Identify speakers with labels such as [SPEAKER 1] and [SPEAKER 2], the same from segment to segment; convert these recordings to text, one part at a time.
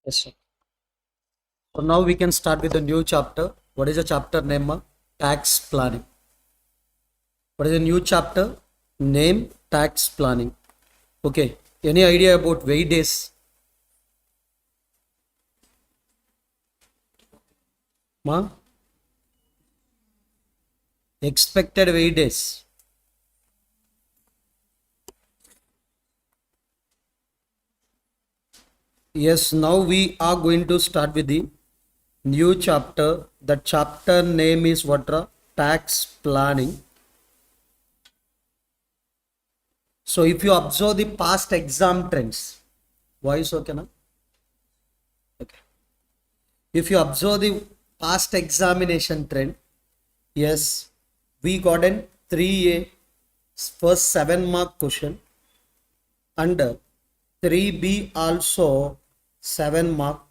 [SPEAKER 1] Yes, sir. So now we can start with a new chapter. What is the chapter name? Tax planning. What is the new chapter? Name tax planning. Okay. Any idea about wait days? Ma? Expected wait days. Yes, now we are going to start with the new chapter. The chapter name is what? Tax planning. So if you observe the past exam trends, voice okay na? Okay. If you observe the past examination trend, yes, we got an 3A first 7-mark question and 3B also 7 mark.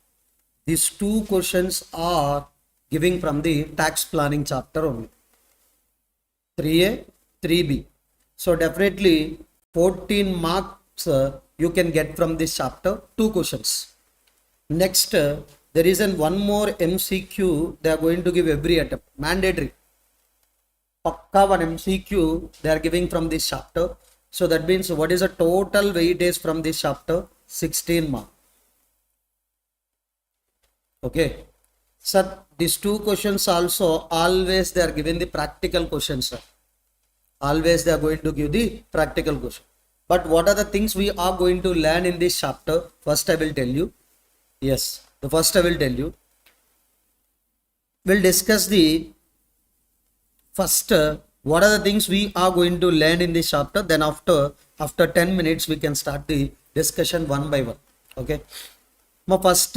[SPEAKER 1] These two questions are giving from the tax planning chapter only. 3A, 3B. So definitely 14 marks you can get from this chapter, two questions. Next, there is one more MCQ they are going to give every attempt, mandatory. Pakka one MCQ they are giving from this chapter. So that means what is the total weightage from this chapter? 16 mark. Okay. Sir, these two questions also always they are given the practical questions, sir. Always they are going to give the practical question. But what are the things we are going to learn in this chapter? First I will tell you. Yes, the first I will tell you. We'll discuss the first what are the things we are going to learn in this chapter. Then after 10 minutes we can start the discussion one by one. Okay. Now first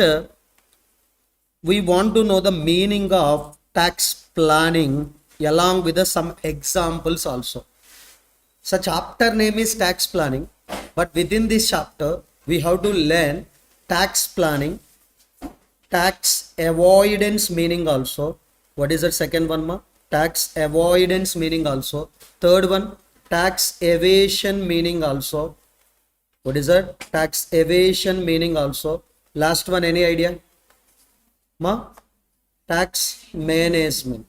[SPEAKER 1] we want to know the meaning of tax planning along with some examples also. So chapter name is tax planning, but within this chapter we have to learn tax planning, tax avoidance meaning also. What is the second one, ma? Tax avoidance meaning also. Third one, tax evasion meaning also. What is that? Tax evasion meaning also. Last one, any idea? Ma? Tax management.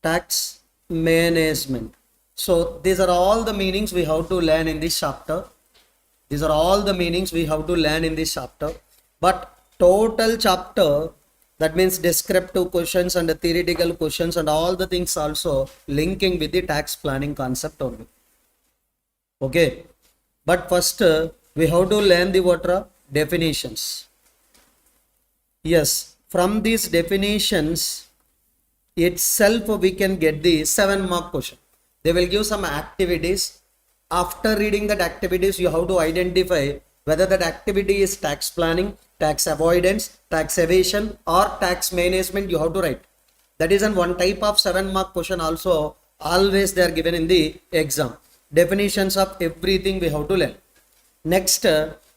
[SPEAKER 1] Tax management. So these are all the meanings we have to learn in this chapter. These are all the meanings we have to learn in this chapter. But total chapter, that means descriptive questions and the theoretical questions and all the things also linking with the tax planning concept only. Okay. But first we have to learn the what are definitions. Yes, from these definitions itself we can get the 7-mark question. They will give some activities. After reading that activities, you have to identify whether that activity is tax planning, tax avoidance, tax evasion or tax management. You have to write. That is one type of 7-mark question also always they are given in the exam. Definitions of everything we have to learn. Next,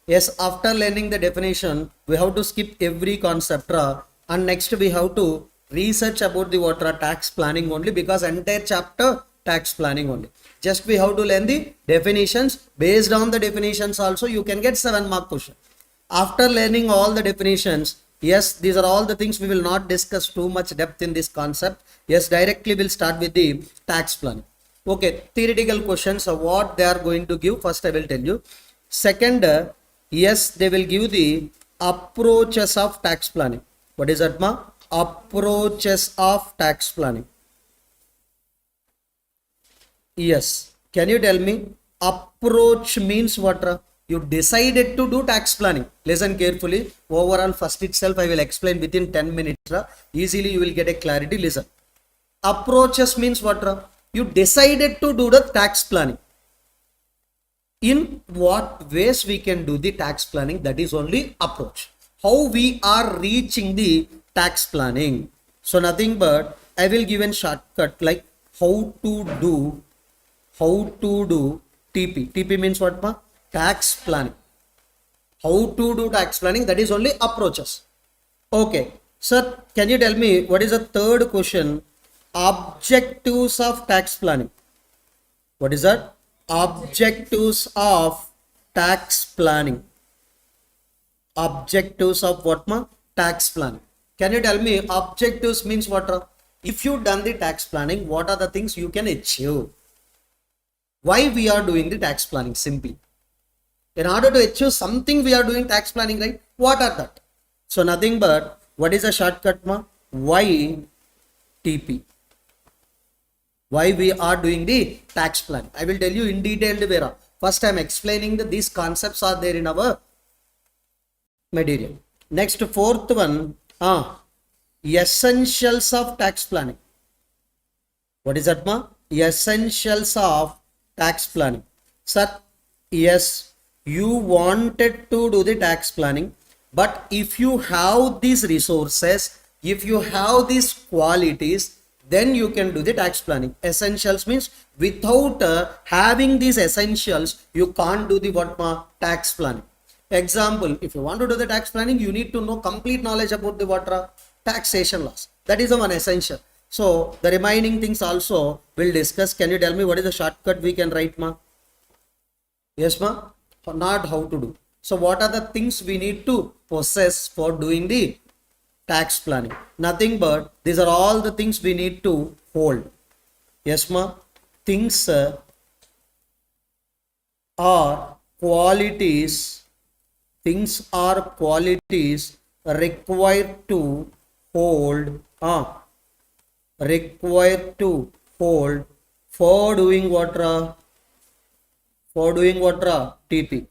[SPEAKER 1] yes, after learning the definition, we have to skip every concept and next we have to research about the what tax planning only, because entire chapter tax planning only. Just we have to learn the definitions. Based on the definitions also you can get 7-mark question. After learning all the definitions, yes, these are all the things we will not discuss too much depth in this concept. Yes, directly we'll start with the tax planning. Okay, theoretical questions of what they are going to give. First I will tell you. Second, yes, they will give the approaches of tax planning. What is that, ma? Approaches of tax planning. Yes, can you tell me approach means what? You decided to do tax planning. Listen carefully. Overall first itself I will explain within 10 minutes. Easily you will get a clarity. Listen. Approaches means what? You decided to do the tax planning. In what ways we can do the tax planning? That is only approach. How we are reaching the tax planning. So nothing but I will give a shortcut like how to do TP. TP means what, ma? Tax planning. How to do tax planning, that is only approaches. Okay. Sir, can you tell me what is the third question? Objectives of tax planning. What is that? Objectives of tax planning. Objectives of what ma? Tax planning. Can you tell me objectives means what? If you done the tax planning, what are the things you can achieve? Why we are doing the tax planning? Simply, in order to achieve something, we are doing tax planning, right? What are that? So nothing but, what is a shortcut ma? YTP. Why we are doing the tax plan? I will tell you in detailed way. First I am explaining that these concepts are there in our material. Next, fourth one, essentials of tax planning. What is that ma? Essentials of tax planning. Sir, yes, you wanted to do the tax planning, but if you have these resources, if you have these qualities, then you can do the tax planning. Essentials means without having these essentials, you can't do the what ma? Tax planning. Example, if you want to do the tax planning, you need to know complete knowledge about the what taxation laws. That is the one essential. So the remaining things also we'll discuss. Can you tell me what is the shortcut we can write ma? Yes ma? Not how to do. So what are the things we need to possess for doing the tax planning? Nothing but these are all the things we need to hold. Yes ma? Things are qualities. Things are qualities required to hold. Required to hold for doing what? For doing what? TP.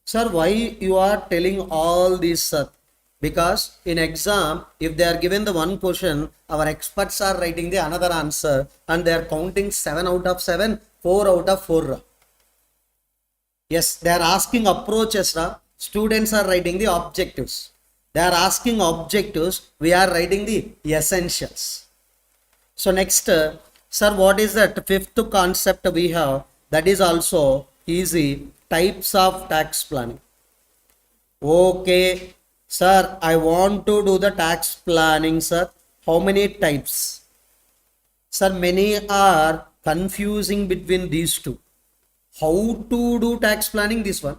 [SPEAKER 1] Sir, why you are telling all this, sir? Because in exam, if they are given the one question, our experts are writing the another answer and they are counting 7 out of 7, 4 out of 4. Yes, they are asking approaches. Students are writing the objectives. They are asking objectives. We are writing the essentials. So next, sir, what is that fifth concept we have? That is also easy. Types of tax planning. Okay, sir, I want to do the tax planning, sir. How many types? Sir, many are confusing between these two. How to do tax planning? This one.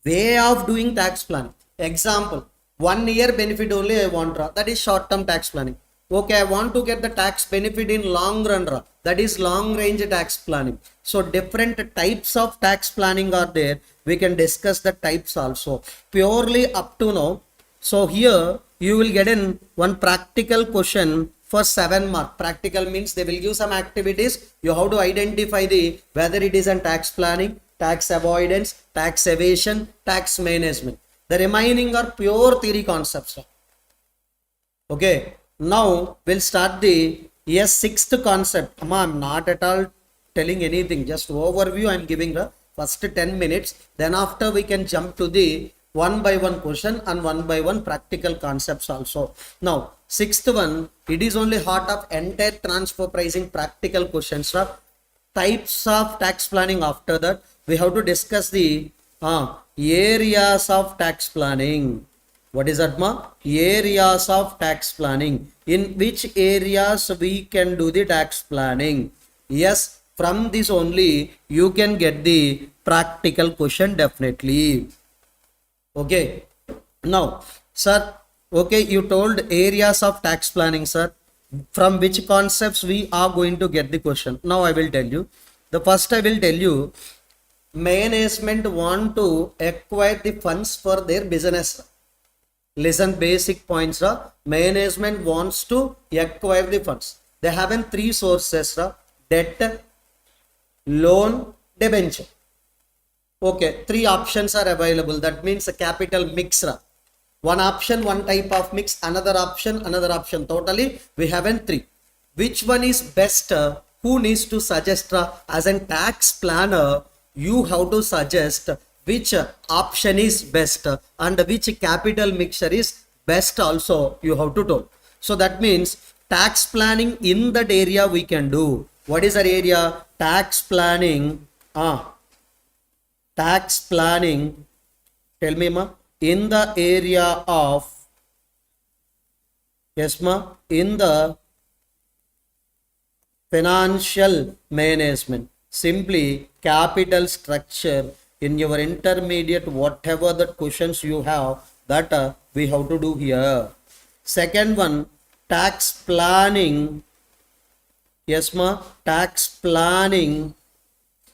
[SPEAKER 1] Way of doing tax planning. Example, 1 year benefit only I want. That is short term tax planning. Okay, I want to get the tax benefit in long run. That is long range tax planning. So different types of tax planning are there. We can discuss the types also. Purely up to now. So here you will get in one practical question for 7 marks. Practical means they will give some activities. You have to identify the whether it is a tax planning, tax avoidance, tax evasion, tax management. The remaining are pure theory concepts. Okay. Now we'll start the sixth concept. I'm not at all telling anything, just overview I'm giving the first 10 minutes. Then after we can jump to the one by one question and one by one practical concepts also. Now sixth one, it is only heart of entire transfer pricing practical questions. Types of tax planning. After that we have to discuss the areas of tax planning. What is that ma? Areas of tax planning. In which areas we can do the tax planning? Yes, from this only you can get the practical question definitely. Okay. Now, sir, okay, you told areas of tax planning, sir. From which concepts we are going to get the question? Now I will tell you. The first I will tell you, management want to acquire the funds for their business. Listen, basic points. Management wants to acquire the funds. They have 3 sources: debt, loan, debenture. Okay, 3 options are available. That means a capital mix. One option, one type of mix, another option, another option. Totally we have 3. Which one is best? Who needs to suggest? As a tax planner, you have to suggest which option is best and which capital mixture is best also you have to tell. So that means tax planning in that area we can do. What is that area? Tax planning. Tax planning. Tell me ma. In the area of, yes ma, in the financial management. Simply capital structure. In your intermediate, whatever the questions you have, that we have to do here. Second one, tax planning. Yes ma, tax planning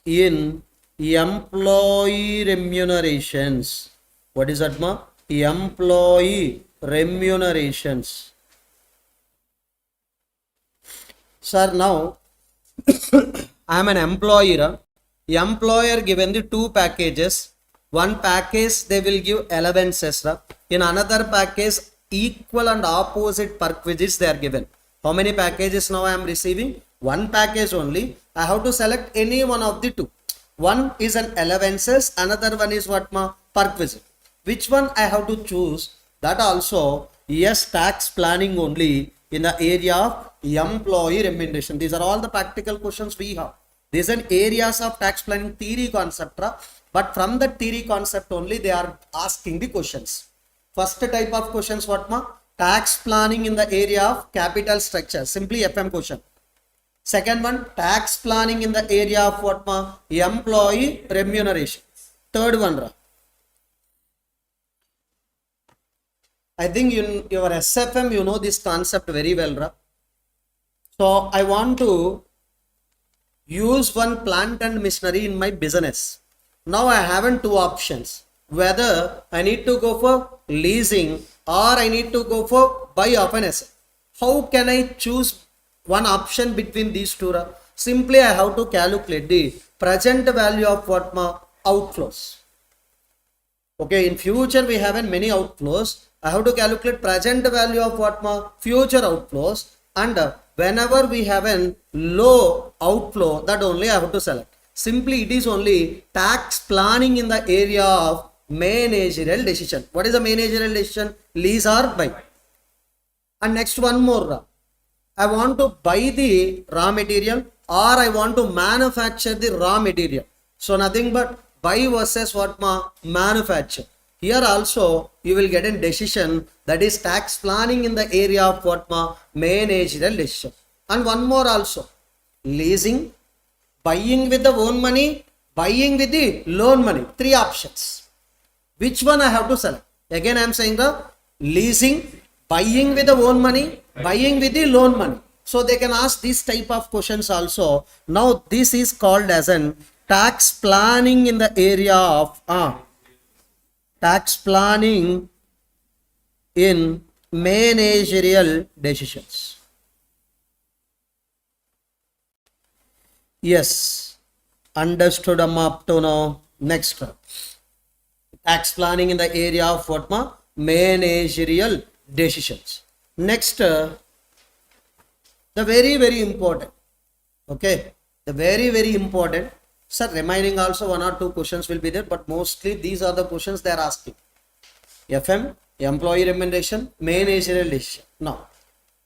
[SPEAKER 1] in employee remunerations. What is that ma? Employee remunerations. Sir, now I am an employer. Employer given the two packages. One package they will give allowances. In another package equal and opposite perquisites they are given. How many packages now I am receiving? One package only. I have to select any one of the two. One is an allowances, another one is what ma? Perquisite. Which one I have to choose? That also, yes, tax planning only in the area of employee remuneration. These are all the practical questions we have. These are areas of tax planning theory concept, but from the theory concept only they are asking the questions. First type of questions what ma? Tax planning in the area of capital structure, simply FM question. Second one, tax planning in the area of what ma? Employee remuneration. Third one, I think in your SFM you know this concept very well. So I want to use one plant and machinery in my business. Now I have two options, whether I need to go for leasing or I need to go for buy of an asset. How can I choose one option between these two? Simply I have to calculate the present value of what ma? Outflows. Okay, in future we have many outflows. I have to calculate present value of what ma? Future outflows, and whenever we have a low outflow, that only I have to select. Simply it is only tax planning in the area of managerial decision. What is a managerial decision? Lease or buy. And next one more. I want to buy the raw material or I want to manufacture the raw material. So nothing but buy versus what ma? Manufacture. Here also you will get a decision, that is tax planning in the area of what ma? Managerial decision. And one more also, leasing, buying with the own money, buying with the loan money. Three options. Which one I have to select? Again I am saying the leasing, buying with the own money, buying with the loan money. So they can ask this type of questions also. Now this is called as an tax planning in the area of tax planning in managerial decisions. Yes, understood up to now. Next, tax planning in the area of what ma? Managerial decisions. Next, the very important. Okay, the very important. Sir, remaining also one or two questions will be there, but mostly these are the questions they are asking. FM, employee remuneration, managerial decision. Now,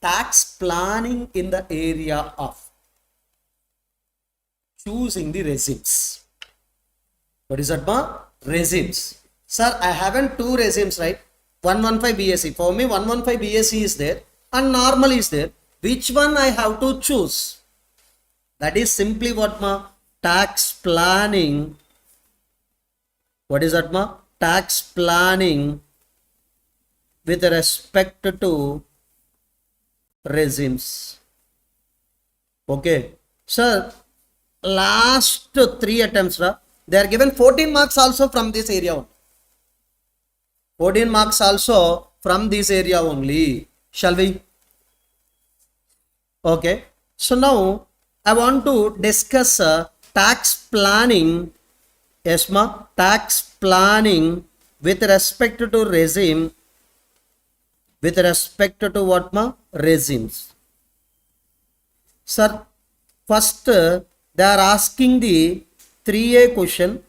[SPEAKER 1] tax planning in the area of choosing the regimes. What is that ma? Regimes. Sir, I haven't two regimes, right? 115 BSc. For me, 115 BSc is there and normal is there. Which one I have to choose? That is simply what ma? Tax planning. What is that ma? Tax planning with respect to regimes. Okay. Sir, last three attempts, they are given 14 marks also from this area. 14 marks also from this area only. Shall we? Okay. So now I want to discuss tax planning. Yes ma? Tax planning with respect to regime. With respect to what ma? Regimes. Sir, first they are asking the 3A question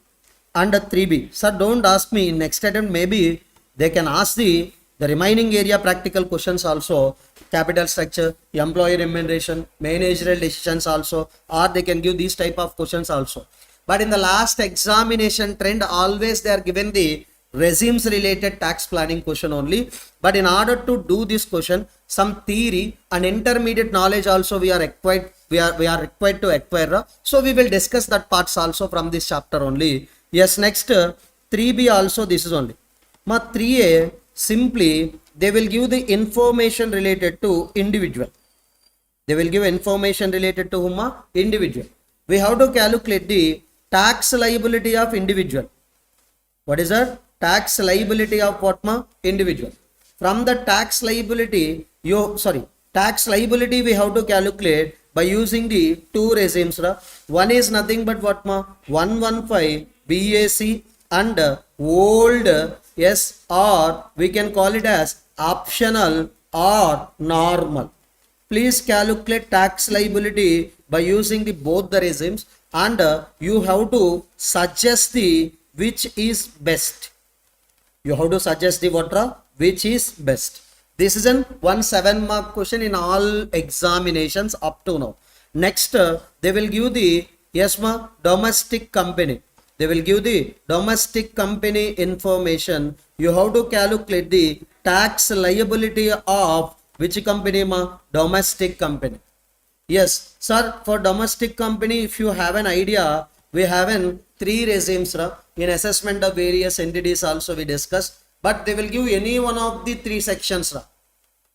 [SPEAKER 1] and 3B. Sir, don't ask me in next attempt. Maybe they can ask the remaining area practical questions also. Capital structure, employee remuneration, managerial decisions also, or they can give these type of questions also. But in the last examination trend, always they are given the regimes related tax planning question only. But in order to do this question, some theory and intermediate knowledge also we are required to acquire. So we will discuss that parts also from this chapter only. Yes, next 3B also this is only. Ma 3A, simply they will give the information related to individual. They will give information related to whom? Individual. We have to calculate the tax liability of individual. What is that? Tax liability of what? Individual. From the tax liability, tax liability we have to calculate by using the two regimes. One is nothing but what? 115 BAC and old S, or we can call it as optional or normal. Please calculate tax liability by using the both the regimes, and you have to suggest the which is best. You have to suggest the what? Which is best. This is an 1 7 mark question in all examinations up to now. Next, they will give the domestic company. They will give the domestic company information. You have to calculate the tax liability of which company? Domestic company. Yes, sir, for domestic company, if you have an idea, we have an 3 regimes in assessment of various entities also we discussed, but they will give any one of the 3 sections.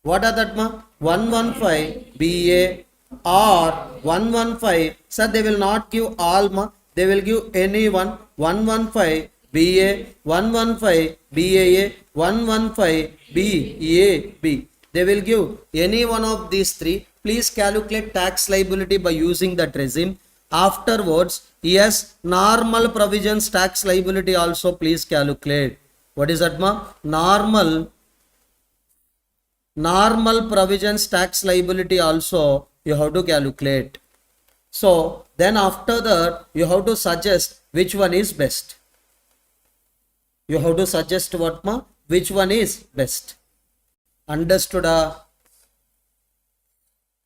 [SPEAKER 1] What are that? 115 BA or 115, sir, they will not give all, they will give any one. 115 BA, 115 BAA, 115 BAB. They will give any one of these 3. Please calculate tax liability by using that regime. Afterwards, yes, normal provisions tax liability also please calculate. What is that? Normal provisions tax liability also you have to calculate. So then after that, you have to suggest which one is best. You have to suggest what? Which one is best. Understood?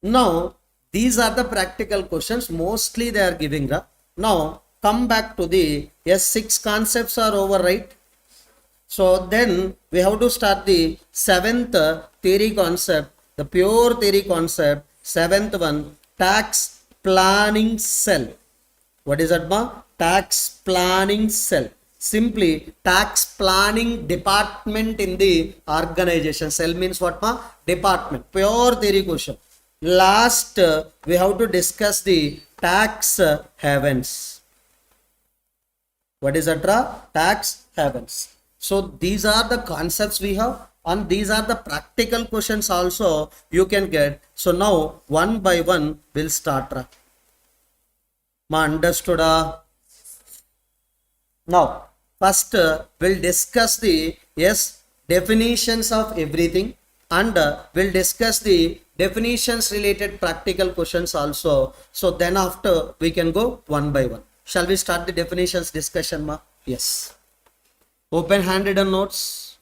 [SPEAKER 1] Now, these are the practical questions. Mostly they are giving. Now, come back to the, yes, 6 concepts are over, right? So, then we have to start the 7th theory concept, the pure theory concept. 7th one, tax planning cell. What is that? Tax planning cell. Simply tax planning department in the organization. Cell means what? Department. Pure theory question. Last, we have to discuss the tax havens. What is that? Tax havens. So these are the concepts we have, and these are the practical questions also you can get. So now one by one we'll start. Understood? Now first we'll discuss the, yes, definitions of everything, and we'll discuss the definitions related practical questions also. So then after we can go one by one. Shall we start the definitions discussion, ma? Yes. Open handwritten notes.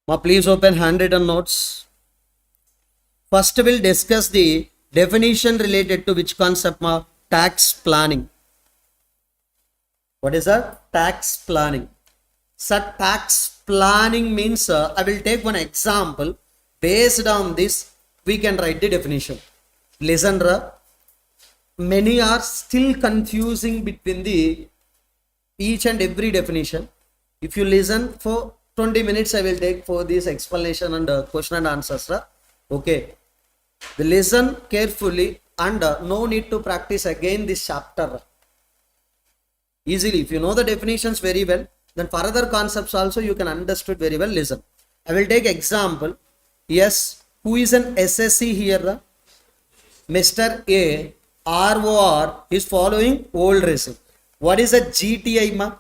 [SPEAKER 1] Ma, please open handwritten notes. First we'll discuss the definition related to which concept? Tax planning. What is that? Tax planning. So tax planning means, I will take one example. Based on this, we can write the definition. Listen, many are still confusing between the each and every definition. If you listen for 20 minutes, I will take for this explanation and question and answers. Okay. Listen carefully, and no need to practice again this chapter. Easily, if you know the definitions very well, then for other concepts also you can understood very well. Listen, I will take example. Yes, who is an SSC here? Mr. A, ROR is following old regime. What is a GTI, ma?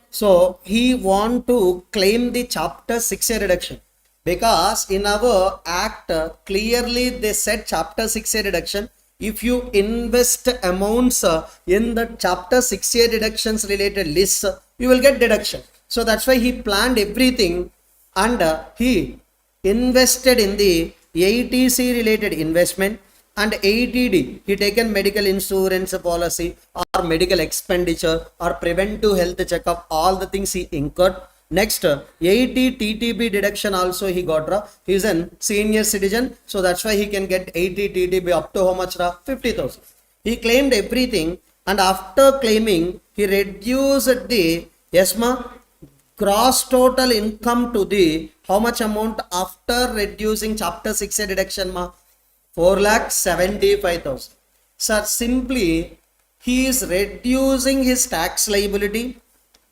[SPEAKER 1] So he want to claim the chapter 6A reduction, because in our act clearly they said chapter 6A reduction. If you invest amounts in the chapter 6A reductions related list, you will get deduction. So that's why he planned everything, and he invested in the ATC related investment, and ATD, he taken medical insurance policy or medical expenditure or preventive health checkup, all the things he incurred. Next, 80 TTB deduction also he got. He is a senior citizen, so that's why he can get 80 TTB up to how much? 50,000. He claimed everything, and after claiming, he reduced the gross total income to the how much amount after reducing chapter 6A deduction? 4,75,000. Sir, simply he is reducing his tax liability.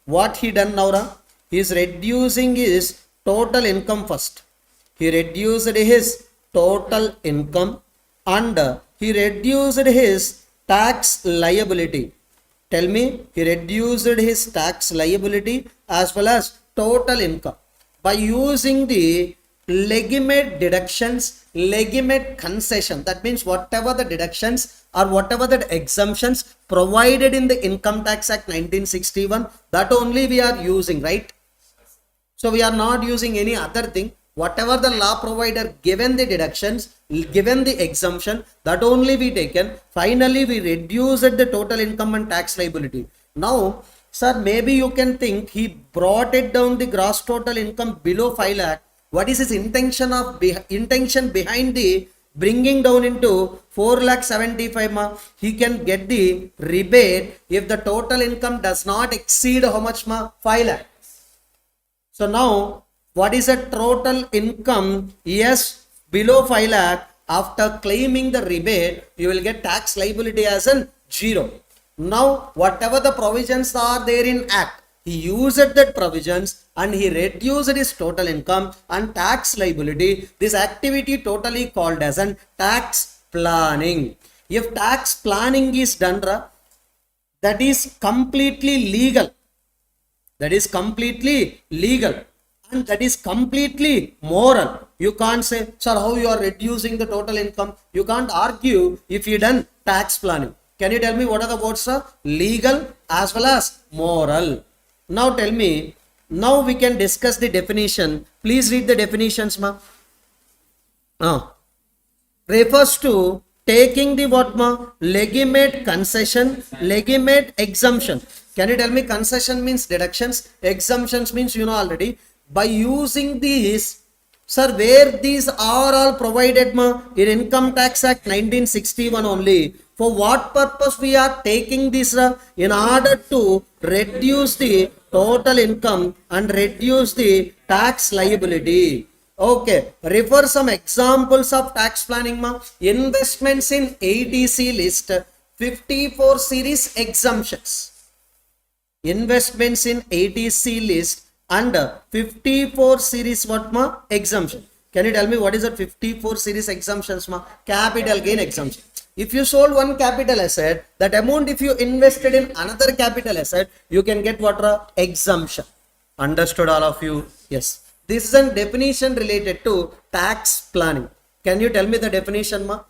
[SPEAKER 1] What he done now? He is reducing his total income first. He reduced his total income and he reduced his tax liability. Tell me, he reduced his tax liability as well as total income by using the legitimate deductions, legitimate concession. That means whatever the deductions or whatever the exemptions provided in the Income Tax Act 1961, that only we are using, right? So we are not using any other thing. Whatever the law provider given the deductions, given the exemption, that only we taken. Finally, we reduced the total income and tax liability. Now, sir, maybe you can think he brought it down the gross total income below 5 lakh. What is his intention behind the bringing down into 4,75,000? He can get the rebate if the total income does not exceed how much? 5 lakh. So now, what is the total income? Yes, below 5 lakh. After claiming the rebate, you will get tax liability as an 0. Now, whatever the provisions are there in Act, he used that provisions and he reduced his total income and tax liability. This activity totally called as an tax planning. If tax planning is done, that is completely legal. That is completely legal and that is completely moral. You can't say, sir, how you are reducing the total income? You can't argue if you done tax planning. Can you tell me what are the words, sir? Legal as well as moral. Now tell me, now we can discuss the definition. Please read the definitions, ma. Refers to taking the what, ma? Legitimate concession, legitimate exemption. Can you tell me concession means deductions, exemptions means you know already. By using these, sir, where these are all provided, ma? In Income Tax Act 1961 only. For what purpose we are taking this? In order to reduce the total income and reduce the tax liability. Okay, refer some examples of tax planning, ma. Investments in ATC list, 54 series exemptions. Investments in ATC list and 54 series what, ma? Exemption. Can you tell me what is that 54 series exemptions, ma? Capital gain exemption. If you sold one capital asset, that amount if you invested in another capital asset, you can get what? Exemption. Understood all of you? Yes. This is a definition related to tax planning. Can you tell me the definition, ma?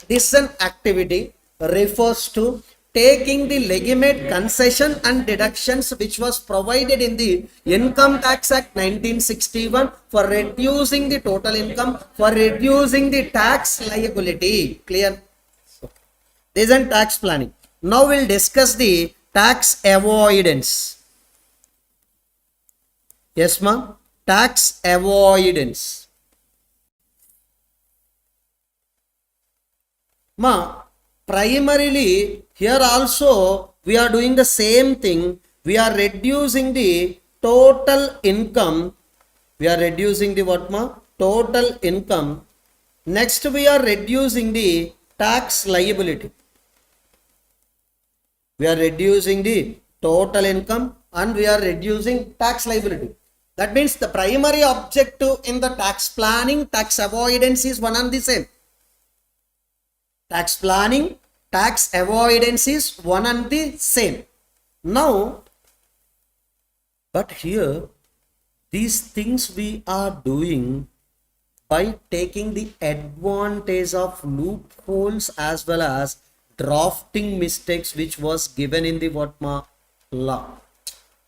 [SPEAKER 1] This is an activity refers to taking the legitimate concession and deductions which was provided in the Income Tax Act 1961 for reducing the total income, for reducing the tax liability. Clear? This is tax planning. Now we'll discuss the tax avoidance. Yes, ma'am. Tax avoidance. Ma, primarily here also we are doing the same thing. We are reducing the total income. We are reducing the what, ma? Total income. Next we are reducing the tax liability. We are reducing the total income and we are reducing tax liability. That means the primary objective in the tax planning, tax avoidance is one and the same. Tax planning, tax avoidance is one and the same. Now, but here, these things we are doing by taking the advantage of loopholes as well as drafting mistakes which was given in the what, ma? Law.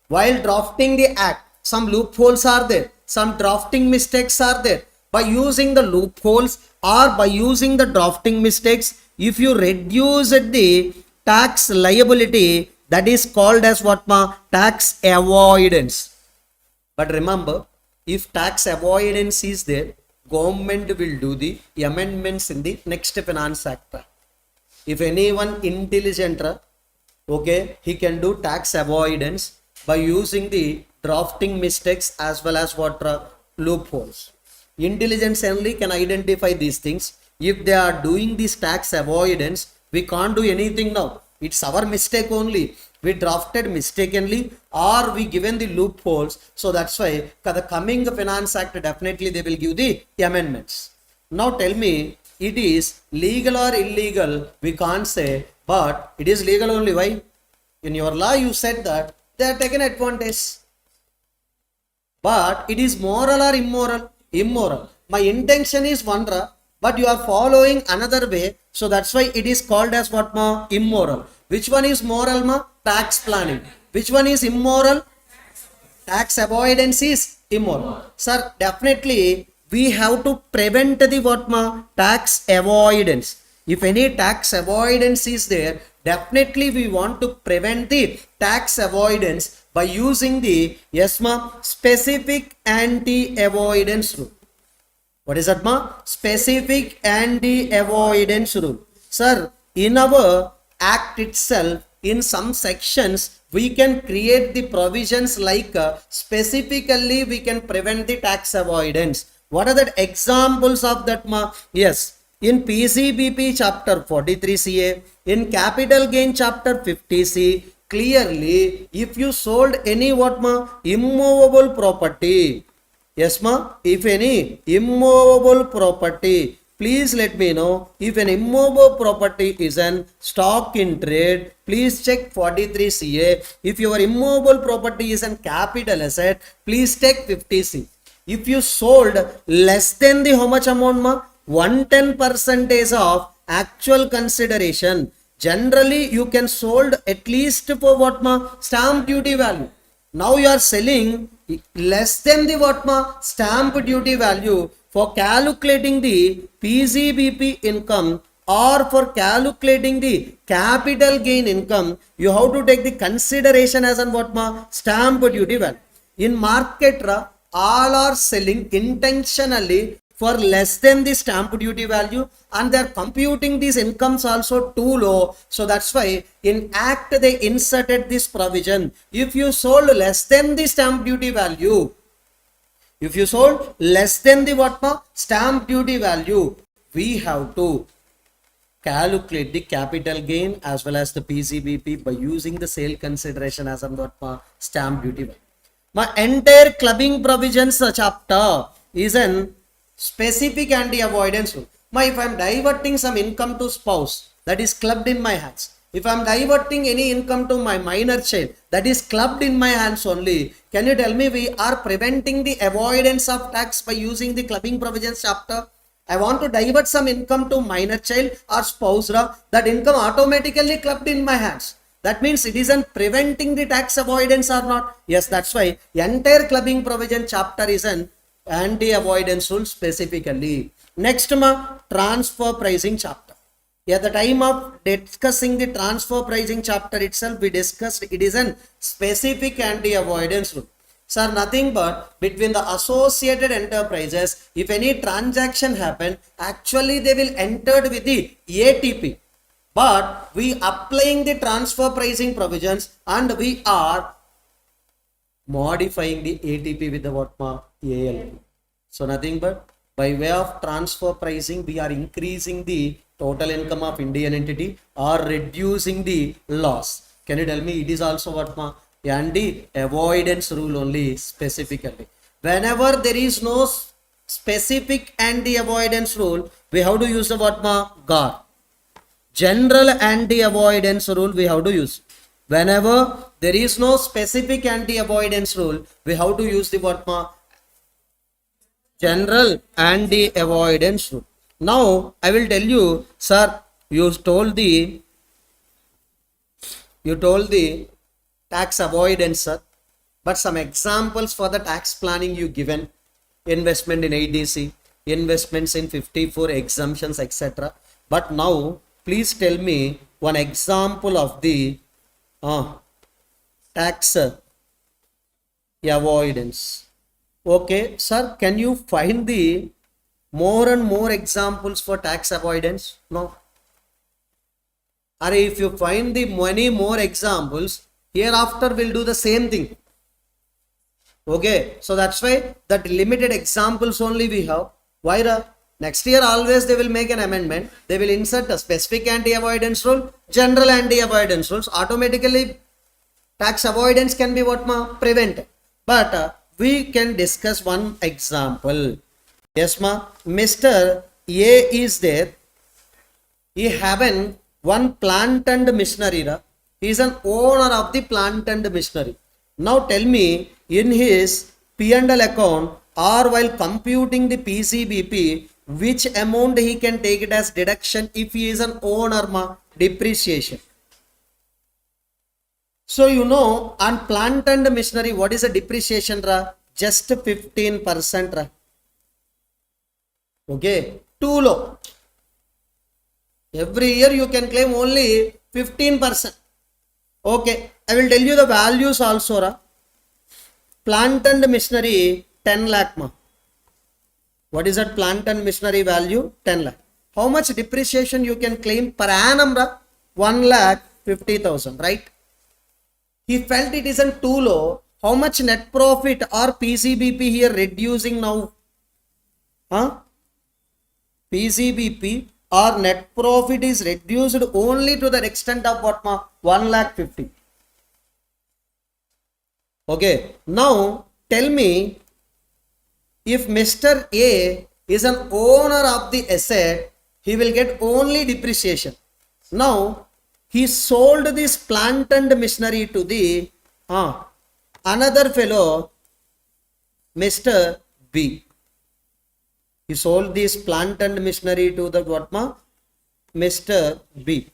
[SPEAKER 1] While drafting the act, some loopholes are there, some drafting mistakes are there. By using the loopholes or by using the drafting mistakes, if you reduce the tax liability, that is called as what, ma? Tax avoidance. But remember, if tax avoidance is there, government will do the amendments in the next Finance Act. If anyone intelligent, okay, he can do tax avoidance by using the drafting mistakes as well as what loopholes. Intelligence only can identify these things. If they are doing this tax avoidance, we can't do anything now. It's our mistake only. We drafted mistakenly or we given the loopholes. So that's why the coming Finance Act, definitely they will give the amendments. Now tell me, it is legal or illegal? We can't say, but it is legal only. Why? In your law you said that they are taken advantage. But it is moral or immoral? Immoral. My intention is one, but you are following another way. So that's why it is called as what, ma? Immoral. Which one is moral, ma? Tax planning. Which one is immoral? Tax avoidance is immoral. Sir, definitely we have to prevent the what, ma? Tax avoidance. If any tax avoidance is there, definitely we want to prevent the tax avoidance by using the, yes, ma, specific anti-avoidance rule. What is that, ma? Specific anti-avoidance rule. Sir, in our act itself, in some sections, we can create the provisions like specifically we can prevent the tax avoidance. What are the examples of that, ma? Yes, in PCBP chapter 43CA, in capital gain chapter 50C, clearly if you sold any what, ma? Immovable property. Yes, ma? If any immovable property, please let me know. If an immovable property is an stock in trade, please check 43CA. If your immovable property is an capital asset, please take 50C. If you sold less than the how much amount, ma? 110% of actual consideration. Generally, you can sold at least for what, ma? Stamp duty value. Now you are selling less than the what, ma? Stamp duty value. For calculating the PCBP income or for calculating the capital gain income, you have to take the consideration as an what, ma? Stamp duty value. In market, all are selling intentionally for less than the stamp duty value and they are computing these incomes also too low. So that's why in act they inserted this provision. If you sold less than the stamp duty value, if you sold less than the what, ma? Stamp duty value, we have to calculate the capital gain as well as the PCBP by using the sale consideration as an what, ma? Stamp duty value. My entire clubbing provisions chapter is an specific anti-avoidance rule. If I am diverting some income to spouse, that is clubbed in my hands. If I am diverting any income to my minor child, that is clubbed in my hands only. Can you tell me we are preventing the avoidance of tax by using the clubbing provisions chapter? I want to divert some income to minor child or spouse, that income automatically clubbed in my hands. That means it isn't preventing the tax avoidance or not? Yes, that's why entire clubbing provision chapter is an anti-avoidance rule specifically. Next, ma, transfer pricing chapter. At the time of discussing the transfer pricing chapter itself, we discussed it is an specific anti-avoidance rule. Sir, nothing but between the associated enterprises, if any transaction happen, actually they will enter with the ATP. But we applying the transfer pricing provisions and we are modifying the ATP with the what, ma? ALP. So nothing but by way of transfer pricing, we are increasing the total income of Indian entity or reducing the loss. Can you tell me it is also what, ma? Anti-avoidance rule only specifically. Whenever there is no specific anti-avoidance rule, we have to use the what, ma? GAR. General anti-avoidance rule we have to use. Whenever there is no specific anti-avoidance rule, we have to use the what, ma? General anti-avoidance rule. Now I will tell you, sir, you told the tax avoidance, sir, but some examples for the tax planning you given: investment in ADC, investments in 54 exemptions, etc. But now please tell me one example of the tax avoidance. Okay, sir, can you find the more and more examples for tax avoidance? No. Or if you find the many more examples, hereafter we'll do the same thing. Okay, so that's why that limited examples only we have. Why? Next year always they will make an amendment. They will insert a specific anti-avoidance rule, general anti-avoidance rules. Automatically tax avoidance can be what ma prevented. But we can discuss one example. Yes ma, Mr. A is there. He having one plant and machinery. He is an owner of the plant and machinery. Now tell me, in his P&L account or while computing the PCBP, which amount he can take it as deduction if he is an owner ma? Depreciation. So you know, on plant and machinery, what is the depreciation ra? Just 15% ra. Okay, too low. Every year you can claim only 15%. Okay, I will tell you the values also ra. Plant and machinery 10 lakh ma. What is that plant and machinery value? 10 lakh. How much depreciation you can claim per annum ra? 1,50,000, right? He felt it isn't too low. How much net profit or PCBP here reducing now? Huh? PCBP or net profit is reduced only to the extent of what ma? 1,50,000. Okay. Now tell me, if Mr. A is an owner of the asset, he will get only depreciation. Now he sold this plant and machinery to the another fellow, Mr. B. He sold this plant and machinery to the what ma? Mr. B.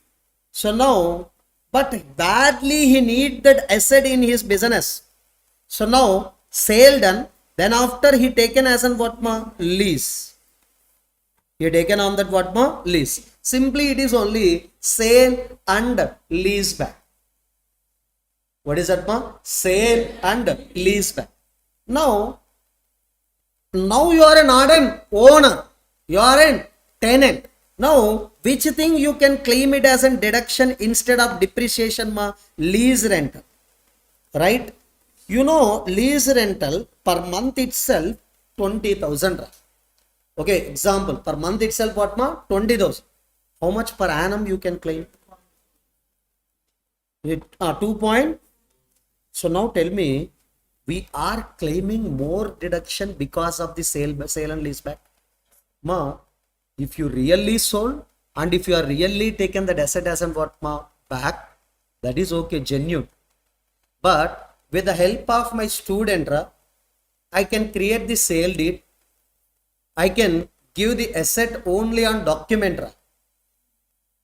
[SPEAKER 1] So now, but badly he need that asset in his business. So now sale done. Then after he taken as an what ma? Lease. He taken on that what ma? Lease. Simply it is only sale and lease back. What is that ma? Sale and lease back. Now you are not an owner. You are a tenant. Now which thing you can claim it as a deduction instead of depreciation ma? Lease rental. Right? You know, lease rental per month itself 20,000. Okay, example, per month itself what ma? 20,000. How much per annum you can claim? 2 point. So now tell me, we are claiming more deduction because of the sale and lease back. Ma, if you really sold and if you are really taken that asset as an what ma? Back, that is okay, genuine. But with the help of my student, I can create the sale deed. I can give the asset only on document,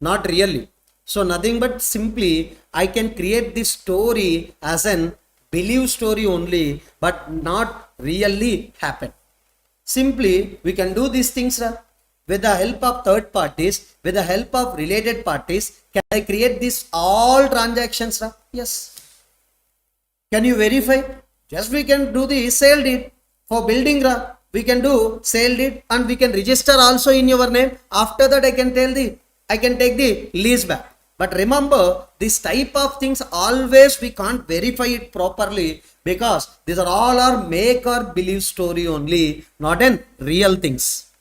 [SPEAKER 1] not really. So nothing but simply I can create this story as an believe story only, but not really happen. Simply we can do these things with the help of third parties, with the help of related parties. Can I create this all transactions? Yes. Can you verify? Just we can do the sale deed for building. We can do sale deed and we can register also in your name. After that I can take the lease back. But remember, this type of things always we can't verify it properly because these are all our make or believe story only, not in real things.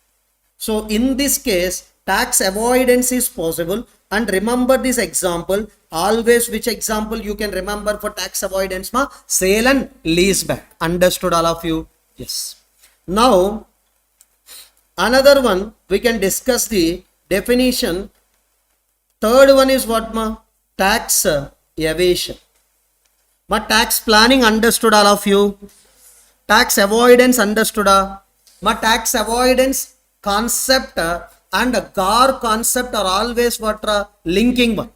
[SPEAKER 1] So in this case, tax avoidance is possible. And remember this example, always which example you can remember for tax avoidance ma? Sale and lease back. Understood all of you? Yes. Now, another one we can discuss the definition. Third one is what ma? Tax evasion. Ma, tax planning understood all of you? Tax avoidance understood? Ma, tax avoidance concept and GAR concept are always what linking one.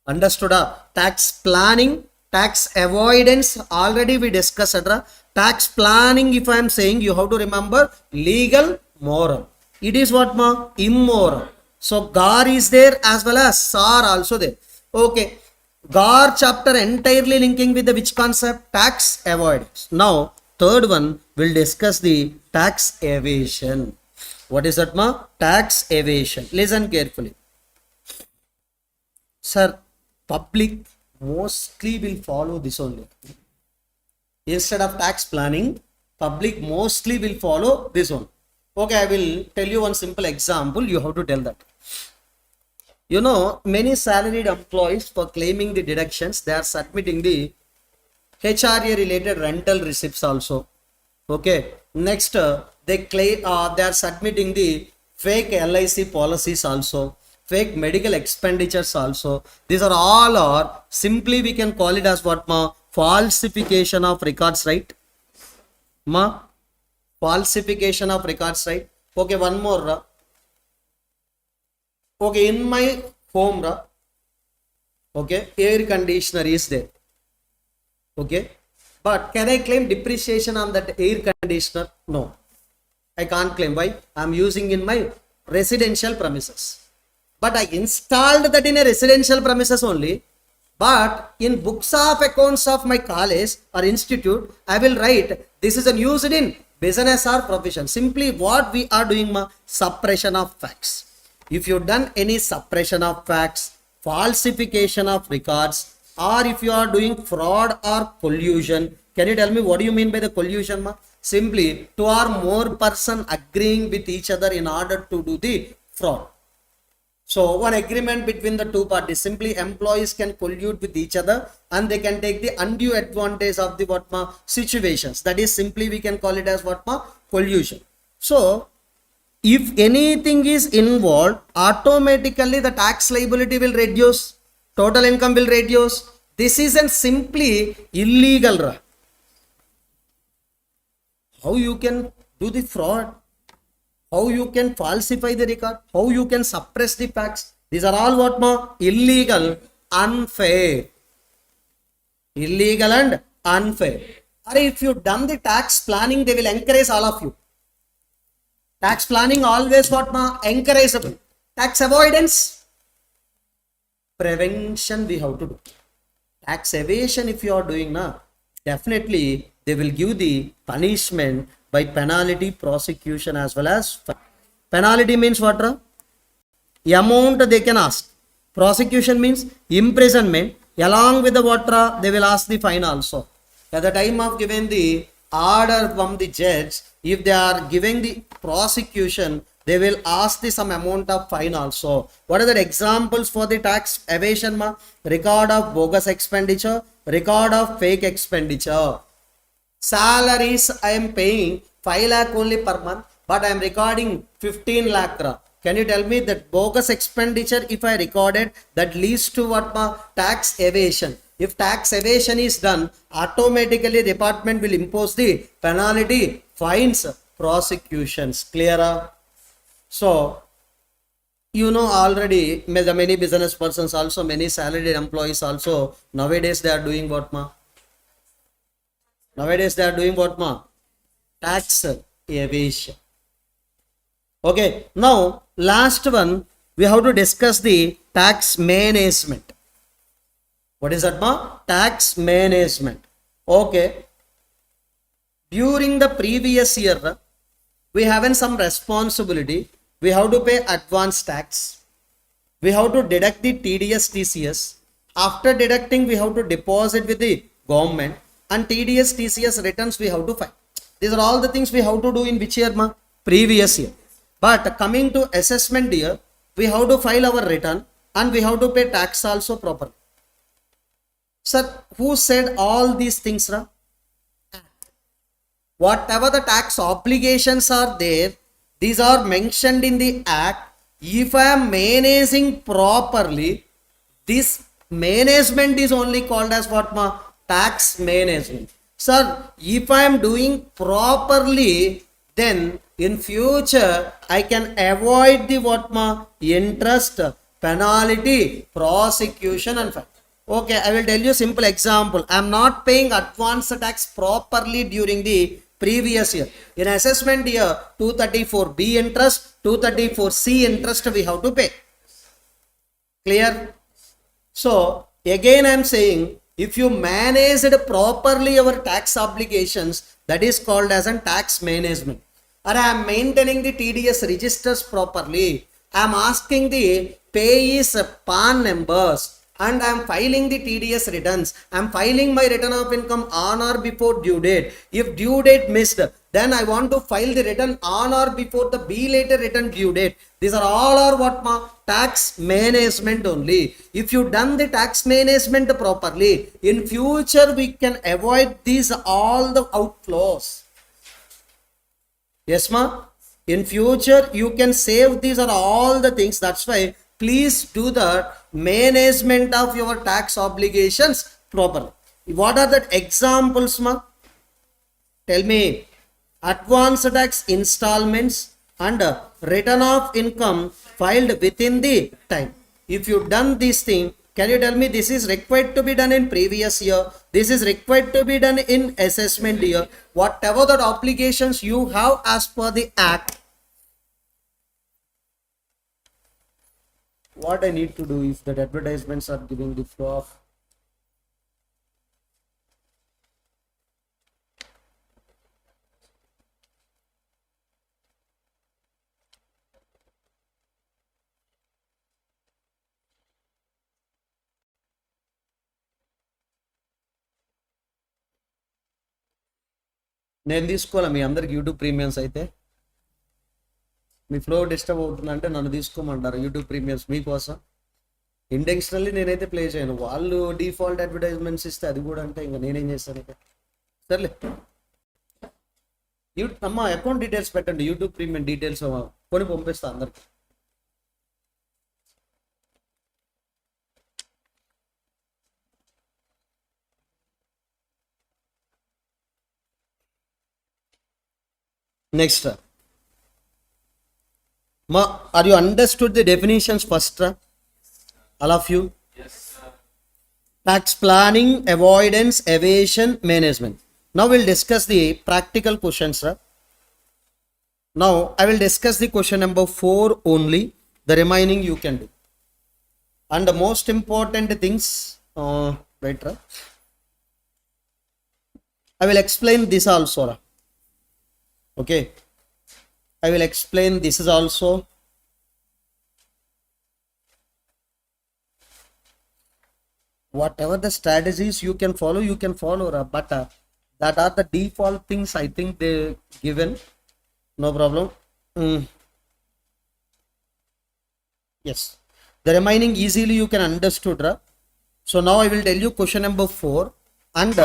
[SPEAKER 1] Understood? Tax planning, tax avoidance already we discussed. Tax planning, if I am saying, you have to remember legal, moral. It is what ma? Immoral. So GAR is there as well as SAR also there. Okay. GAR chapter entirely linking with the which concept? Tax avoidance. Now Third one, we'll discuss the tax evasion. What is that, ma? Tax evasion. Listen carefully. Sir, public mostly will follow this only. Instead of tax planning, public mostly will follow this one. Okay, I will tell you one simple example. You have to tell that. You know, many salaried employees, for claiming the deductions, they are submitting the HRA related rental receipts also. Okay. Next, they claim they are submitting the fake LIC policies also, fake medical expenditures also. These are all are simply we can call it as what, ma? Falsification of records, right? Ma? Falsification of records, right? Okay, one more. Okay, in my home, okay, air conditioner is there. Okay, but can I claim depreciation on that air conditioner? No, I can't claim. Why? I'm using in my residential premises. But I installed that in a residential premises only. But in books of accounts of my college or institute, I will write this is used in business or profession. Simply what we are doing, ma? Suppression of facts. If you done any suppression of facts, falsification of records, or if you are doing fraud or collusion, can you tell me what do you mean by the collusion, ma? Simply two or more person agreeing with each other in order to do the fraud. So one agreement between the two parties, simply employees can collude with each other and they can take the undue advantage of the what, ma? Situations. That is simply we can call it as what, ma? Collusion. So if anything is involved, automatically the tax liability will reduce, total income will reduce. This isn't simply illegal. How you can do the fraud? How you can falsify the record? How you can suppress the facts? These are all what, ma? Illegal, unfair. Illegal and unfair. Or if you done the tax planning, they will encourage all of you. Tax planning always what, ma? Encourageable. Tax avoidance, prevention we have to do. Tax evasion if you are doing, na, definitely they will give the punishment by penalty, prosecution as well as fine. Penalty means what? Amount they can ask. Prosecution means imprisonment. Along with the what? They will ask the fine also. At the time of giving the order from the judge, if they are giving the prosecution, they will ask the some amount of fine also. What are the examples for the tax evasion, ma? Record of bogus expenditure, record of fake expenditure. Salaries I am paying 5 lakh only per month, but I am recording 15 lakh. Can you tell me that bogus expenditure if I recorded, that leads to what, ma? Tax evasion. If tax evasion is done, automatically the department will impose the penalty, fines, prosecutions. Clear? So, you know already the many business persons also, many salaried employees also, nowadays they are doing what, ma? Nowadays they are doing what, ma? Tax evasion. Okay, now last one, we have to discuss the tax management. What is that, ma? Tax management. Okay. During the previous year, we have some responsibility. We have to pay advance tax. We have to deduct the TDS, TCS. After deducting, we have to deposit with the government. And TDS, TCS returns we have to file. These are all the things we have to do in which year, ma? Previous year. But coming to assessment year, we have to file our return and we have to pay tax also properly. Sir, who said all these things, ra? Whatever the tax obligations are there, these are mentioned in the act. If I am managing properly, this management is only called as what, ma? Tax management. Sir, if I am doing properly, then in future I can avoid the what, ma? Interest, penalty, prosecution and fine. Okay, I will tell you simple example. I am not paying advance tax properly during the previous year. In assessment year, 234B interest, 234C interest we have to pay. Clear? So, again I am saying, If you managed properly your tax obligations, that is called as a tax management. Or I am maintaining the TDS registers properly. I am asking the payees PAN numbers and I am filing the TDS returns. I am filing my return of income on or before due date. If due date missed, then I want to file the return on or before the belated return due date. These are all are what ma? Tax management only. If you done the tax management properly, in future we can avoid these all the outflows. Yes ma? In future you can save these are all the things. That's why please do the management of your tax obligations properly. What are the examples ma? Tell me. Advance tax installments and return of income filed within the time. If you done this thing, can you tell me this is required to be done in previous year? This is required to be done in assessment year. Whatever the obligations you have as per the act. What I need to do if the advertisements are giving the flow of నేను తీసుకోవాలా మీ అందరికి YouTube premiums అయితే మీ flow disturb అవుతుందంటే నన్ను తీసుకోమంటారు YouTube premiums మీకోసం intentionally నేనైతే play చేయను వాళ్ళు డిఫాల్ట్ అడ్వర్టైజ్మెంట్స్ ఇస్తే అది కూడా అంటే ఇంకా నేనేం చేస్తాను ఇక సర్లే అమ్మ అకౌంట్ డీటెయిల్స్ పెట్టండి యూట్యూబ్ ప్రీమియం డీటెయిల్స్ కొని పంపిస్తా అందరికి next ma are you understood the definitions first all of you yes sir. Tax planning, avoidance, evasion, management. Now we'll discuss the practical questions sir. Now I will discuss the question number 4 only, the remaining you can do. And the most important things wait I will explain this also okay. I will explain this is also whatever the strategies you can follow but that are the default things I think they given, no problem. Yes, the remaining easily you can understood so now I will tell you question number 4 and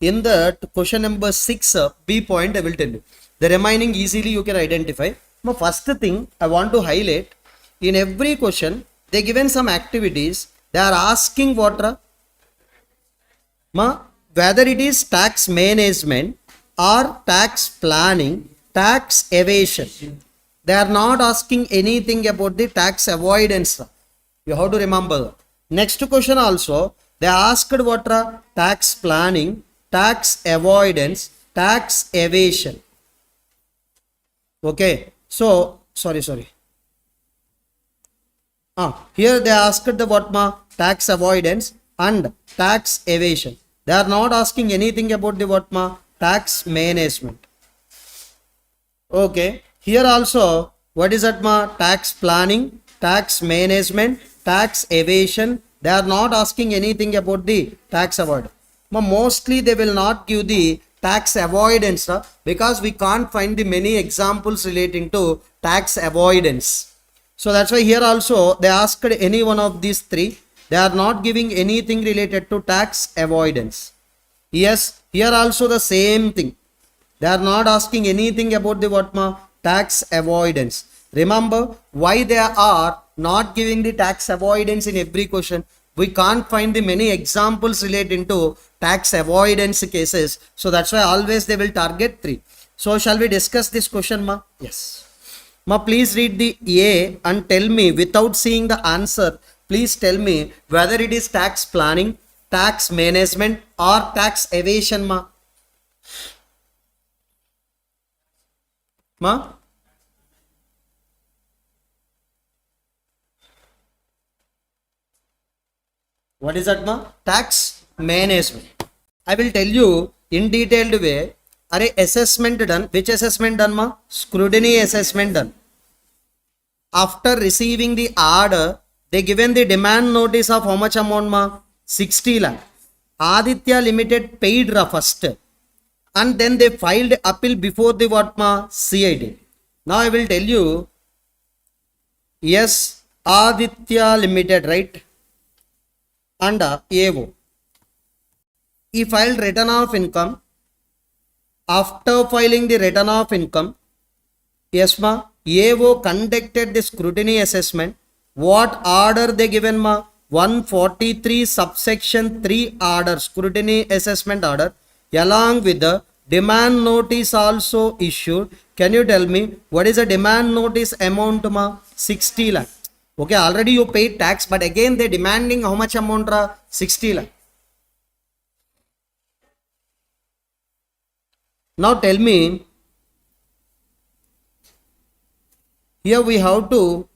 [SPEAKER 1] in that question number 6 B point I will tell you. The remaining easily you can identify. My first thing I want to highlight, in every question they given some activities. They are asking what whether it is tax management or tax planning, tax evasion. They are not asking anything about the tax avoidance. You have to remember. Next question also they asked what tax planning, tax avoidance, tax evasion. Okay, so sorry here they asked the what tax avoidance and tax evasion. They are not asking anything about the what tax management. Okay, here also what is that tax planning, tax management, tax evasion. They are not asking anything about the tax avoidance. Mostly they will not give the tax avoidance because we can't find the many examples relating to tax avoidance. So that's why here also they asked any one of these three. They are not giving anything related to tax avoidance. Yes, here also the same thing. They are not asking anything about the what tax avoidance. Remember why they are not giving the tax avoidance in every question? We can't find the many examples relating to tax avoidance cases. So that's why always they will target 3. So shall we discuss this question ma? Yes. Ma, please read the A and tell me without seeing the answer. Please tell me whether it is tax planning, tax management or tax evasion ma. Ma? What is that ma? Tax management. I will tell you in detailed way. Are assessment done? Which assessment done, ma? Scrutiny assessment done. After receiving the order, they given the demand notice of how much amount, ma? 60 lakh. Aditya Limited paid first, and then they filed appeal before the what, ma? CID. Now I will tell you. Yes, Aditya Limited, right? And AO. He filed return of income. After filing the return of income, yes, ma, AO conducted the scrutiny assessment. What order they given, ma? 143 subsection 3 order, scrutiny assessment order, along with the demand notice also issued. Can you tell me what is the demand notice amount, ma? 60 lakh. Okay, already you paid tax, but again they demanding how much amount, 60 lakh. Now tell me, here we have to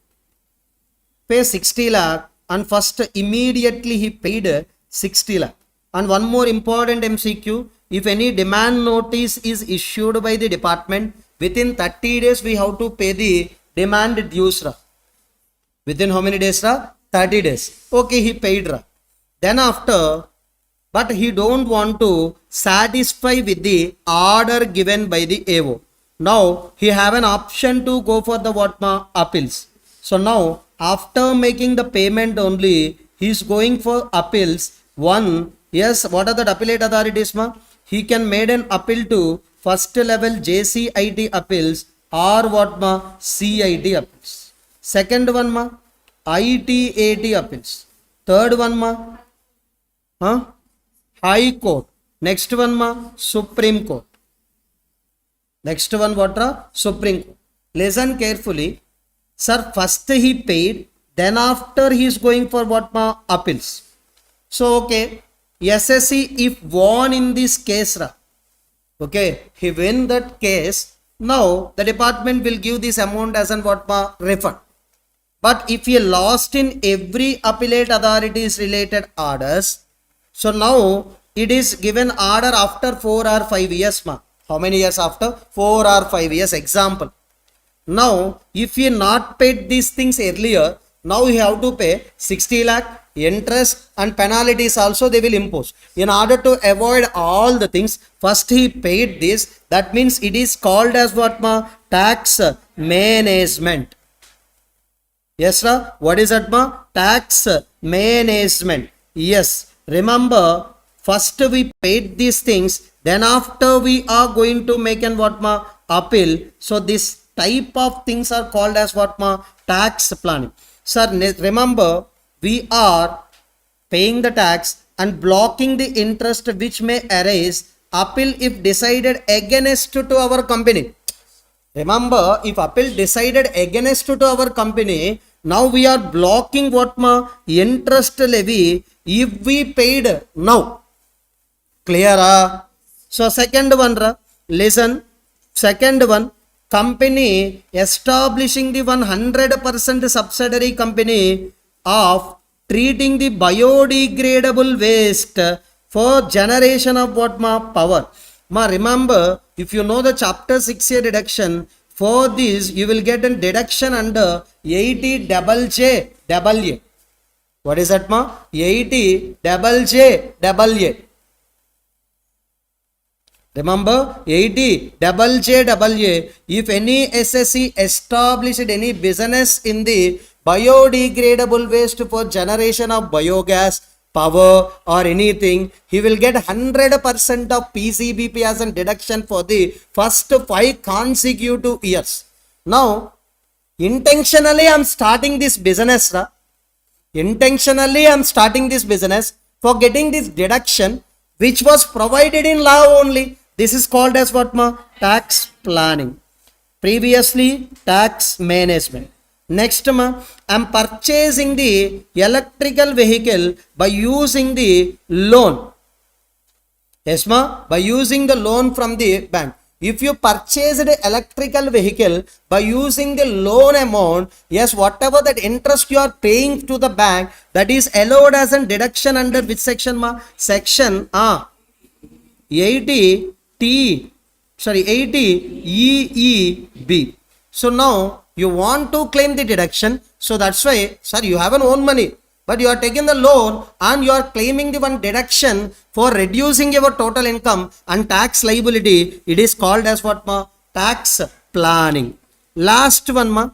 [SPEAKER 1] pay 60 lakh, and first immediately he paid 60 lakh. And one more important MCQ, if any demand notice is issued by the department, within 30 days we have to pay the demand dues. Within how many days? 30 days. Okay, he paid. Then after, but he don't want to satisfy with the order given by the AO. Now he have an option to go for the what, ma? Appeals. So now after making the payment only, he is going for appeals. One, yes, what are the appellate authorities, ma? He can make an appeal to first level JCIT appeals or what, ma? CIT appeals. Second one, ma? ITAT appeals. Third one, ma? High Court. Next one, ma? Supreme Court. Next one, what? Supreme Court. Listen carefully. Sir, first he paid, then after he is going for what, ma? Appeals. So, okay, SSC if won in this case, okay, he win that case, now the department will give this amount as an what, ma? Refund. But if he lost in every appellate authorities related orders, so now it is given order after 4 or 5 years, ma. How many years after? 4 or 5 years. Example. Now, if he not paid these things earlier, now he have to pay 60 lakh, interest and penalties also they will impose. In order to avoid all the things, first he paid this. That means it is called as what, ma? Tax management. Yes, sir. What is that, ma? Tax management. Yes. Remember, first we paid these things, then after we are going to make an what, ma? Appeal. So this type of things are called as what, ma? Tax planning. Sir, remember, we are paying the tax and blocking the interest which may arise appeal if decided against to our company. Remember, if appeal decided against to our company, now we are blocking what, ma? Interest levy if we paid now. Clear? So second one, listen. Second one, company establishing the 100% subsidiary company of treating the biodegradable waste for generation of what, ma? Power. Ma, remember, if you know the chapter 6A deduction, for this you will get a deduction under 80JJAA. What is that, ma? 80JJAA. Remember, 80JJAA. If any SSC established any business in the biodegradable waste for generation of biogas, power or anything, he will get 100% of PCBP as a deduction for the first 5 consecutive years. Now, intentionally I am starting this business. Intentionally I am starting this business for getting this deduction which was provided in law only. This is called as what, ma? Tax planning. Previously, tax management. Next, ma, I am purchasing the electrical vehicle by using the loan. Yes, ma, by using the loan from the bank. If you purchased an electrical vehicle by using the loan amount, yes, whatever that interest you are paying to the bank, that is allowed as a deduction under which section ma? Section 80 EEB. So now you want to claim the deduction. So that's why, sir, you have an own money, but you are taking the loan and you are claiming the one deduction for reducing your total income and tax liability. It is called as what ma? Tax planning. Last one ma?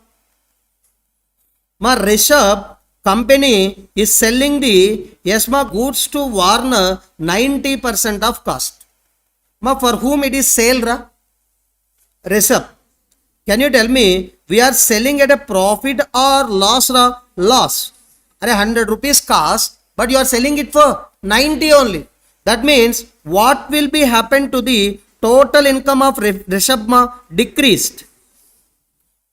[SPEAKER 1] Rishabh company is selling the goods to Warner 90% of cost. For whom it is sale ra? Rishabh, can you tell me, we are selling at a profit or loss ra? Loss. 100 rupees cost, but you are selling it for 90 only. That means what will be happen to the total income of Rishabh ma? Decreased.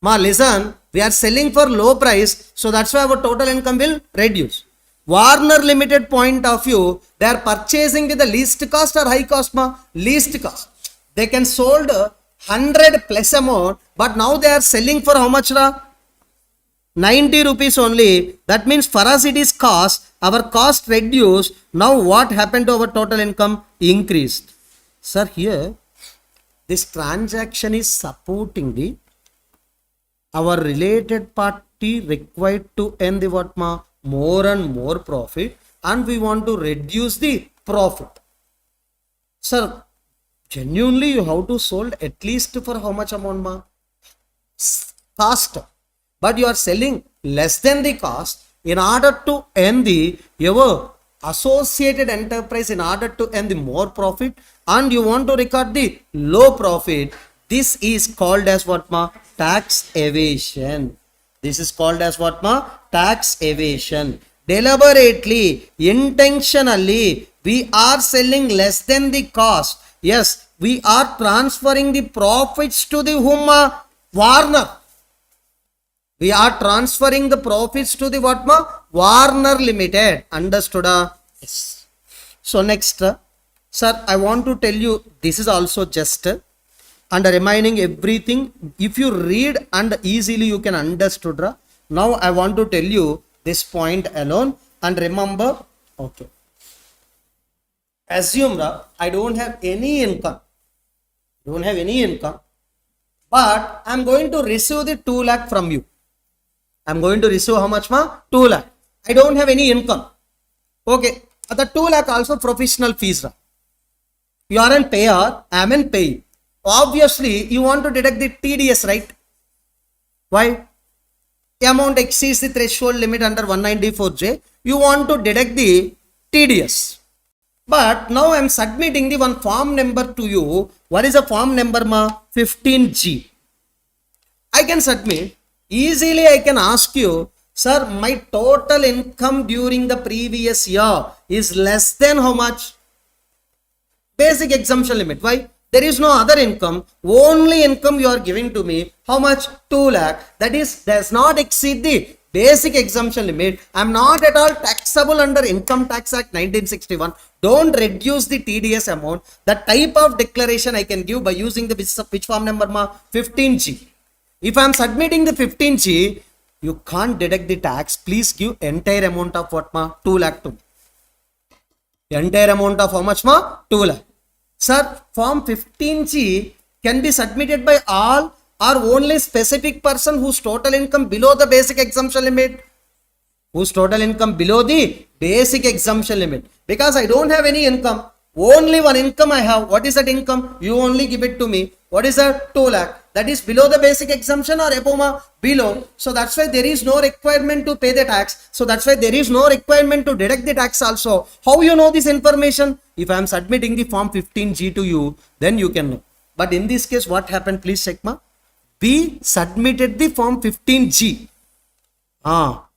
[SPEAKER 1] Listen, we are selling for low price, so that's why our total income will reduce. Warner Limited point of view, they are purchasing with the least cost or high cost ma? Least cost. They can sold 100 plus amount, but now they are selling for how much ra? 90 rupees only. That means for us it is cost, our cost reduced. Now what happened to our total income? Increased. Sir, here this transaction is supporting the our related party required to earn the what ma? More and more profit, and we want to reduce the profit. Sir, genuinely you have to sold at least for how much amount ma? Cost. But you are selling less than the cost in order to earn the your associated enterprise, in order to earn the more profit, and you want to record the low profit. This is called as what ma? Tax evasion. This is called as what ma? Tax evasion. Deliberately, intentionally, we are selling less than the cost. Yes, we are transferring the profits to the whom ma? Warner. We are transferring the profits to the what ma? Warner Limited. Understood? Yes. So next, sir, I want to tell you, this is also just and remaining everything. If you read and easily you can understood. Now I want to tell you this point alone, and remember, okay. Assume I don't have any income. Don't have any income, but I am going to receive the 2 lakh from you. I am going to receive how much ma? 2 lakh. I don't have any income. Okay. The 2 lakh also professional fees. You are an payer, I am an payee. Obviously, you want to deduct the TDS, right? Why? The amount exceeds the threshold limit under 194J. You want to deduct the TDS. But now I am submitting the one form number to you. What is the form number ma? 15G. I can submit. Easily I can ask you, sir, my total income during the previous year is less than how much? Basic exemption limit. Why? There is no other income. Only income you are giving to me. How much? 2 lakh. That is, does not exceed the basic exemption limit. I am not at all taxable under Income Tax Act 1961. Don't reduce the TDS amount. The type of declaration I can give by using the which form number ma? 15G. If I am submitting the 15G, you can't deduct the tax. Please give entire amount of what ma? 2 lakh to me. Entire amount of how much ma? 2 lakh. Sir, form 15G can be submitted by all or only specific person whose total income below the basic exemption limit? Whose total income below the basic exemption limit? Because I don't have any income. Only one income I have. What is that income? You only give it to me. What is that? 2 lakh. That is below the basic exemption or above? Below. So that's why there is no requirement to pay the tax. So that's why there is no requirement to deduct the tax also. How you know this information? If I am submitting the form 15G to you, then you can know. But in this case, what happened? Please check ma. We submitted the form 15G.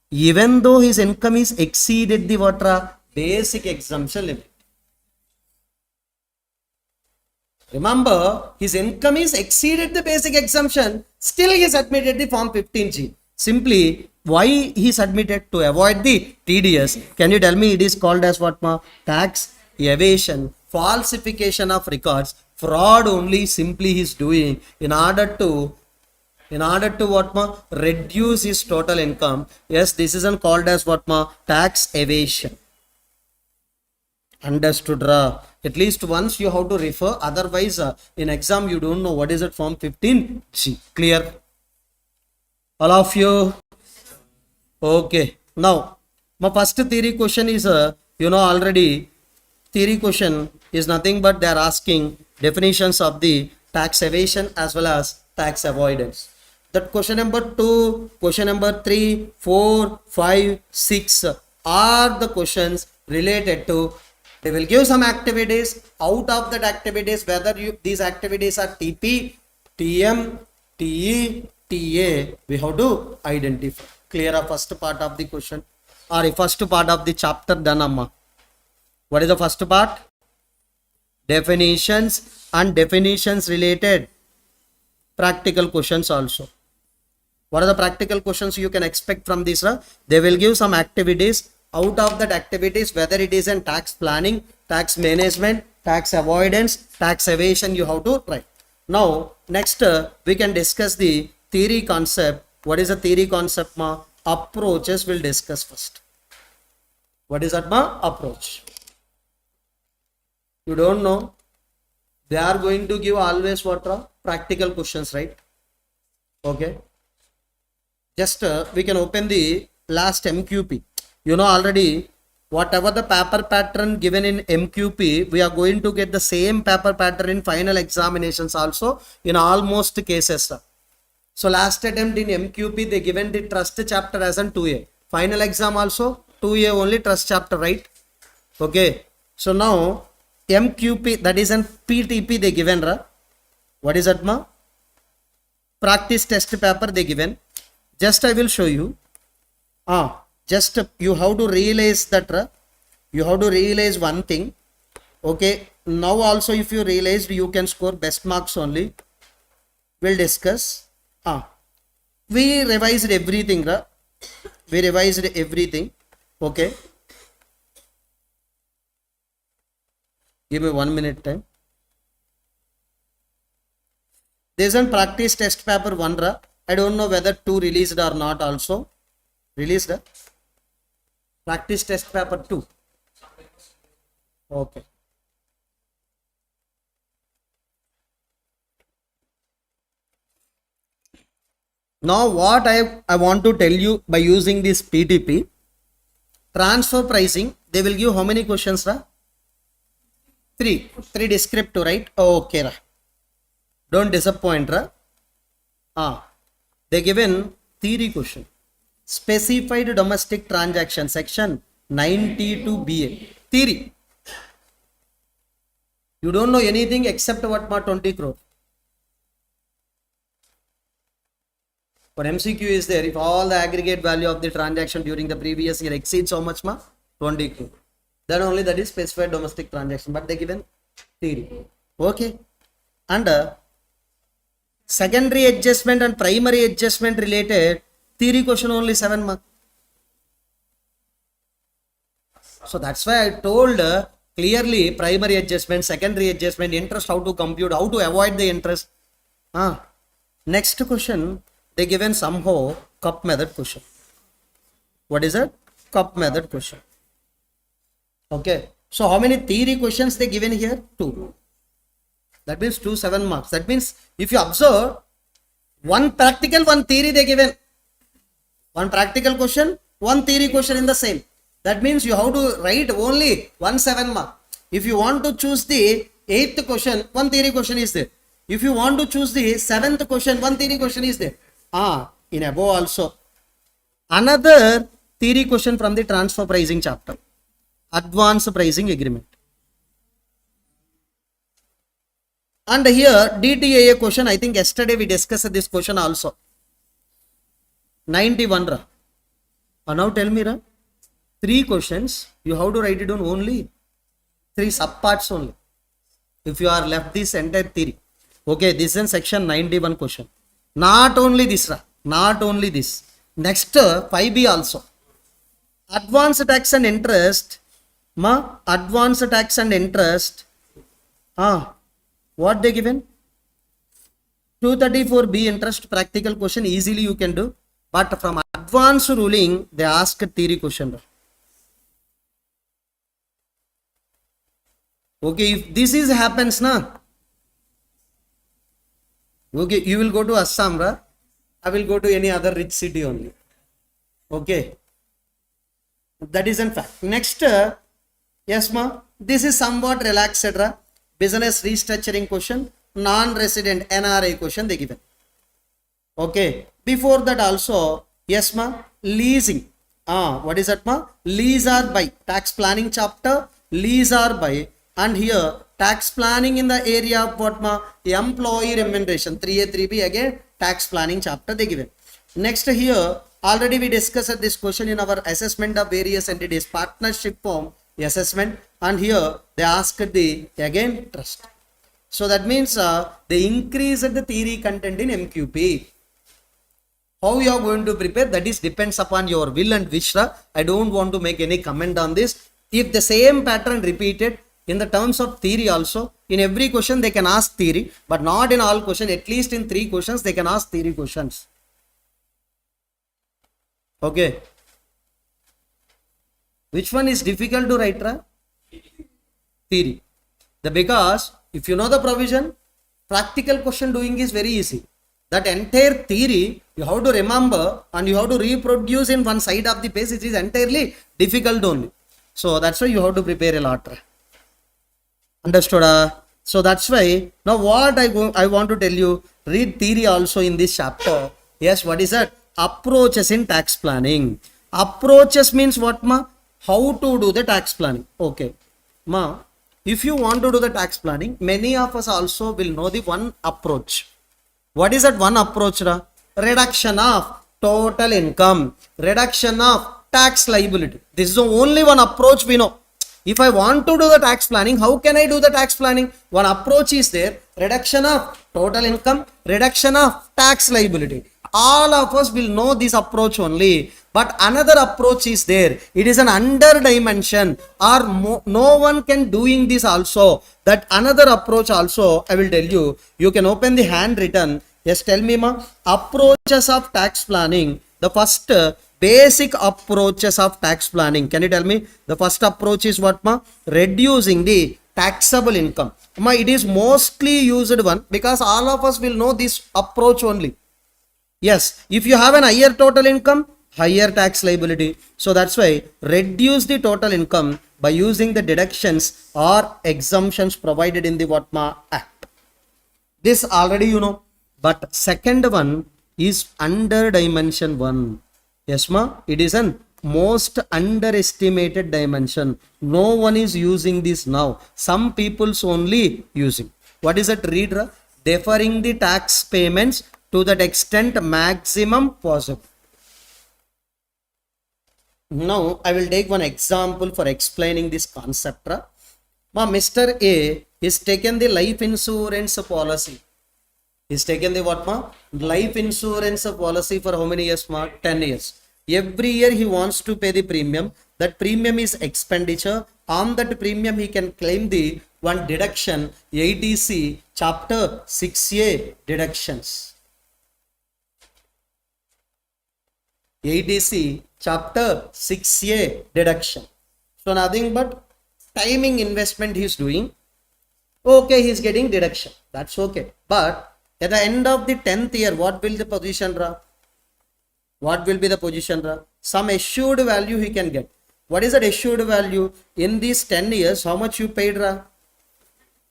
[SPEAKER 1] Even though his income is exceeded the what? Basic exemption limit. Remember, his income is exceeded the basic exemption, still he submitted the form 15G. Simply, why he submitted? To avoid the TDS. Can you tell me it is called as what ma? Tax evasion, falsification of records, fraud only simply he's doing in order to what ma reduce his total income. Yes, this is called as what ma tax evasion. Understood ra? At least once you have to refer, otherwise in exam you don't know what is it form 15G. Clear? All of you? Okay. Now my first theory question is you know already. Theory question is nothing but they are asking definitions of the tax evasion as well as tax avoidance. That question number 2, question number 3, 4, 5, 6 are the questions related to, they will give some activities. Out of that activities, whether these activities are TP, TM, TE, TA, we have to identify. Clear a first part of the question or a first part of the chapter done, amma. What is the first part? Definitions and definitions related practical questions also. What are the practical questions you can expect from this? They will give some activities. Out of that activities, whether it is in tax planning, tax management, tax avoidance, tax evasion, you have to write. Now, next we can discuss the theory concept. What is the theory concept, ma? Approaches we'll discuss first. What is that, ma? Approach. You don't know. They are going to give always what are practical questions, right? Okay. Just we can open the last MQP. You know already whatever the paper pattern given in MQP, we are going to get the same paper pattern in final examinations also in almost cases. So last attempt in MQP they given the trust chapter as an 2A. Final exam also 2A only trust chapter, right? Okay. So now MQP, that is an PTP they given, ra. What is that, ma? Practice test paper they given. Just I will show you. Just you have to realize that, ra. You have to realize one thing. Okay. Now also if you realized, you can score best marks only. We'll discuss. We revised everything, ra. We revised everything. Okay. Give me 1 minute time. There is a practice test paper 1, ra. I don't know whether 2 released or not also. Released? Practice test paper 2. Okay. Now what I want to tell you by using this PTP, transfer pricing, they will give how many questions, ra? 3 descriptive, right? Okay, ra. Don't disappoint, ra. They given theory question. Specified domestic transaction, section 92BA. Theory. You don't know anything except what ma 20 crore. For MCQ is there, if all the aggregate value of the transaction during the previous year exceeds how much, ma? 20 crore. Then only that is specified domestic transaction, but they given theory. Okay. And secondary adjustment and primary adjustment related theory question only 7 marks. So that's why I told clearly primary adjustment, secondary adjustment, interest, how to compute, how to avoid the interest. Next question, they given somehow cup method question. What is it? Cup method question. Okay. So how many theory questions they given here? 2. That means 2 7 marks. That means if you observe, 1 practical, 1 theory they given. 1 practical question, 1 theory question in the same. That means you have to write only 1 7 mark. If you want to choose the 8th question, 1 theory question is there. If you want to choose the 7th question, 1 theory question is there. In above also. Another theory question from the transfer pricing chapter. Advance pricing agreement. And here DTAA question, I think yesterday we discussed this question also. 91 ra. Now tell me, ra, 3 questions, you have to write it on only 3 subparts only. If you are left this entire theory. Okay, this is section 91 question. Not only this, ra, not only this. Next 5B also. Advance tax and interest. Advance tax and interest. What they given? 234B interest practical question easily you can do. But from advanced ruling, they ask a theory question. Okay, if this is happens na, okay, you will go to Assam, right? I will go to any other rich city only. Okay, that is in fact. Next, yes ma, this is somewhat relaxed, etc. Business restructuring question, non-resident NRI question they given. Okay, before that also, yes ma, leasing. What is that ma? Lease or buy, tax planning chapter, lease or buy, and here tax planning in the area of what ma? Employee remuneration, 3A, 3B again, tax planning chapter they given. Next here, already we discussed this question in our assessment of various entities, partnership form, assessment, and here they asked the again trust. So that means they increased the theory content in MQP. How you are going to prepare, that is depends upon your will and wish. I don't want to make any comment on this. If the same pattern repeated in the terms of theory also, in every question they can ask theory, but not in all questions. At least in 3 questions they can ask theory questions. Okay. Which one is difficult to write? Theory. Because if you know the provision, practical question doing is very easy. That entire theory you have to remember and you have to reproduce in one side of the page. It is entirely difficult only. So that's why you have to prepare a lot. Understood? So that's why now what I want to tell you, read theory also in this chapter. Yes, what is that? Approaches in tax planning. Approaches means what ma? How to do the tax planning. Okay. Ma, if you want to do the tax planning, many of us also will know the one approach. What is that one approach? Reduction of total income, reduction of tax liability. This is the only one approach we know. If I want to do the tax planning, how can I do the tax planning? One approach is there, reduction of total income, reduction of tax liability. All of us will know this approach only. But another approach is there. It is an under dimension or no one can doing this also. That another approach also I will tell you. You can open the handwritten. Yes, tell me ma. Approaches of tax planning. The first basic approaches of tax planning. Can you tell me? The first approach is what ma? Reducing the taxable income. Ma, it is mostly used one because all of us will know this approach only. Yes, if you have an higher total income, higher tax liability. So that's why reduce the total income by using the deductions or exemptions provided in the Vatma Act. This already you know. But second one is under dimension one. Yes ma, it is an most underestimated dimension. No one is using this now. Some people's only using. What is that? Read. Deferring the tax payments to that extent maximum possible. Now I will take one example for explaining this concept. Mr. A is taken the life insurance policy. He's taken the what ma? Life insurance policy for how many years ma? 10 years. Every year he wants to pay the premium. That premium is expenditure. On that premium he can claim the one deduction, ATC chapter 6A deductions. ATC chapter 6A deduction. So nothing but timing investment he is doing. Okay, he is getting deduction. That's okay. But at the end of the 10th year, what will the position? What will be the position? Some assured value he can get. What is that assured value? In these 10 years, how much you paid?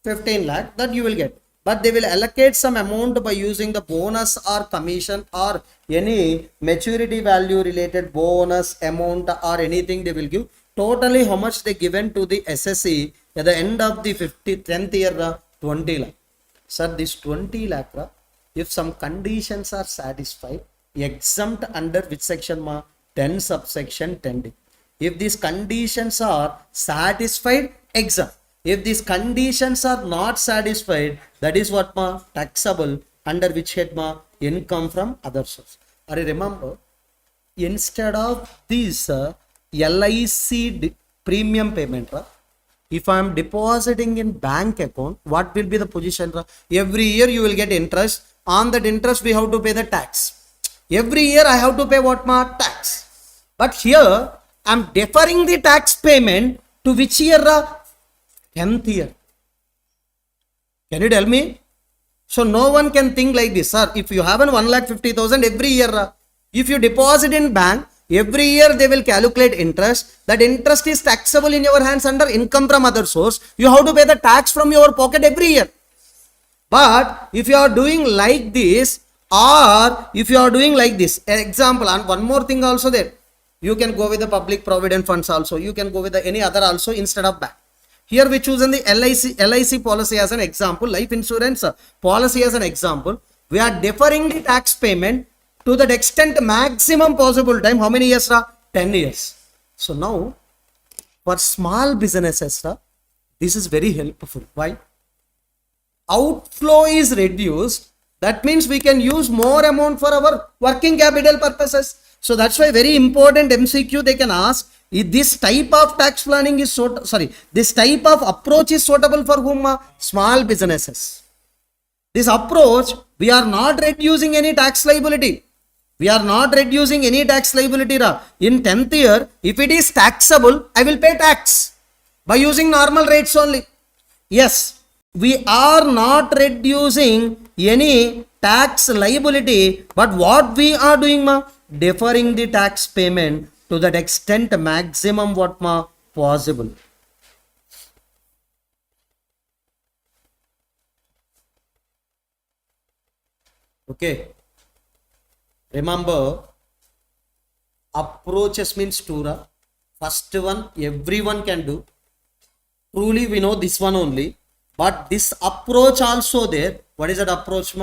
[SPEAKER 1] 15 lakh that you will get. But they will allocate some amount by using the bonus or commission or any maturity value related bonus amount or anything they will give. Totally how much they given to the SSC at the end of the 10th year? 20 lakh. Sir, this 20 lakh, if some conditions are satisfied, exempt under which section ma? 10 subsection 10D. If these conditions are satisfied, exempt. If these conditions are not satisfied, that is what ma? Taxable under which head ma? Income from other source. Are you remember? Instead of this LIC premium payment, if I am depositing in bank account, what will be the position? Every year you will get interest. On that interest, we have to pay the tax. Every year I have to pay what my tax. But here I am deferring the tax payment to which year? 10th year. Can you tell me? So no one can think like this, sir. If you have an 1,50,000 every year, if you deposit in bank, every year they will calculate interest. That interest is taxable in your hands under income from other source. You have to pay the tax from your pocket every year. But if you are doing like this, or if you are doing like this, example, and one more thing also there, you can go with the public provident funds also. You can go with the any other also instead of bank. Here we choose the LIC policy as an example, life insurance policy as an example. We are deferring the tax payment to that extent maximum possible time. How many years? 10 years. So now for small businesses, this is very helpful. Why? Outflow is reduced. That means we can use more amount for our working capital purposes. So that's why very important MCQ they can ask. If this type of tax planning is this type of approach is suitable for whom? Small businesses. This approach, we are not reducing any tax liability. We are not reducing any tax liability. In 10th year, if it is taxable, I will pay tax by using normal rates only. Yes, we are not reducing any tax liability, but what we are doing, deferring the tax payment to that extent maximum what possible. Okay. Remember, approaches means two. First one, everyone can do. Truly, we know this one only. But this approach also there. What is that approach,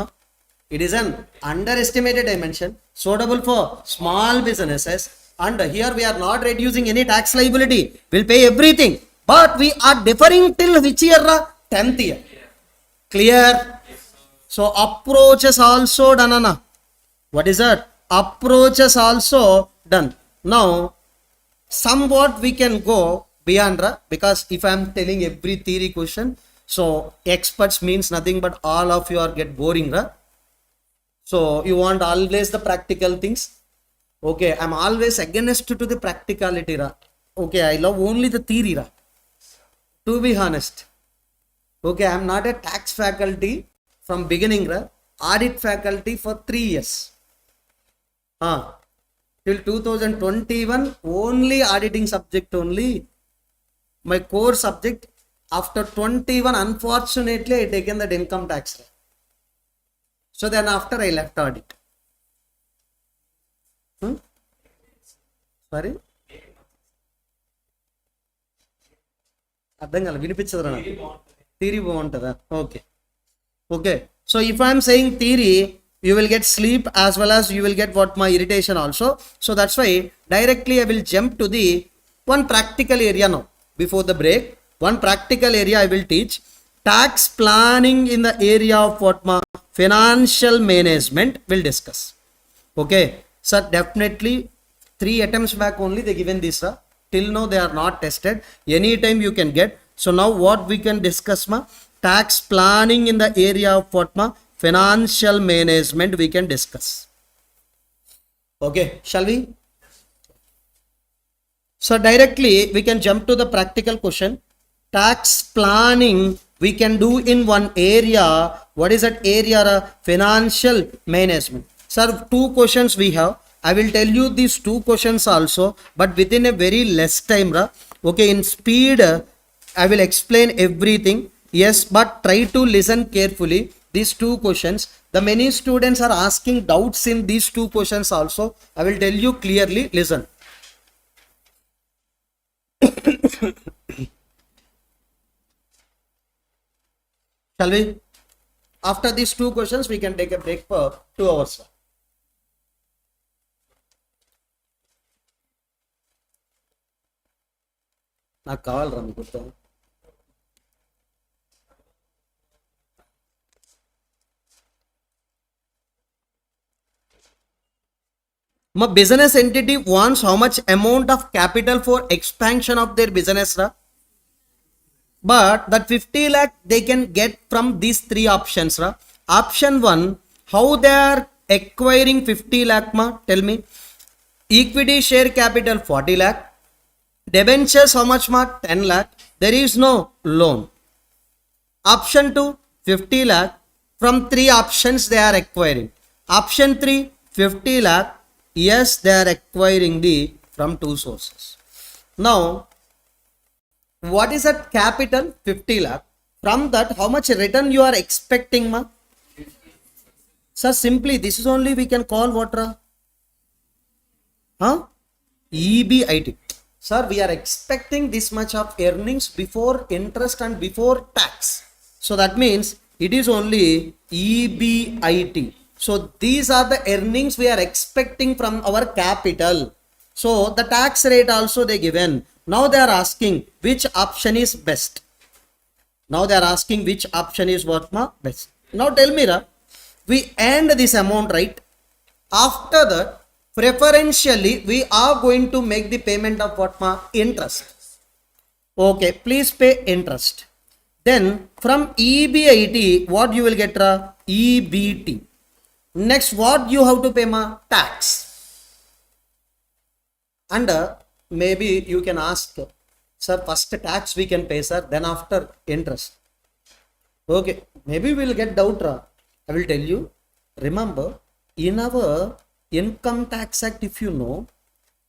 [SPEAKER 1] It is an underestimated dimension, suitable for small businesses. And here we are not reducing any tax liability. We'll pay everything. But we are deferring till which year? 10th year. Clear? So approaches also done. What is that? Approaches also done. Now, somewhat we can go beyond, because if I am telling every theory question, so experts means nothing but all of you are get boring. So you want always the practical things. Okay, I'm always against to the practicality. Okay, I love only the theory. To be honest. Okay, I'm not a tax faculty from beginning. Audit faculty for 3 years. Till 2021, only auditing subject only. My core subject, after 21, unfortunately, I taken that income tax. So then after I left audit. Sorry? Theory okay. Okay. So if I am saying theory, you will get sleep as well as you will get what my irritation also. So that's why directly I will jump to the one practical area now. Before the break, one practical area I will teach. Tax planning in the area of what my financial management will discuss. Okay. So definitely 3 attempts back only they given this. Till now they are not tested. Anytime you can get. So now what we can discuss, tax planning in the area of what, financial management we can discuss. Okay, shall we? So directly we can jump to the practical question. Tax planning we can do in one area. What is that area? Financial management. Sir, 2 questions we have. I will tell you these 2 questions also, but within a very less time. Okay, in speed, I will explain everything. Yes, but try to listen carefully. These 2 questions. The many students are asking doubts in these 2 questions also. I will tell you clearly. Listen. Shall we? After these 2 questions, we can take a break for 2 hours. నాకు కావాలరా మీకు గుర్తు my business entity wants how much amount of capital for expansion of their business, But that 50 lakh they can get from these three options. Option 1, how they are acquiring 50 lakh ma? Tell me. Equity share capital 40 lakh. Debentures how much ma? 10 lakh. There is no loan. Option 2, 50 lakh. From three options they are acquiring. Option 3, 50 lakh. Yes, they are acquiring from two sources. Now, what is that capital? 50 lakh. From that, how much return you are expecting, ma? Sir, simply this is only we can call what? EBIT. Sir, we are expecting this much of earnings before interest and before tax. So that means it is only EBIT. So these are the earnings we are expecting from our capital. So the tax rate also they given. Now they are asking which option is best. Now they are asking which option is what ma best. Now tell me, we earned this amount, right? After that, preferentially we are going to make the payment of what ma? Interest. Okay, please pay interest. Then from EBIT, what you will get? EBT. Next, what you have to pay ma? Tax. And maybe you can ask, sir, first tax we can pay, sir, then after interest. Okay, maybe we will get doubt. I will tell you. Remember, in our income tax act, if you know,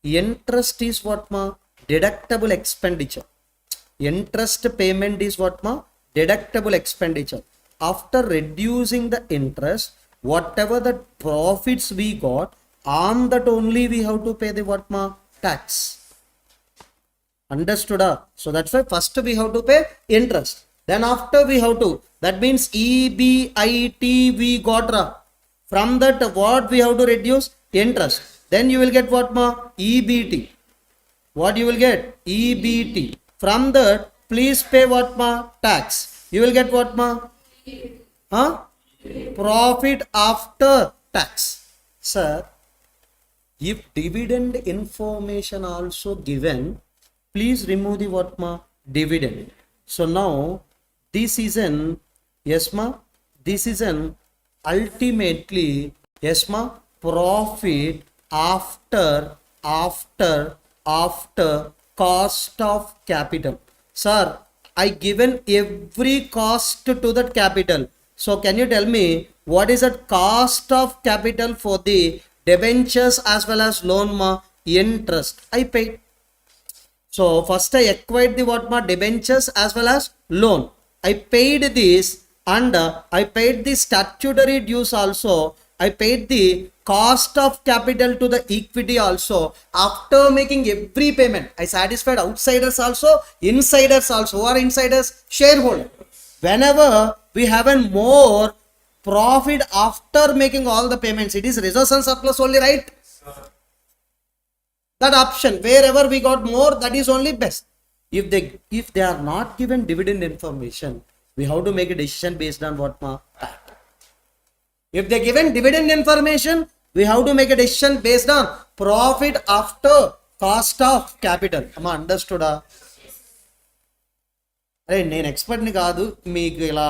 [SPEAKER 1] interest is what ma? Deductible expenditure. Interest payment is what ma? Deductible expenditure. After reducing the interest, whatever the profits we got, on that only we have to pay the what ma? Tax. Understood? So that's why first we have to pay interest. Then after we have to, that means EBIT we got. From that what we have to reduce? Interest. Then you will get what ma? EBT. What you will get? EBT. From that, please pay what ma? Tax. You will get what ma? Profit after tax. Sir, if dividend information also given, please remove the what ma? Dividend. So now this is an, yes ma, this is an ultimately, yes ma, profit after cost of capital. Sir, I given every cost to that capital. So can you tell me what is that cost of capital for the debentures as well as loan ma? Interest I paid. So first I acquired the what ma? Debentures as well as loan. I paid this, and I paid the statutory dues also. I paid the cost of capital to the equity also. After making every payment, I satisfied outsiders also, insiders also. Who are insiders? Shareholder. Whenever we have a more profit after making all the payments, it is reserves and surplus only, right? That option, wherever we got more, that is only best. If they are not given dividend information, we have to make a decision based on what ma? That. If they given dividend information, we have to make a decision based on profit after cost of capital. Am I understood? అరే నేను ఎక్స్పర్ట్ని కాదు మీకు ఇలా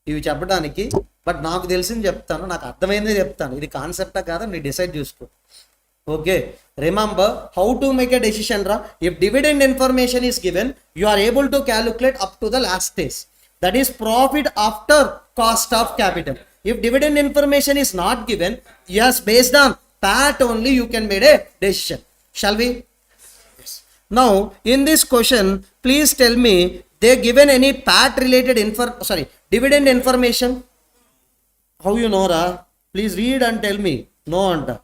[SPEAKER 1] ఇవి చెప్పడానికి, but నాకు తెలిసింది చెప్తాను, నాకు అర్థమైంది చెప్తాను. ఇది కాన్సెప్టా కాదా మీరు డిసైడ్ చేసుకో. Okay, remember how to make a decision రా. If dividend information is given, you are able to calculate up to the last stage, that is profit after cost of capital. If dividend information is not given, yes, based on that only you can make a decision. Shall we? Yes. Now, in this question, please tell me, they given any PAT related dividend information? How you know, ra? Please read and tell me. No, anta.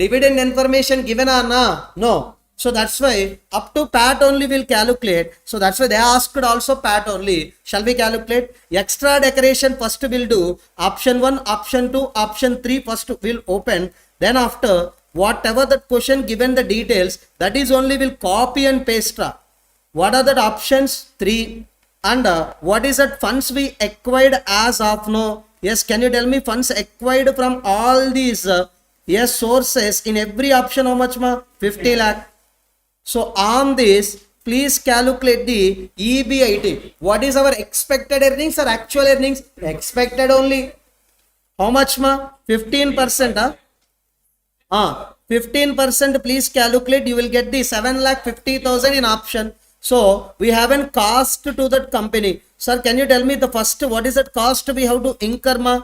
[SPEAKER 1] Dividend information given or na? No. So that's why up to PAT only will calculate. So that's why they asked also PAT only. Shall we calculate? Extra decoration first will do. Option 1, option 2, option 3 first will open. Then after whatever the question given the details, that is only will copy and paste. What are the options? 3. And what is that funds we acquired as of now? Yes, can you tell me funds acquired from all these yes sources in every option how much ma? 50 lakh. So on this please calculate the EBIT. What is our expected earnings or actual earnings? Expected only. How much ma? 15%. 15%, please calculate. You will get the 7,50,000 in option. So we haven't cost to that company. Sir, can you tell me the first, what is that cost we have to incur ma?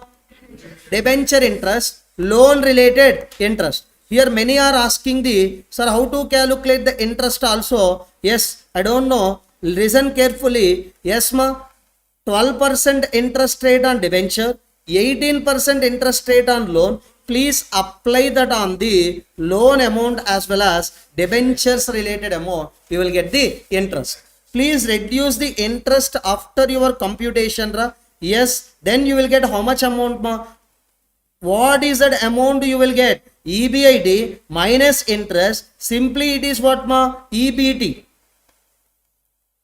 [SPEAKER 1] Debenture interest, loan related interest. Here many are asking the, sir, how to calculate the interest also? Yes, I don't know. Listen carefully. Yes ma, 12% interest rate on debenture, 18% interest rate on loan. Please apply that on the loan amount as well as debentures related amount. You will get the interest. Please reduce the interest after your computation. Yes, then you will get how much amount ma? What is that amount you will get? EBIT minus interest. Simply it is what ma? EBT.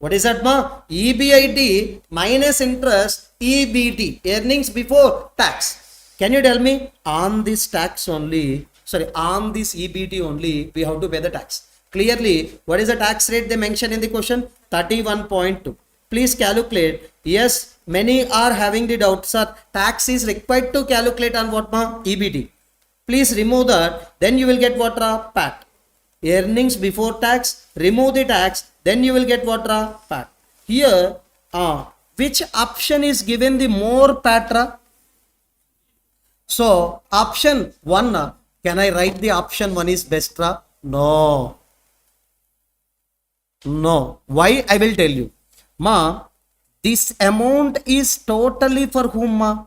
[SPEAKER 1] What is that ma? EBIT minus interest, EBT, earnings before tax. Can you tell me? On this tax only, on this EBT only, we have to pay the tax. Clearly, what is the tax rate they mentioned in the question? 31.2. Please calculate. Yes, many are having the doubt, sir, tax is required to calculate on what ma? EBT. Please remove that, then you will get what PAT. Earnings before tax, remove the tax, then you will get what PAT. Here, which option is given the more PAT? So, option 1, can I write the option 1 is best? No. No. Why? I will tell you. Ma, this amount is totally for whom ma?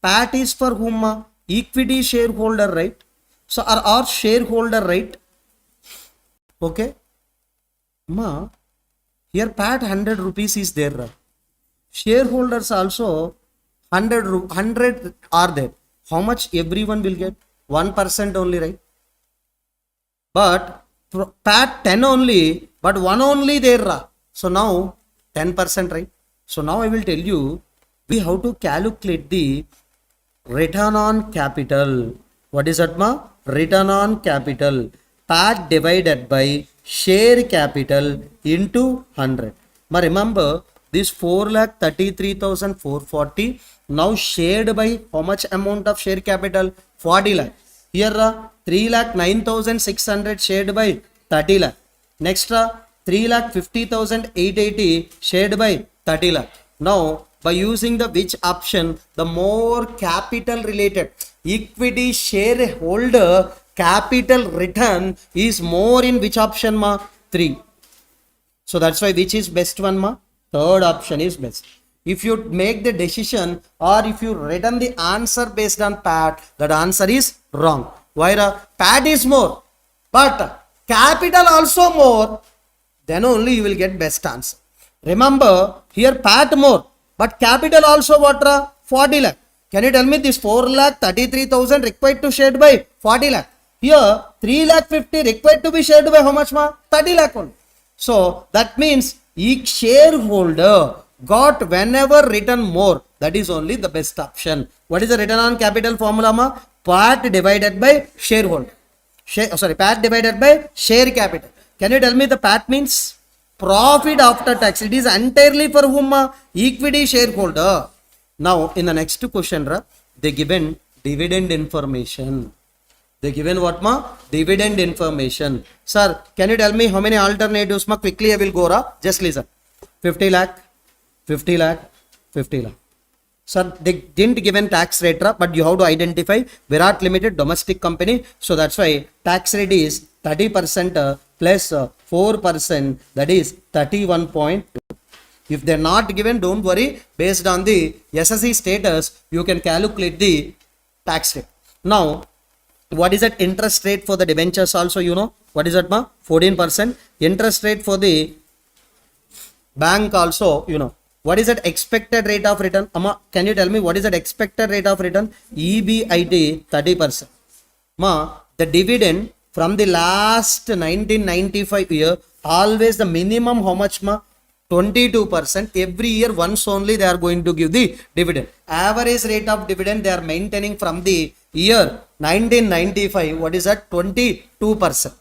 [SPEAKER 1] PAT is for whom ma? Equity shareholder, right? So, our shareholder, right? Okay. Ma, here PAT 100 rupees is there. Shareholders also 100 are there. How much everyone will get? 1% only, right? But PAT 10 only, but 1 only there. So now 10%, right? So now I will tell you, we have to calculate the return on capital. What is that ma? Return on capital. PAT divided by share capital into 100. Ma, remember this 4,33,440 now shared by how much amount of share capital? 40 lakh. Here 3,09,600 shared by 30 lakh. Next 3,50,880 shared by 30 lakh. Now by using the which option, the more capital related equity shareholder capital return is more in which option ma? 3. So that's why which is best one ma? Third option is best. If you make the decision or if you written the answer based on PAT, that answer is wrong. Why? PAT is more, but capital also more, then only you will get best answer. Remember, here PAT more, but capital also what? 40 lakh. Can you tell me this 4,33,000 required to shared by 40 lakh? Here 3,50,000 required to be shared by how much ma? 30 lakh only. So that means each shareholder got whenever written more, that is only the best option. What is the return on capital formula ma? PAT divided by shareholder. PAT divided by share capital. Can you tell me the PAT means? Profit after tax. It is entirely for whom ma? Equity shareholder. Now in the next question, they given dividend information. They given what ma? Dividend information. Sir, can you tell me how many alternatives ma? Quickly I will go just listen. 50 lakh, 50 lakh, 50 lakh. Sir, they didn't given tax rate, but you have to identify Virat Limited domestic company. So that's why tax rate is 30% plus 4%, that is 31.2. If they're not given, don't worry. Based on the SSC status, you can calculate the tax rate. Now, what is that interest rate for the debentures also, you know? What is that ma? 14%. Interest rate for the bank also, you know. What is that expected rate of return? Amma, can you tell me what is that expected rate of return? EBIT 30%. Ma, the dividend from the last 1995 year, always the minimum how much ma? 22%. Every year once only they are going to give the dividend. Average rate of dividend they are maintaining from the year 1995. What is that? 22%.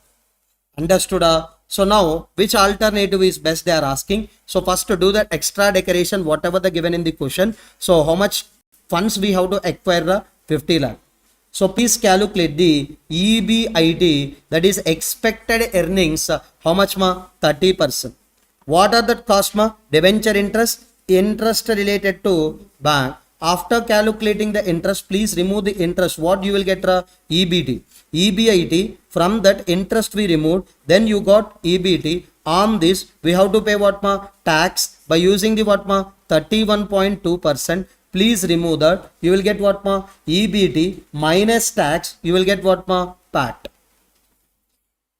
[SPEAKER 1] Understood? So now, which alternative is best they are asking. So first to do that extra decoration, whatever the given in the question. So how much funds we have to acquire? 50 lakh. So please calculate the EBIT, that is expected earnings. How much ma? 30%. What are the cost ma? Debenture interest, interest related to bank. After calculating the interest, please remove the interest. What you will get? EBT. EBIT, from that interest we removed, then you got EBT. On this, we have to pay what ma? Tax by using the what ma? 31.2%. Please remove that. You will get what ma? EBT minus tax. You will get what ma? PAT.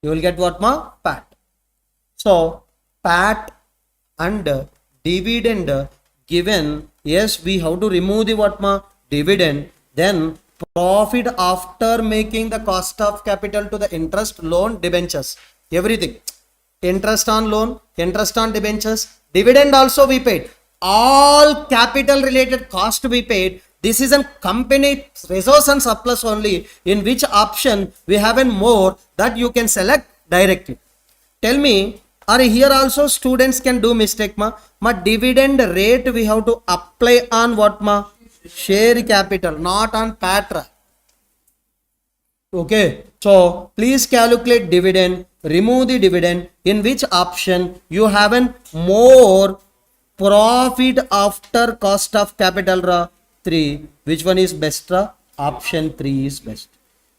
[SPEAKER 1] You will get what ma? PAT. So PAT and dividend given. Yes, we have to remove the what ma? Dividend. Then profit after making the cost of capital to the interest, loan, debentures, everything. Interest on loan, interest on debentures, dividend also we paid. All capital related cost we paid. This is a company resource and surplus only. In which option we have in more, that you can select directly. Tell me, are here also students can do mistake ma? Ma dividend rate we have to apply on what ma? Share capital, not on PAT. Okay, so please calculate dividend, remove the dividend. In which option you have an more profit after cost of capital 3. Which one is best? Option 3 is best.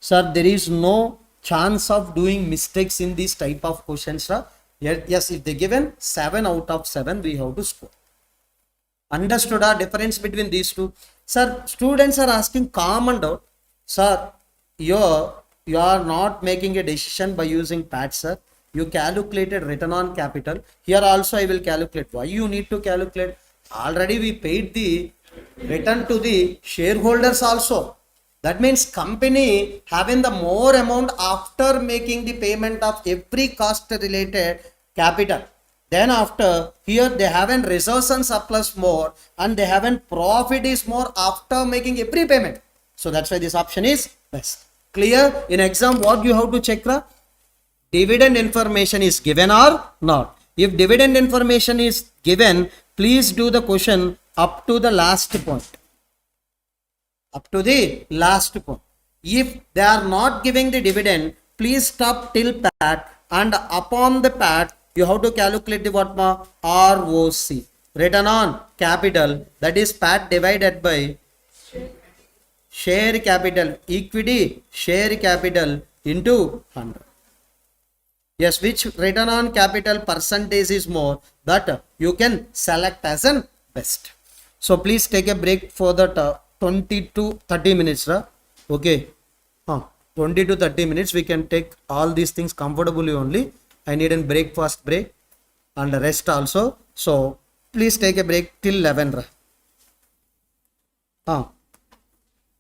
[SPEAKER 1] Sir, there is no chance of doing mistakes in this type of questions. Yes, if they given 7 out of 7, we have to score. Understood our difference between these two? Sir, students are asking common doubt. Sir, you are not making a decision by using PAT, sir. You calculated return on capital. Here also I will calculate. Why you need to calculate? Already we paid the return to the shareholders also. That means company having the more amount after making the payment of every cost related capital. Then after here they haven't reserves and surplus more, and they haven't profit is more after making every payment. So that's why this option is best. Clear? In exam what you have to check? Dividend information is given or not. If dividend information is given, please do the question up to the last point. Up to the last point. If they are not giving the dividend, please stop till PAT, and upon the PAT you have to calculate the what ma? ROC, return on capital, that is PAT divided by share capital, equity share capital into 100. Yes, which return on capital percentage is more, that you can select as an best. So please take a break for that 20 to 30 minutes. Okay, 20 to 30 minutes we can take all these things comfortably only. I need a breakfast break and rest also. So please take a break till 11.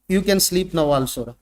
[SPEAKER 1] You can sleep now also.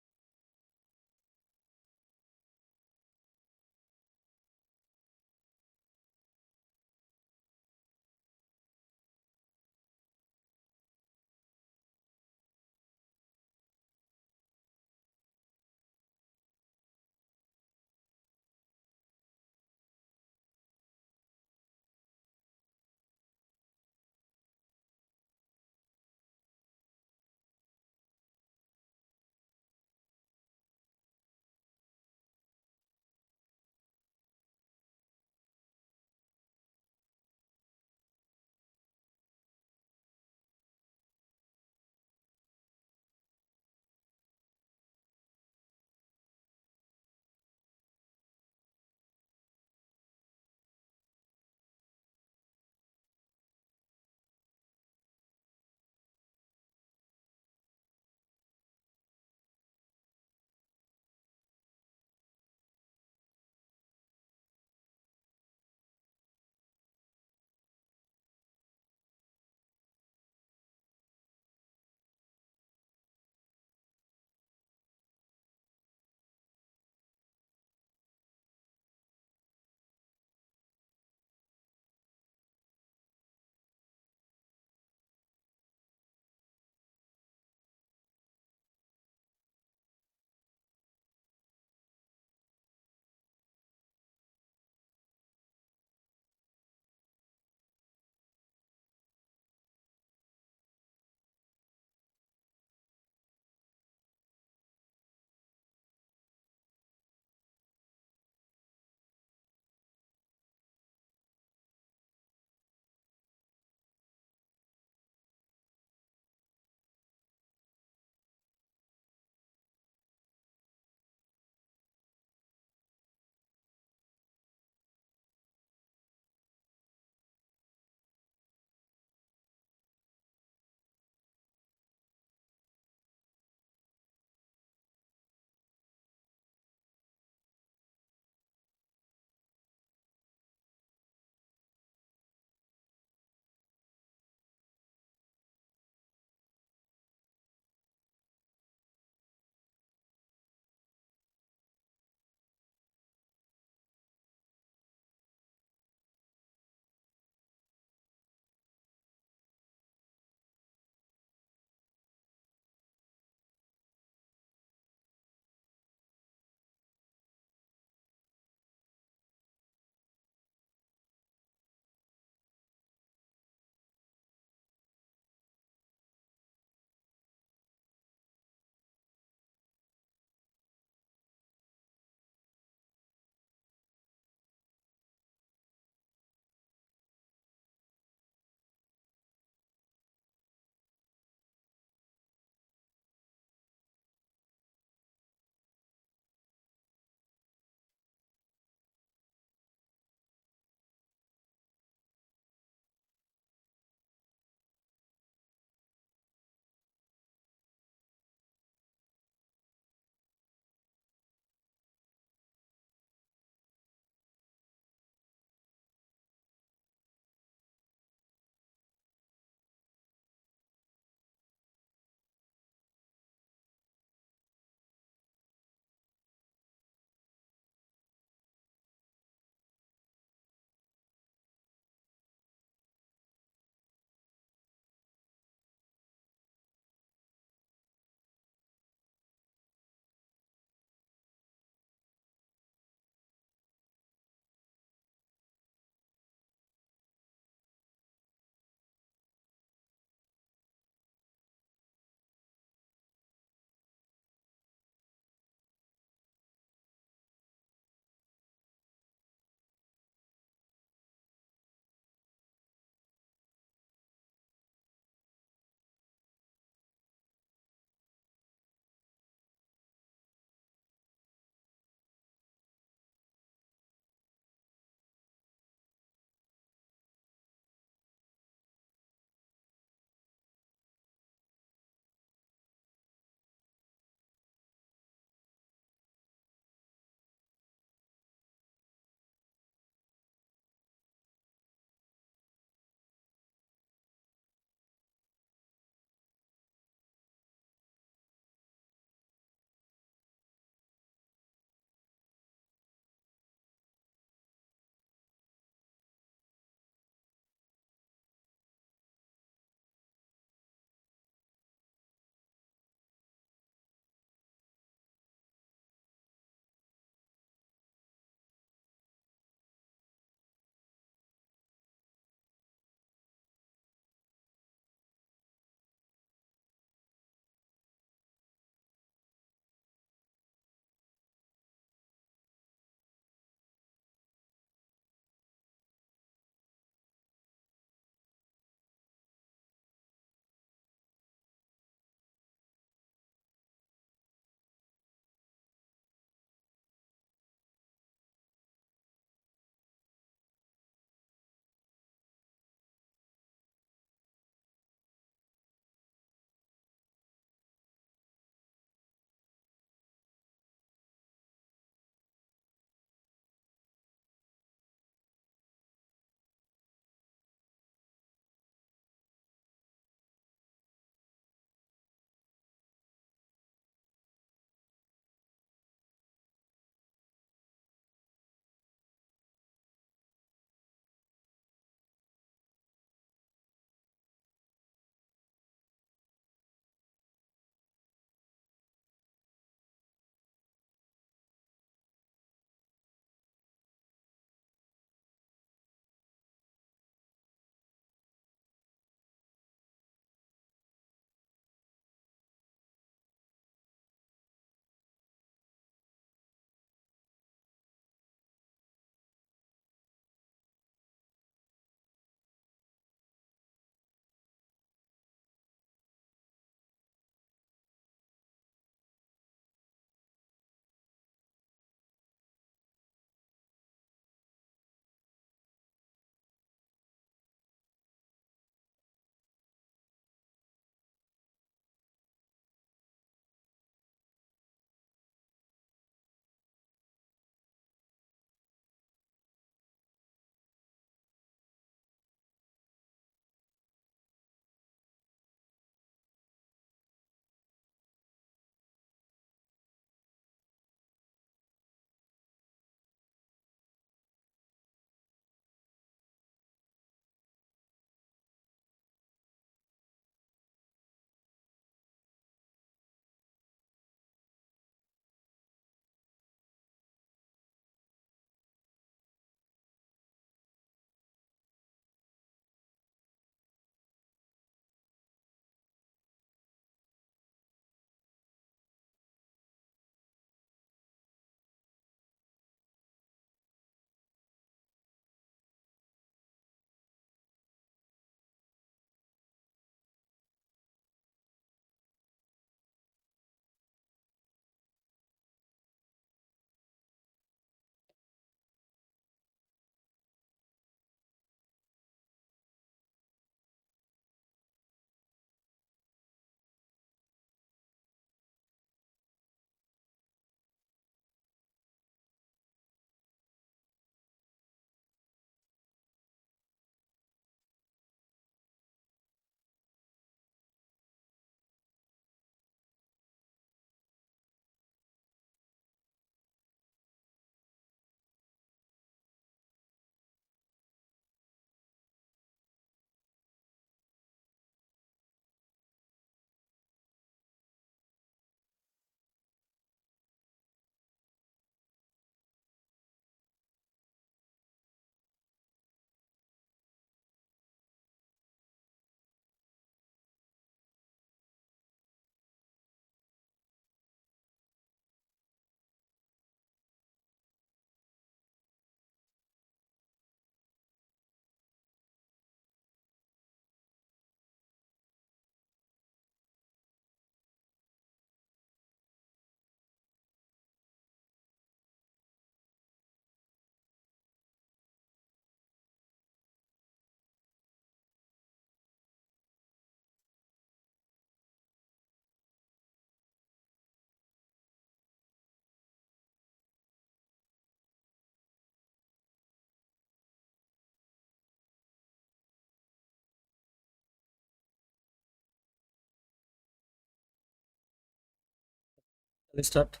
[SPEAKER 1] Let's start.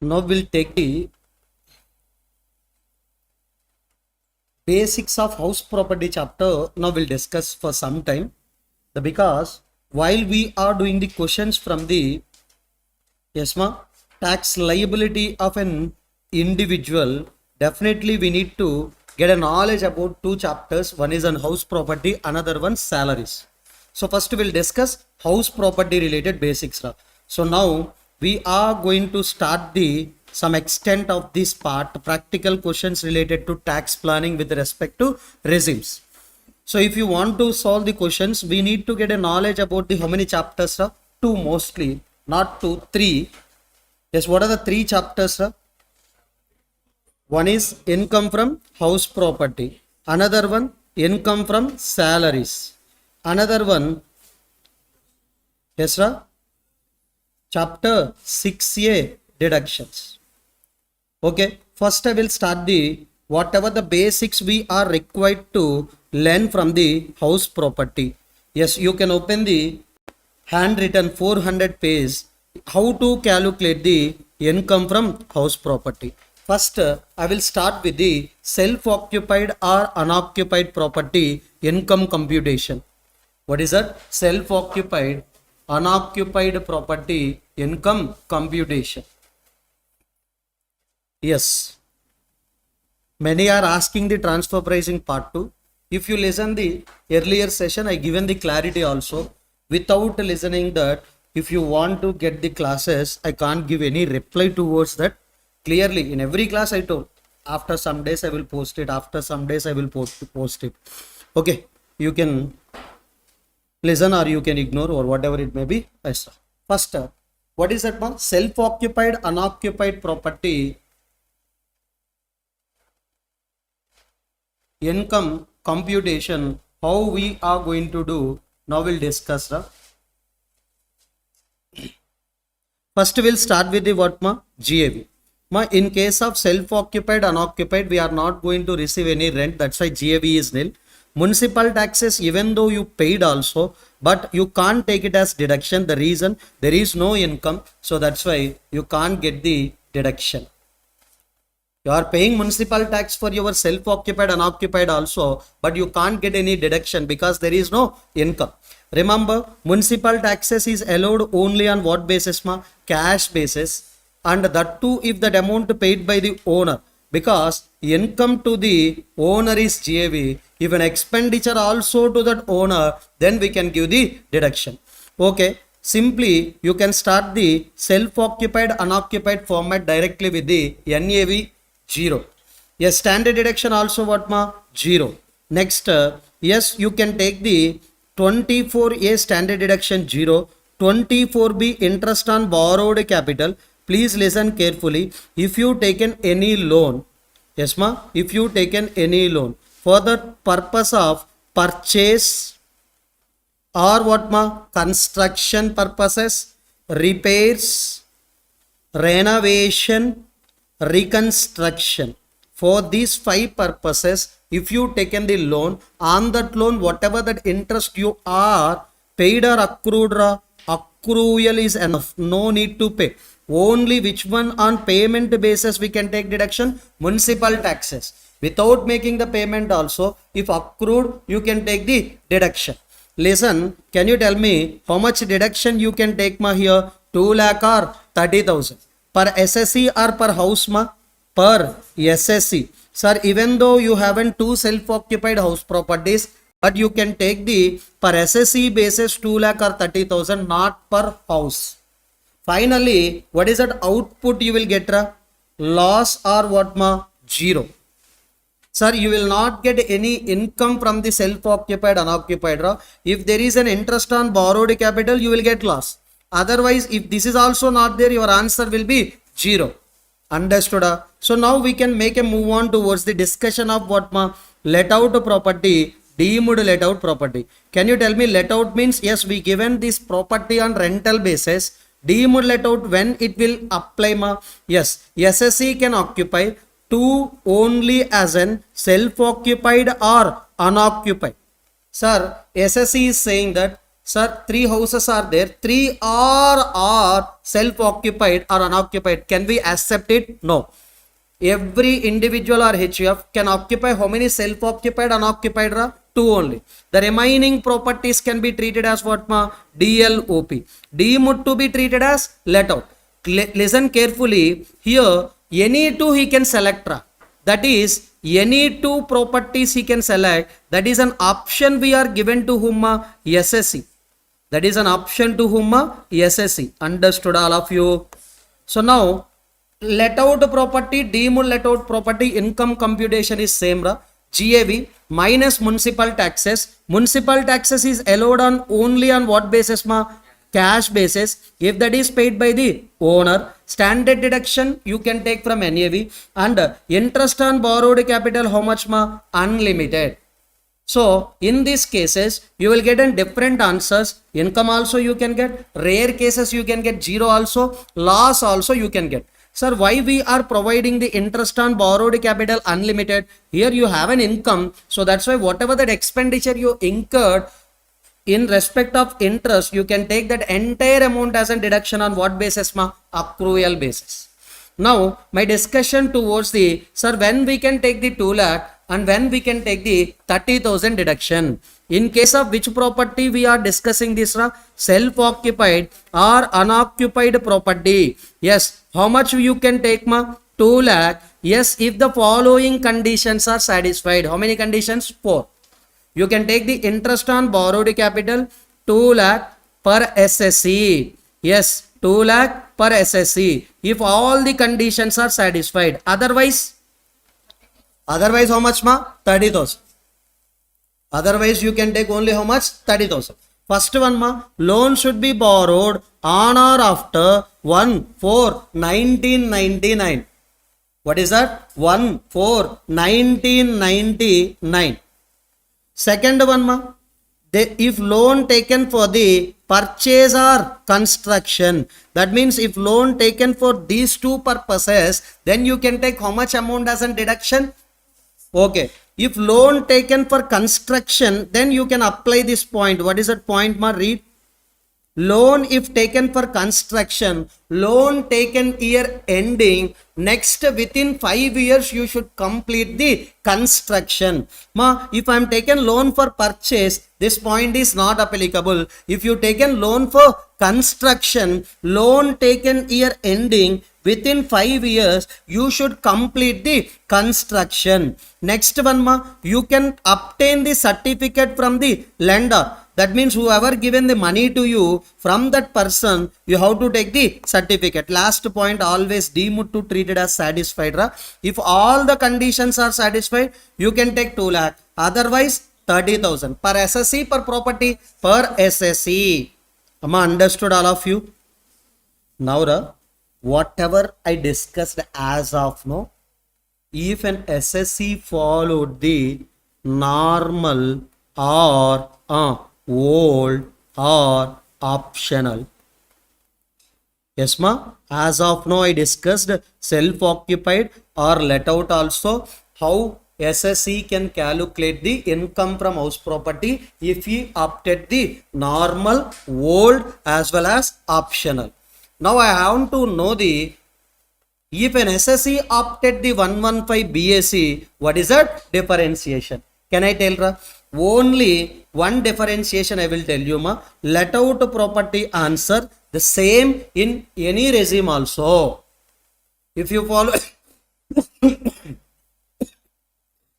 [SPEAKER 1] Now we'll take the basics of house property chapter. Now we'll discuss for some time. Because while we are doing the questions from the tax liability of an individual, definitely we need to get a knowledge about two chapters. One is on house property, another one salaries. So first we'll discuss house property related basics. So now we are going to start the some extent of this part, practical questions related to tax planning with respect to regimes. So if you want to solve the questions, we need to get a knowledge about the how many chapters? Two mostly, not two, three. Yes, what are the three chapters? One is income from house property. Another one, income from salaries. Another one, yes, sir? Chapter 6a, deductions. Okay, first I will start the whatever the basics we are required to learn from the house property. Yes, you can open the handwritten 400 page how to calculate the income from house property. First, I will start with the self-occupied or unoccupied property income computation. What is that? Self-occupied, unoccupied property income computation. Yes. Many are asking the transfer pricing part 2. If you listen the earlier session, I given the clarity also. Without listening that, if you want to get the classes, I can't give any reply towards that. Clearly, in every class I told, after some days I will post it, after some days I will post it. Okay, you can listen or you can ignore or whatever it may be. First, what is that one? Self-occupied, unoccupied property income computation. How we are going to do, now we'll discuss. First we'll start with the what GAV. In case of self-occupied, unoccupied, we are not going to receive any rent. That's why GAV is nil. Municipal taxes, even though you paid also, but you can't take it as deduction. The reason, there is no income, so that's why you can't get the deduction. You are paying municipal tax for your self-occupied, unoccupied also, but you can't get any deduction because there is no income. Remember, municipal taxes is allowed only on what basis? Cash basis, and that too if that amount paid by the owner, because income to the owner is GAV. If an expenditure also to that owner, then we can give the deduction. Okay, simply you can start the self-occupied, unoccupied format directly with the NAV 0. Yes, standard deduction also what 0. Next, yes, you can take the 24A standard deduction 0, 24B interest on borrowed capital. Please listen carefully. If you taken any loan, yes if you taken any loan for the purpose of purchase or what construction purposes, repairs, renovation, reconstruction, for these 5 purposes, if you taken the loan, on that loan whatever that interest you are paid or accrued, accrual is enough, no need to pay. Only which one on payment basis we can take deduction? Municipal taxes. Without making the payment also, if accrued, you can take the deduction. Listen, can you tell me how much deduction you can take here? 2 lakh or 30,000? Per SSC or per house Per SSC. Sir, even though you haven't two self-occupied house properties, but you can take the per SSC basis 2 lakh or 30,000, not per house. Finally, what is that output you will get? Loss or what 0. Sir, you will not get any income from the self-occupied, unoccupied. If there is an interest on borrowed capital, you will get loss. Otherwise, if this is also not there, your answer will be 0. Understood? So now we can make a move on towards the discussion of what let out property, deemed let out property. Can you tell me let out means? Yes, we given this property on rental basis. Deemed let out, when it will apply Yes, SSC can occupy to only as an self-occupied or unoccupied. Sir, SSC is saying that, sir, 3 houses are there, 3 are self-occupied or unoccupied. Can we accept it? No. Every individual or HUF can occupy how many self-occupied, unoccupied? 2 only. The remaining properties can be treated as what? DLOP. D would to be treated as let out. Listen carefully. Here, any 2 he can select. That is, any 2 properties he can select. That is an option we are given to whom? SSC. That is an option to whom? SSC. Understood all of you? So now, let out property, deemed let out property, income computation is same. GAV minus municipal taxes. Municipal taxes is allowed on only on what basis? Cash basis. If that is paid by the owner, standard deduction you can take from NAV, and interest on borrowed capital how much? Unlimited. So in these cases you will get in different answers. Income also you can get, rare cases you can get 0 also, loss also you can get. Sir, why we are providing the interest on borrowed capital unlimited? Here you have an income, so that's why whatever that expenditure you incurred in respect of interest, you can take that entire amount as a deduction on what basis? Accrual basis. Now my discussion towards the, sir, when we can take the 2 lakh and when we can take the 30,000 deduction. In case of which property we are discussing this? Self-occupied or unoccupied property. Yes, how much you can take? 2 lakh. Yes, if the following conditions are satisfied. How many conditions? 4. You can take the interest on borrowed capital 2 lakh per SSC. Yes, 2 lakh per SSC. If all the conditions are satisfied. Otherwise how much? 30,000. Otherwise you can take only how much? 30,000. First one, loan should be borrowed on or after 1/4/1999. What is that? 1/4/1999. Second one, if loan taken for the purchase or construction, that means if loan taken for these 2 purposes, then you can take how much amount as a deduction? Okay. If loan taken for construction, then you can apply this point. What is that point? Read. Loan if taken for construction, loan taken year ending, next within 5 years you should complete the construction. If I am taken loan for purchase, this point is not applicable. If you taken loan for construction, loan taken year ending, within 5 years you should complete the construction. Next one, you can obtain the certificate from the lender. That means whoever given the money to you, from that person you have to take the certificate. Last point, always deemed to treat it as satisfied. If all the conditions are satisfied, you can take 2 lakh. Otherwise 30,000 per SSC, per property, per SSC. Understood all of you? Now whatever I discussed as of now, if an SSC followed the normal or old or optional. Yes, as of now I discussed self-occupied or let out also, how SSC can calculate the income from house property if he opted the normal, old as well as optional. Now I have to know the, if an SSC opted the 115 BAC, what is that? Differentiation. Can I tell? Only one differentiation I will tell you. Let out property answer the same in any regime also. If you follow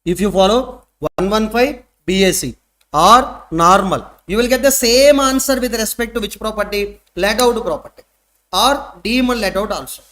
[SPEAKER 1] if you follow 115 BAC or normal, you will get the same answer with respect to which property? Let out property or deemed let out also.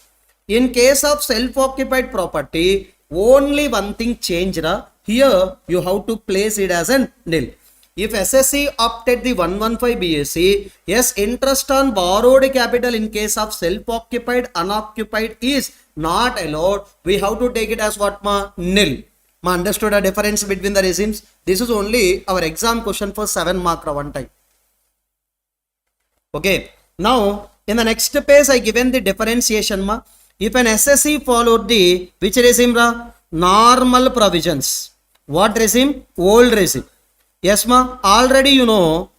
[SPEAKER 1] In case of self-occupied property, only one thing changed. Here you have to place it as a nil. If SSC opted the 115 BAC, yes, interest on borrowed capital in case of self-occupied, unoccupied is not allowed. We have to take it as what? Nil. Understood a difference between the regimes? This is only our exam question for 7 mark one time. Okay. Now in the next page I given the differentiation. If an SSC followed the which regime? Normal provisions. What regime? Old regime. Yes, ma. Already you know.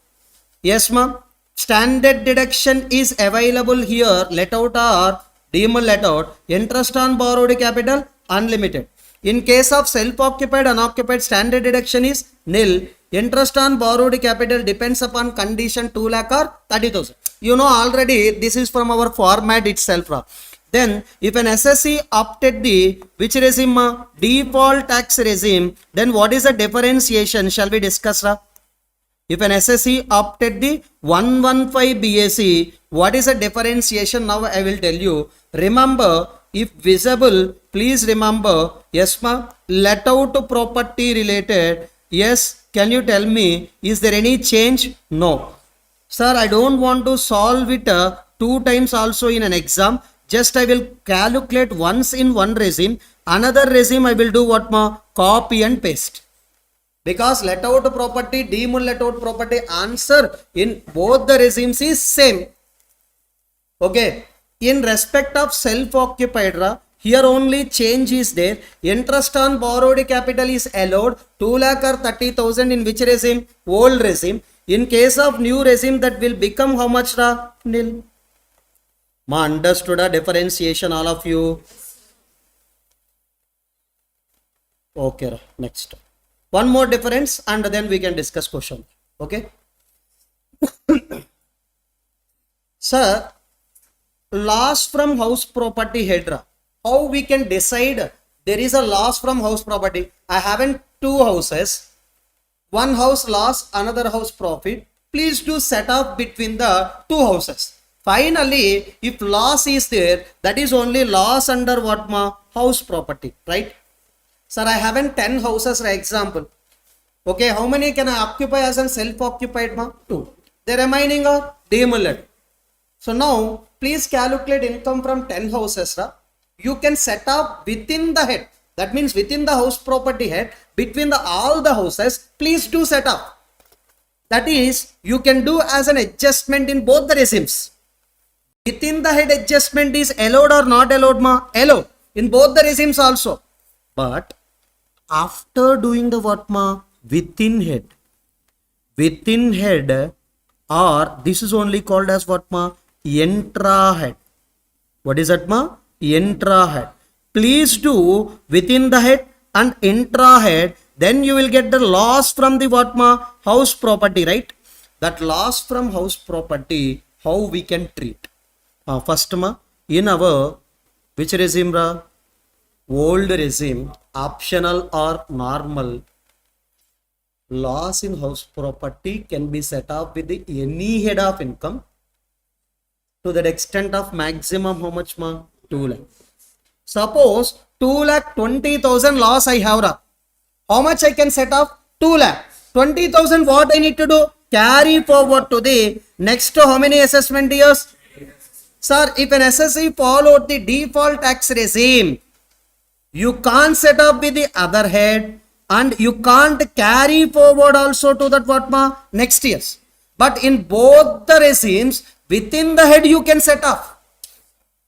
[SPEAKER 1] Yes, ma. Standard deduction is available here. Let out or demal let out. Interest on borrowed capital unlimited. In case of self-occupied, unoccupied, standard deduction is nil. Interest on borrowed capital depends upon condition 2 lakh or 30,000. You know already this is from our format itself. Then if an SSE opted the which regime? Default tax regime, then what is the differentiation? Shall we discuss? If an SSE opted the 115 BAC, what is the differentiation? Now I will tell you. Remember, if visible, please remember, yes ma, let out property related. Yes, can you tell me, is there any change? No. Sir, I don't want to solve it 2 times also in an exam. Just I will calculate once in one regime. Another regime I will do what ma? Copy and paste. Because let out property, demul let out property answer in both the regimes is same. Okay. In respect of self-occupied, here only change is there. Interest on borrowed capital is allowed 2 lakh or 30,000 in which regime? Old regime. In case of new regime, that will become how much? Nil. Ma, understood a differentiation all of you? Okay, next. One more difference and then we can discuss question. Okay. Sir, loss from house property head. How we can decide there is a loss from house property? I have 2 houses. One house loss, another house profit. Please do set up between the 2 houses. Finally, if loss is there, that is only loss under what ma? House property, right? Sir, I have 10 houses, for example. Okay, how many can I occupy as a self-occupied ma? 2. The remaining are demoled. So now, please calculate income from 10 houses. You can set up within the head. That means within the house property head, between all the houses, please do set up. That is, you can do as an adjustment in both the regimes. Within the head adjustment is allowed or not allowed ma? Allowed. In both the regimes also. But after doing the what ma? Within head. Within head, or this is only called as what ma? Intra head. What is that ma? Intra head. Please do within the head and intra head, then you will get the loss from the what ma? House property, right? That loss from house property, how we can treat? First ma, in our which regime ra? Old regime, optional or normal, loss in house property can be set up with any head of income to the extent of maximum how much ma? 2 lakh. Suppose 2,20,000 loss I have. How much I can set up? 2 lakh. 20,000 what I need to do? Carry forward to the next to how many assessment years? Sir, if an SSE followed the default tax regime, you can't set up with the other head and you can't carry forward also to that what ma? Next years. But in both the regimes, within the head you can set up.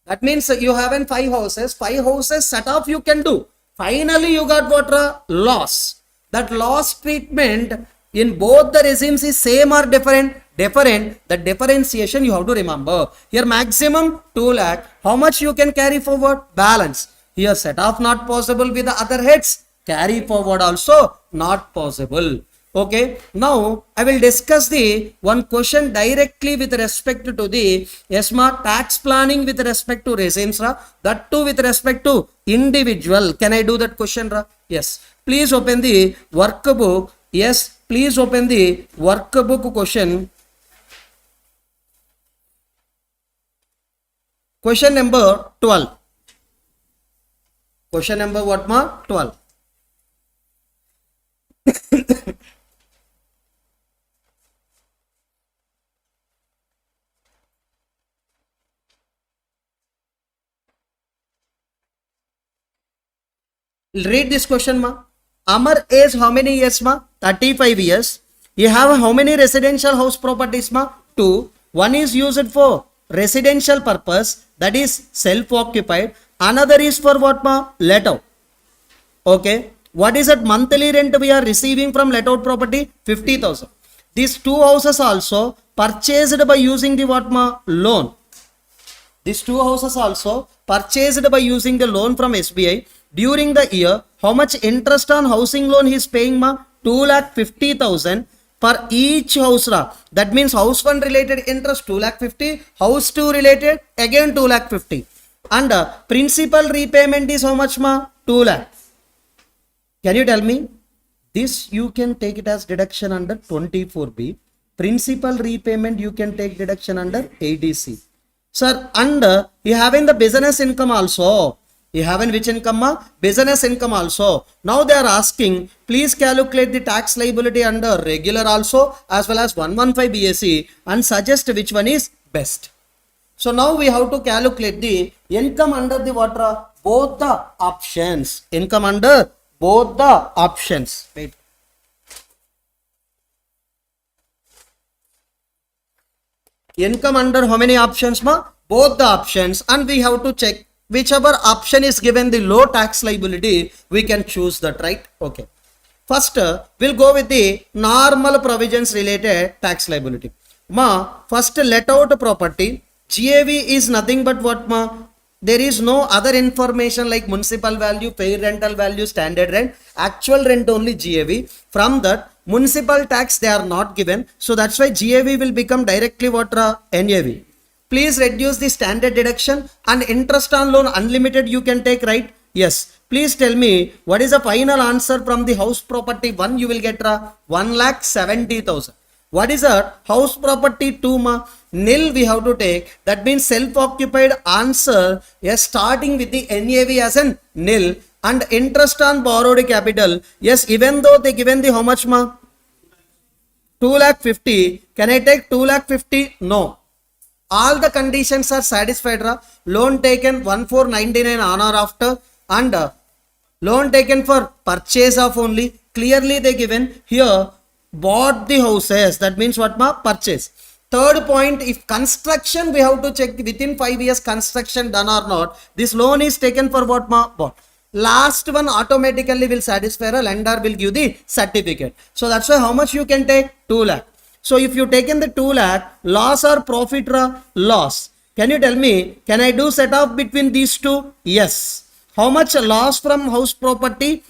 [SPEAKER 1] That means you have 5 houses. 5 houses set up you can do. Finally you got what? Loss. That loss treatment in both the regimes is same or different? Different. The differentiation you have to remember. Here maximum 2 lakh. How much you can carry forward? Balance. Here set off not possible with the other heads. Carry forward also not possible. Okay. Now I will discuss the one question directly with respect to the ESMA tax planning with respect to regimes. That too with respect to individual. Can I do that question? Yes. Please open the workbook. Yes. Please open the workbook question. Question number 12. Question number what ma? 12. Read this question ma. Amar age how many years ma? 35 years. You have how many residential house properties ma? 2. One is used for residential purpose, that is self-occupied. Another is for what ma? Let out. Okay. What is that monthly rent we are receiving from let out property? 50,000. These two houses also purchased by using the what ma? Loan. These two houses also purchased by using the loan from SBI. During the year, how much interest on housing loan he is paying ma? 2,50,000 per each house ra. That means house fund related interest 2,50,000, house 2 related again 2,50,000. And principal repayment is how much ma? 2 lakh. Can you tell me? This you can take it as deduction under 24B. Principal repayment you can take deduction under 80C. Sir, and you having the business income also. You having which income ma? Business income also. Now they are asking, please calculate the tax liability under regular also as well as 115 BSE and suggest which one is best. So now we have to calculate the income under the what? Both the options. Income under both the options. Wait. Income under how many options ma? Both the options, and we have to check whichever option is given the low tax liability, we can choose that, right? Okay. First, we'll go with the normal provisions related tax liability. Ma, first let out property. GAV is nothing but what ma? There is no other information like municipal value, fair rental value, standard rent, actual rent only GAV. From that, municipal tax they are not given. So that's why GAV will become directly what? NAV. Please reduce the standard deduction and interest on loan unlimited you can take, right? Yes. Please tell me what is the final answer from the house property 1 you will get 1,70,000. What is that? House property 2 ma? Nil we have to take. That means self-occupied answer yes starting with the NAV as an nil and interest on borrowed capital. Yes, even though they given the how much ma? 2,50,000. Can I take 2,50,000? No. All the conditions are satisfied. Loan taken 1,499 on or after and loan taken for purchase of only. Clearly they given here bought the houses. That means what ma? Purchase. Third point, if construction we have to check within 5 years construction done or not. This loan is taken for what ma? Bought. Last one automatically will satisfy. A lender will give the certificate. So that's why how much you can take? 2 lakh. So if you taken the 2 lakh, loss or profit? Loss. Can you tell me, can I do set off between these two? Yes. How much loss from house property?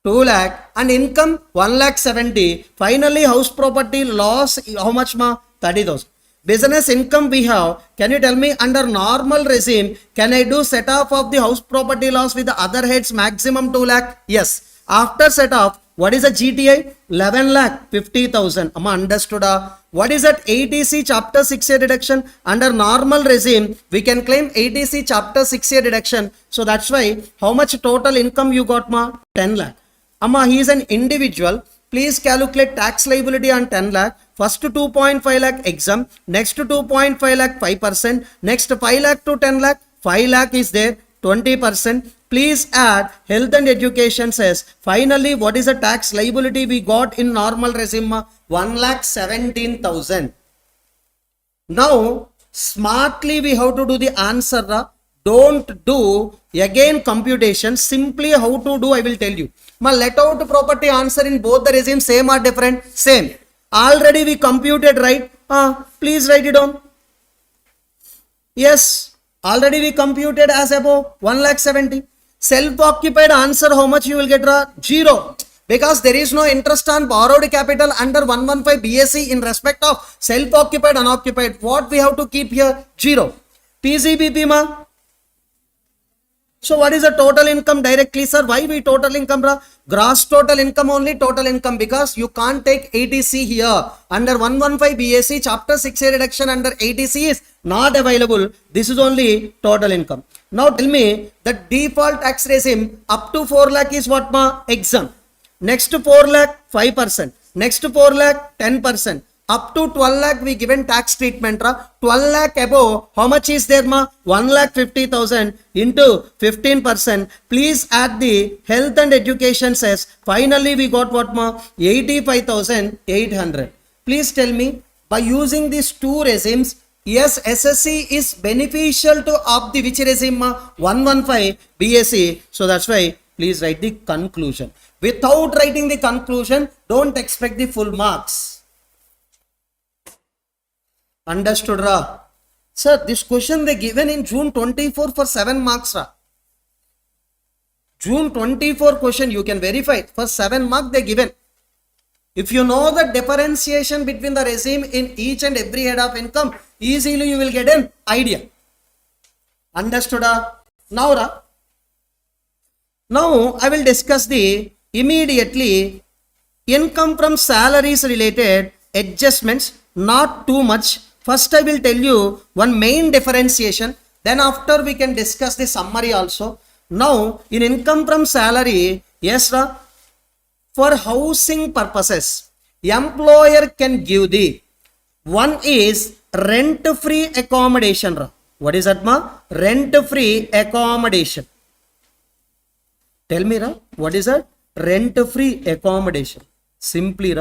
[SPEAKER 1] 2 lakh and income 1,70,000. Finally house property loss how much ma? 30,000. Business income we have. Can you tell me under normal regime, can I do set off of the house property loss with the other heads maximum 2 lakh? Yes. After set off, what is a GTI? 11,50,000. Amma understood? What is that 80C chapter 6A deduction? Under normal regime, we can claim 80C chapter 6A deduction. So that's why how much total income you got ma? 10 lakh. Amma, he is an individual. Please calculate tax liability on 10 lakh. First 2.5 lakh exempt. Next 2.5 lakh 5%. Next 5 lakh to 10 lakh. 5 lakh is there. 20%. Please add health and education says. Finally, what is the tax liability we got in normal regime? 1,17,000. Now, smartly we have to do the answer. Don't do again computation. Simply how to do I will tell you. Ma let out property answer in both the regimes same or different? Same. Already we computed, right? Please write it down. Yes. Already we computed as above 1,70,000. Self-occupied answer how much you will get? 0. Because there is no interest on borrowed capital under 115 BSE in respect of self-occupied unoccupied. What we have to keep here? 0. PCBP ma? So what is the total income directly, sir? Why we total income? Gross total income only total income because you can't take 80C here. Under 115 BSE chapter 6A reduction under 80C is not available. This is only total income. Now tell me the default tax regime up to 4 lakh is what ma? Exempt. Next to 4 lakh 5%. Next to 4 lakh 10%. Up to 12 lakh we given tax treatment. 12 lakh above how much is there ma? 1,50,000 into 15%. Please add the health and education says. Finally we got what ma? 85,800. Please tell me by using these two regimes, yes, SSC is beneficial to opt the which regime ma? 115 BSE. So that's why please write the conclusion. Without writing the conclusion, don't expect the full marks. Understood, ra? Sir, this question they given in June 24 for 7 marks, ra. June 24 question you can verify for 7 marks they given. If you know the differentiation between the regime in each and every head of income, easily you will get an idea. Understood? Now, I will discuss the immediately income from salaries related adjustments, not too much. First, I will tell you one main differentiation. Then after we can discuss the summary also. Now, in income from salary, yes, for housing purposes, employer can give the one is rent-free accommodation. What is that, ma? Rent-free accommodation. Tell me, what is that? Rent-free accommodation. Simply,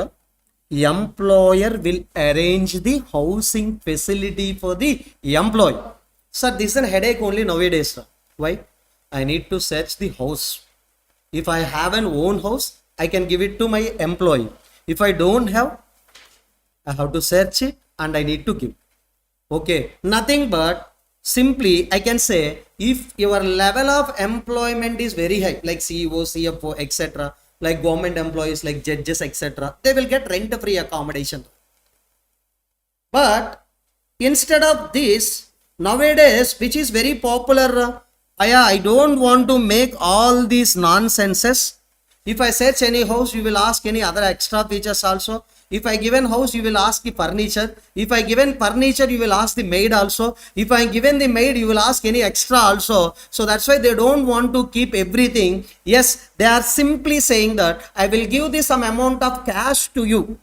[SPEAKER 1] employer will arrange the housing facility for the employee. Sir, this is a headache only nowadays. Why? I need to search the house. If I have an own house, I can give it to my employee. If I don't have, I have to search it and I need to give. Okay, nothing but simply I can say if your level of employment is very high, like CEO, CFO, etc., like government employees, like judges, etc., they will get rent-free accommodation. But instead of this, nowadays, which is very popular, I don't want to make all these nonsenses. If I search any house, you will ask any other extra features also. If I given house, you will ask the furniture. If I given furniture, you will ask the maid also. If I given the maid, you will ask any extra also. So that's why they don't want to keep everything. Yes, they are simply saying that I will give this some amount of cash to you.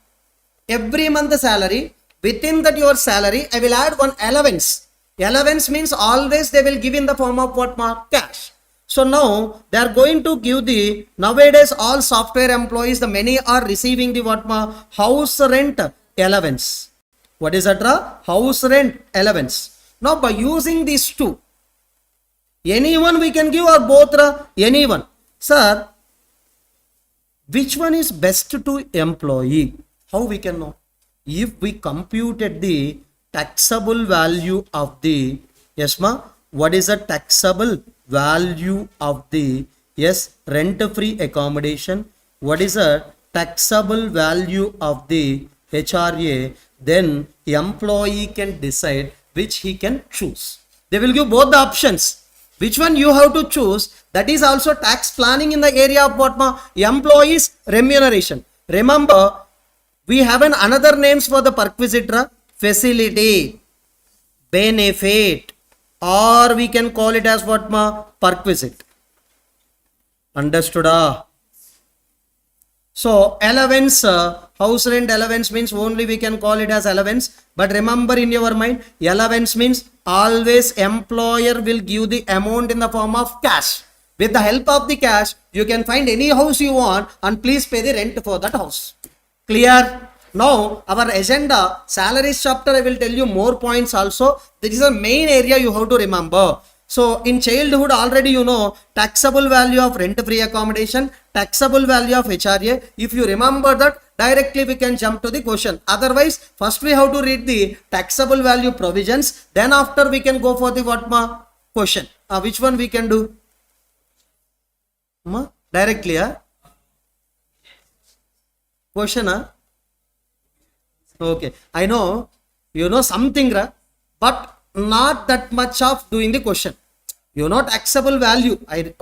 [SPEAKER 1] Every month the salary, within that your salary, I will add one allowance. Allowance means always they will give in the form of what, cash. So now they are going to give the, nowadays all software employees, the many are receiving the what, house rent allowance. What is that? House rent allowance. Now by using these two, anyone we can give or both? Anyone. Sir, which one is best to employee? How we can know? If we computed the taxable value of the, yes ma, what is the taxable value of the, yes, rent-free accommodation? What is the taxable value of the HRA? Then the employee can decide which he can choose. They will give both the options. Which one you have to choose? That is also tax planning in the area of what, employees remuneration. Remember, we have another names for the perquisite, facility, benefit, or we can call it as what, perquisite. Understood? So allowance, house rent allowance means only we can call it as allowance. But remember in your mind, allowance means always employer will give the amount in the form of cash. With the help of the cash, you can find any house you want and please pay the rent for that house. Clear? Now, our agenda, salaries chapter, I will tell you more points also. This is a main area you have to remember. So, in childhood already you know taxable value of rent-free accommodation, taxable value of HRA. If you remember that, directly we can jump to the question. Otherwise, first we have to read the taxable value provisions. Then after we can go for the what, question. Which one we can do? Directly, question, Okay, I know, you know something, but not that much of doing the question. You know taxable value. I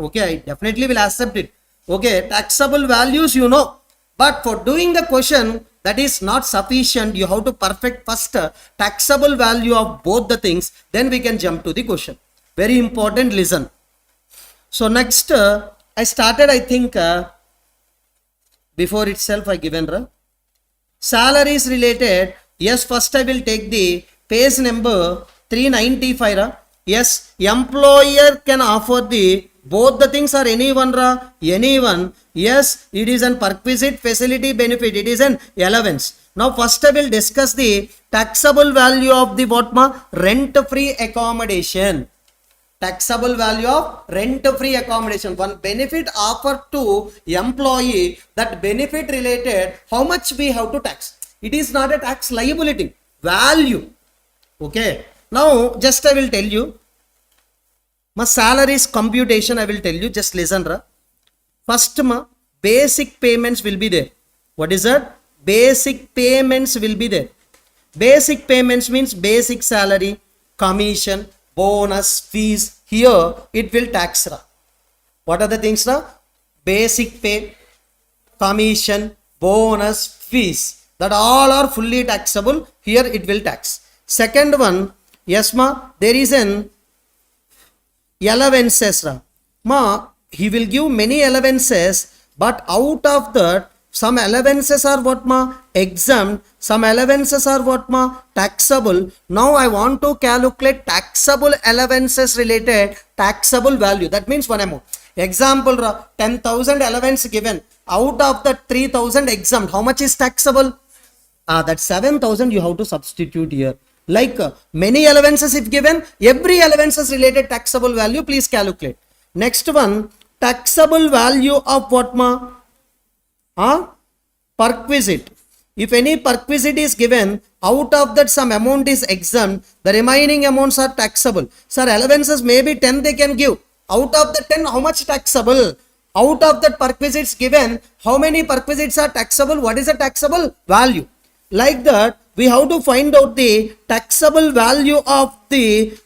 [SPEAKER 1] definitely will accept it. Okay, taxable values you know. But for doing the question, that is not sufficient. You have to perfect first taxable value of both the things. Then we can jump to the question. Very important, listen. So next, I started, I think, before itself I given salaries related. Yes, first I will take the page number 395. Yes, employer can offer the both the things or anyone, anyone. Yes, it is an perquisite, facility, benefit. It is an allowance. Now first I will discuss the taxable value of the what, rent-free accommodation. Taxable value of rent-free accommodation. One benefit offered to employee, that benefit related, how much we have to tax. It is not a tax liability. Value. Okay. Now, just I will tell you. My salaries computation I will tell you. Just listen. First, basic payments will be there. What is that? Basic payments will be there. Basic payments means basic salary, commission, bonus, fees. Here it will tax. What are the things? Basic pay, commission, bonus, fees. That all are fully taxable. Here it will tax. Second one, yes ma, there is an allowances. Ma, he will give many allowances, but out of that, some allowances are what ma? Exempt. Some allowances are what ma? Taxable. Now I want to calculate taxable allowances related taxable value. That means one amount. Example, 10,000 allowance given. Out of the 3,000 exempt, how much is taxable? That 7,000 you have to substitute here. Like many allowances if given, every allowances related taxable value, please calculate. Next one, taxable value of what ma? Perquisite. If any perquisite is given, out of that some amount is exempt, the remaining amounts are taxable. Sir, allowances maybe 10 they can give. Out of the 10, how much taxable? Out of that perquisites given, how many perquisites are taxable? What is the taxable value? Like that, we have to find out the taxable value of the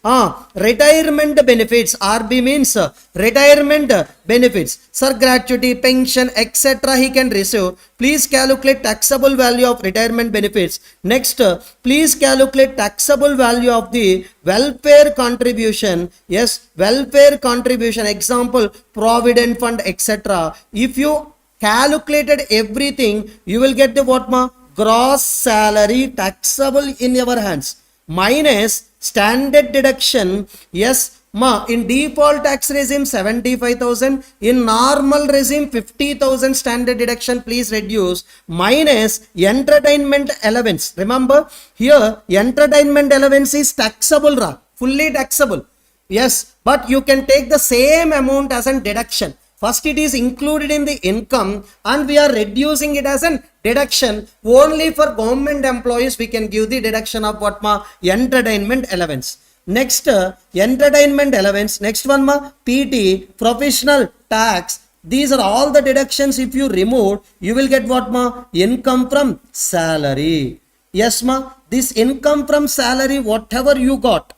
[SPEAKER 1] retirement benefits. RB means retirement benefits. Sir, gratuity, pension, etc. he can receive. Please calculate taxable value of retirement benefits. Next, please calculate taxable value of the welfare contribution. Yes, welfare contribution. Example, provident fund, etc. If you calculated everything, you will get the what ma? Gross salary taxable in your hands minus standard deduction. Yes ma, in default tax regime 75,000, in normal regime 50,000 standard deduction, please reduce, minus entertainment allowance. Remember here entertainment allowance is taxable, fully taxable. Yes, but you can take the same amount as a deduction. First it is included in the income and we are reducing it as a deduction. Only for government employees we can give the deduction of what ma? Entertainment allowance. Next, entertainment allowance. Next one ma? PT, professional tax. These are all the deductions. If you remove, you will get what ma? Income from salary. Yes ma, this income from salary, whatever you got,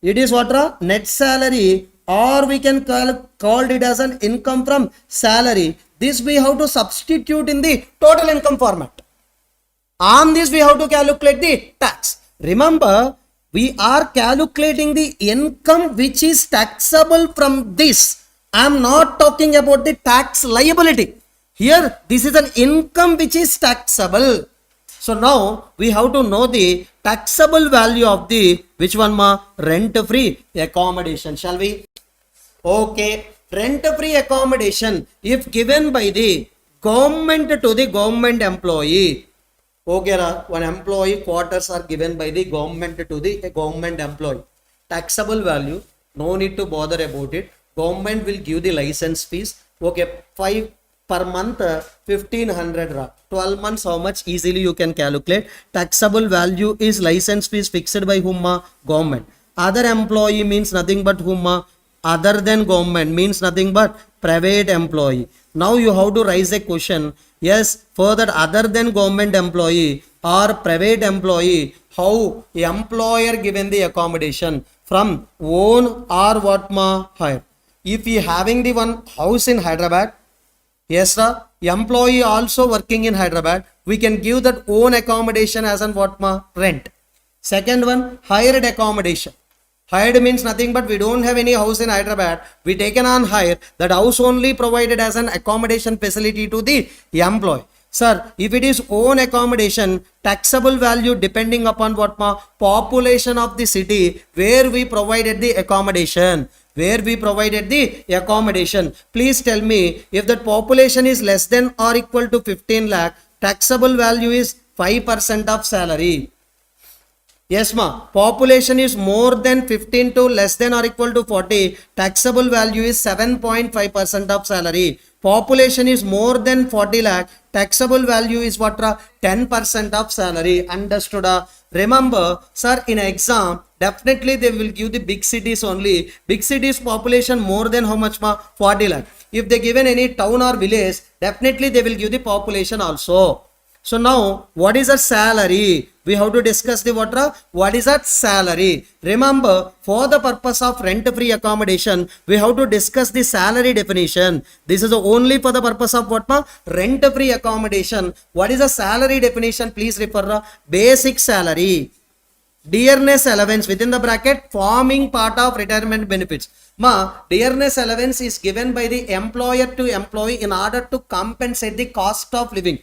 [SPEAKER 1] it is what ra? Net salary, or we can call it as an income from salary. This we have to substitute in the total income format. On this we have to calculate the tax. Remember, we are calculating the income which is taxable from this. I am not talking about the tax liability. Here, this is an income which is taxable. So now we have to know the taxable value of the which one ma? Rent-free accommodation. Shall we? Okay, rent-free accommodation if given by the government to the government employee. Okay, one employee quarters are given by the government to the government employee. Taxable value, no need to bother about it. Government will give the license fees. Okay, 5 per month, 1500. 12 months, how much? Easily you can calculate. Taxable value is license fees fixed by whom? Government. Other employee means nothing but whom? Other than government means nothing but private employee. Now you have to raise a question. Yes, further other than government employee or private employee, how employer given the accommodation from own or what ma? Hire. If you having the one house in Hyderabad, yes sir, employee also working in Hyderabad, we can give that own accommodation as an what ma? Rent. Second one, hired accommodation. Hired means nothing but we don't have any house in Hyderabad. We taken on hire. That house only provided as an accommodation facility to the employee. Sir, if it is own accommodation, taxable value depending upon what ma? Population of the city where we provided the accommodation. Where we provided the accommodation. Please tell me, if that population is less than or equal to 15 lakh, taxable value is 5% of salary. Yes, ma. Population is more than 15 to less than or equal to 40. Taxable value is 7.5% of salary. Population is more than 40 lakh. Taxable value is what? 10% of salary. Understood? Remember, sir, in exam, definitely they will give the big cities only. Big cities population more than how much, ma? 40 lakh. If they given any town or village, definitely they will give the population also. So now, what is a salary? We have to discuss the what is that salary? Remember, for the purpose of rent-free accommodation, we have to discuss the salary definition. This is only for the purpose of what? Rent-free accommodation. What is a salary definition? Please refer basic salary. Dearness allowance within the bracket forming part of retirement benefits. Ma, dearness allowance is given by the employer to employee in order to compensate the cost of living.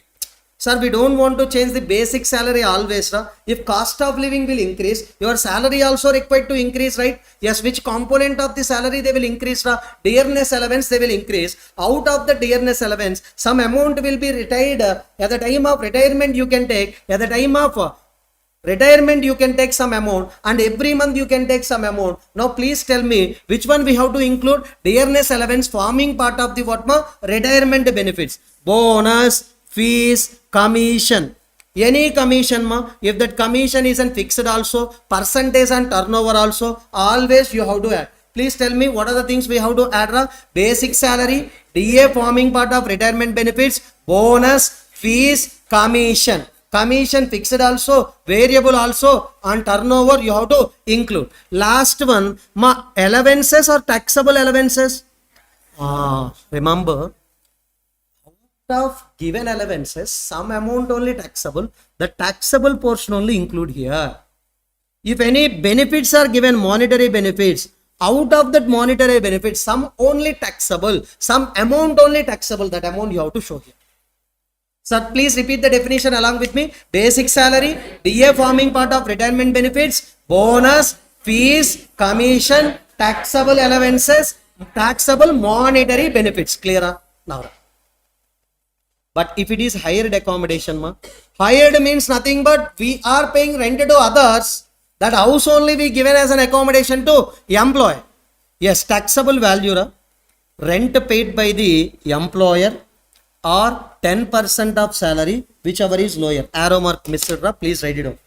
[SPEAKER 1] Sir, we don't want to change the basic salary always. If cost of living will increase, your salary also required to increase, right? Yes, which component of the salary they will increase? Dearness allowance they will increase. Out of the dearness allowance, some amount will be retired. At the time of retirement you can take. At the time of retirement you can take some amount, and every month you can take some amount. Now please tell me which one we have to include. Dearness allowance forming part of the retirement benefits. Bonus, fees, commission. Any commission, if that commission isn't fixed also, percentage and turnover also, always you have to add. Please tell me what are the things we have to add. Basic salary, DA forming part of retirement benefits, bonus, fees, commission. Commission fixed also, variable also, and turnover you have to include. Last one, allowances or taxable allowances. Remember, of given allowances, some amount only taxable, the taxable portion only include here. If any benefits are given, monetary benefits, out of that monetary benefits, some only taxable, some amount only taxable, that amount you have to show here. Sir, please repeat the definition along with me. Basic salary, DA forming part of retirement benefits, bonus, fees, commission, taxable allowances, taxable monetary benefits. Clear? Now. But if it is hired accommodation, hired means nothing but we are paying rent to others. That house only we given as an accommodation to employee. Yes, taxable value, rent paid by the employer or 10% of salary, whichever is lower. Arrow mark missed, please write it down.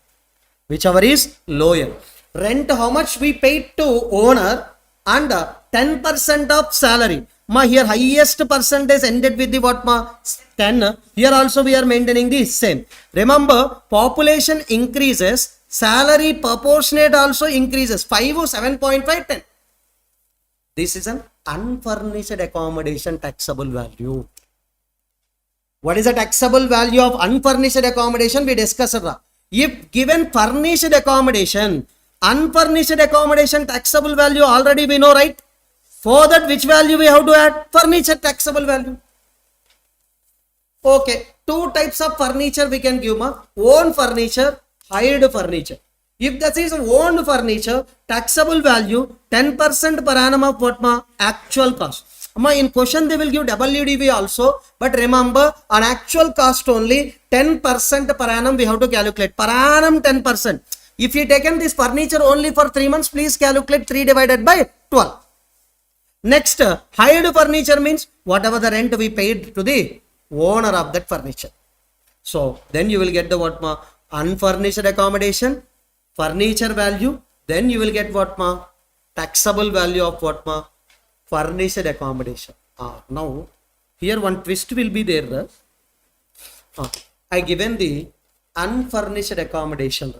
[SPEAKER 1] Whichever is lower. Rent how much we paid to owner and 10% of salary. Here highest percentage ended with the 10. Here also we are maintaining the same. Remember, population increases, salary proportionate also increases. 5 or 7.5, 10. This is an unfurnished accommodation taxable value. What is the taxable value of unfurnished accommodation? We discussed. If given furnished accommodation, unfurnished accommodation taxable value already we know, right? For that, which value we have to add? Furniture taxable value. Okay, two types of furniture we can give. Own furniture, hired furniture. If that is owned furniture, taxable value 10% per annum of what? Actual cost. In question they will give WDV also, but remember on actual cost only 10% per annum we have to calculate. Per annum 10%. If you taken this furniture only for 3 months, please calculate 3 divided by 12. Next, hired furniture means whatever the rent we paid to the owner of that furniture. So then you will get the unfurnished accommodation, furniture value, then you will get taxable value of furnished accommodation. Now here one twist will be there. I given the unfurnished accommodation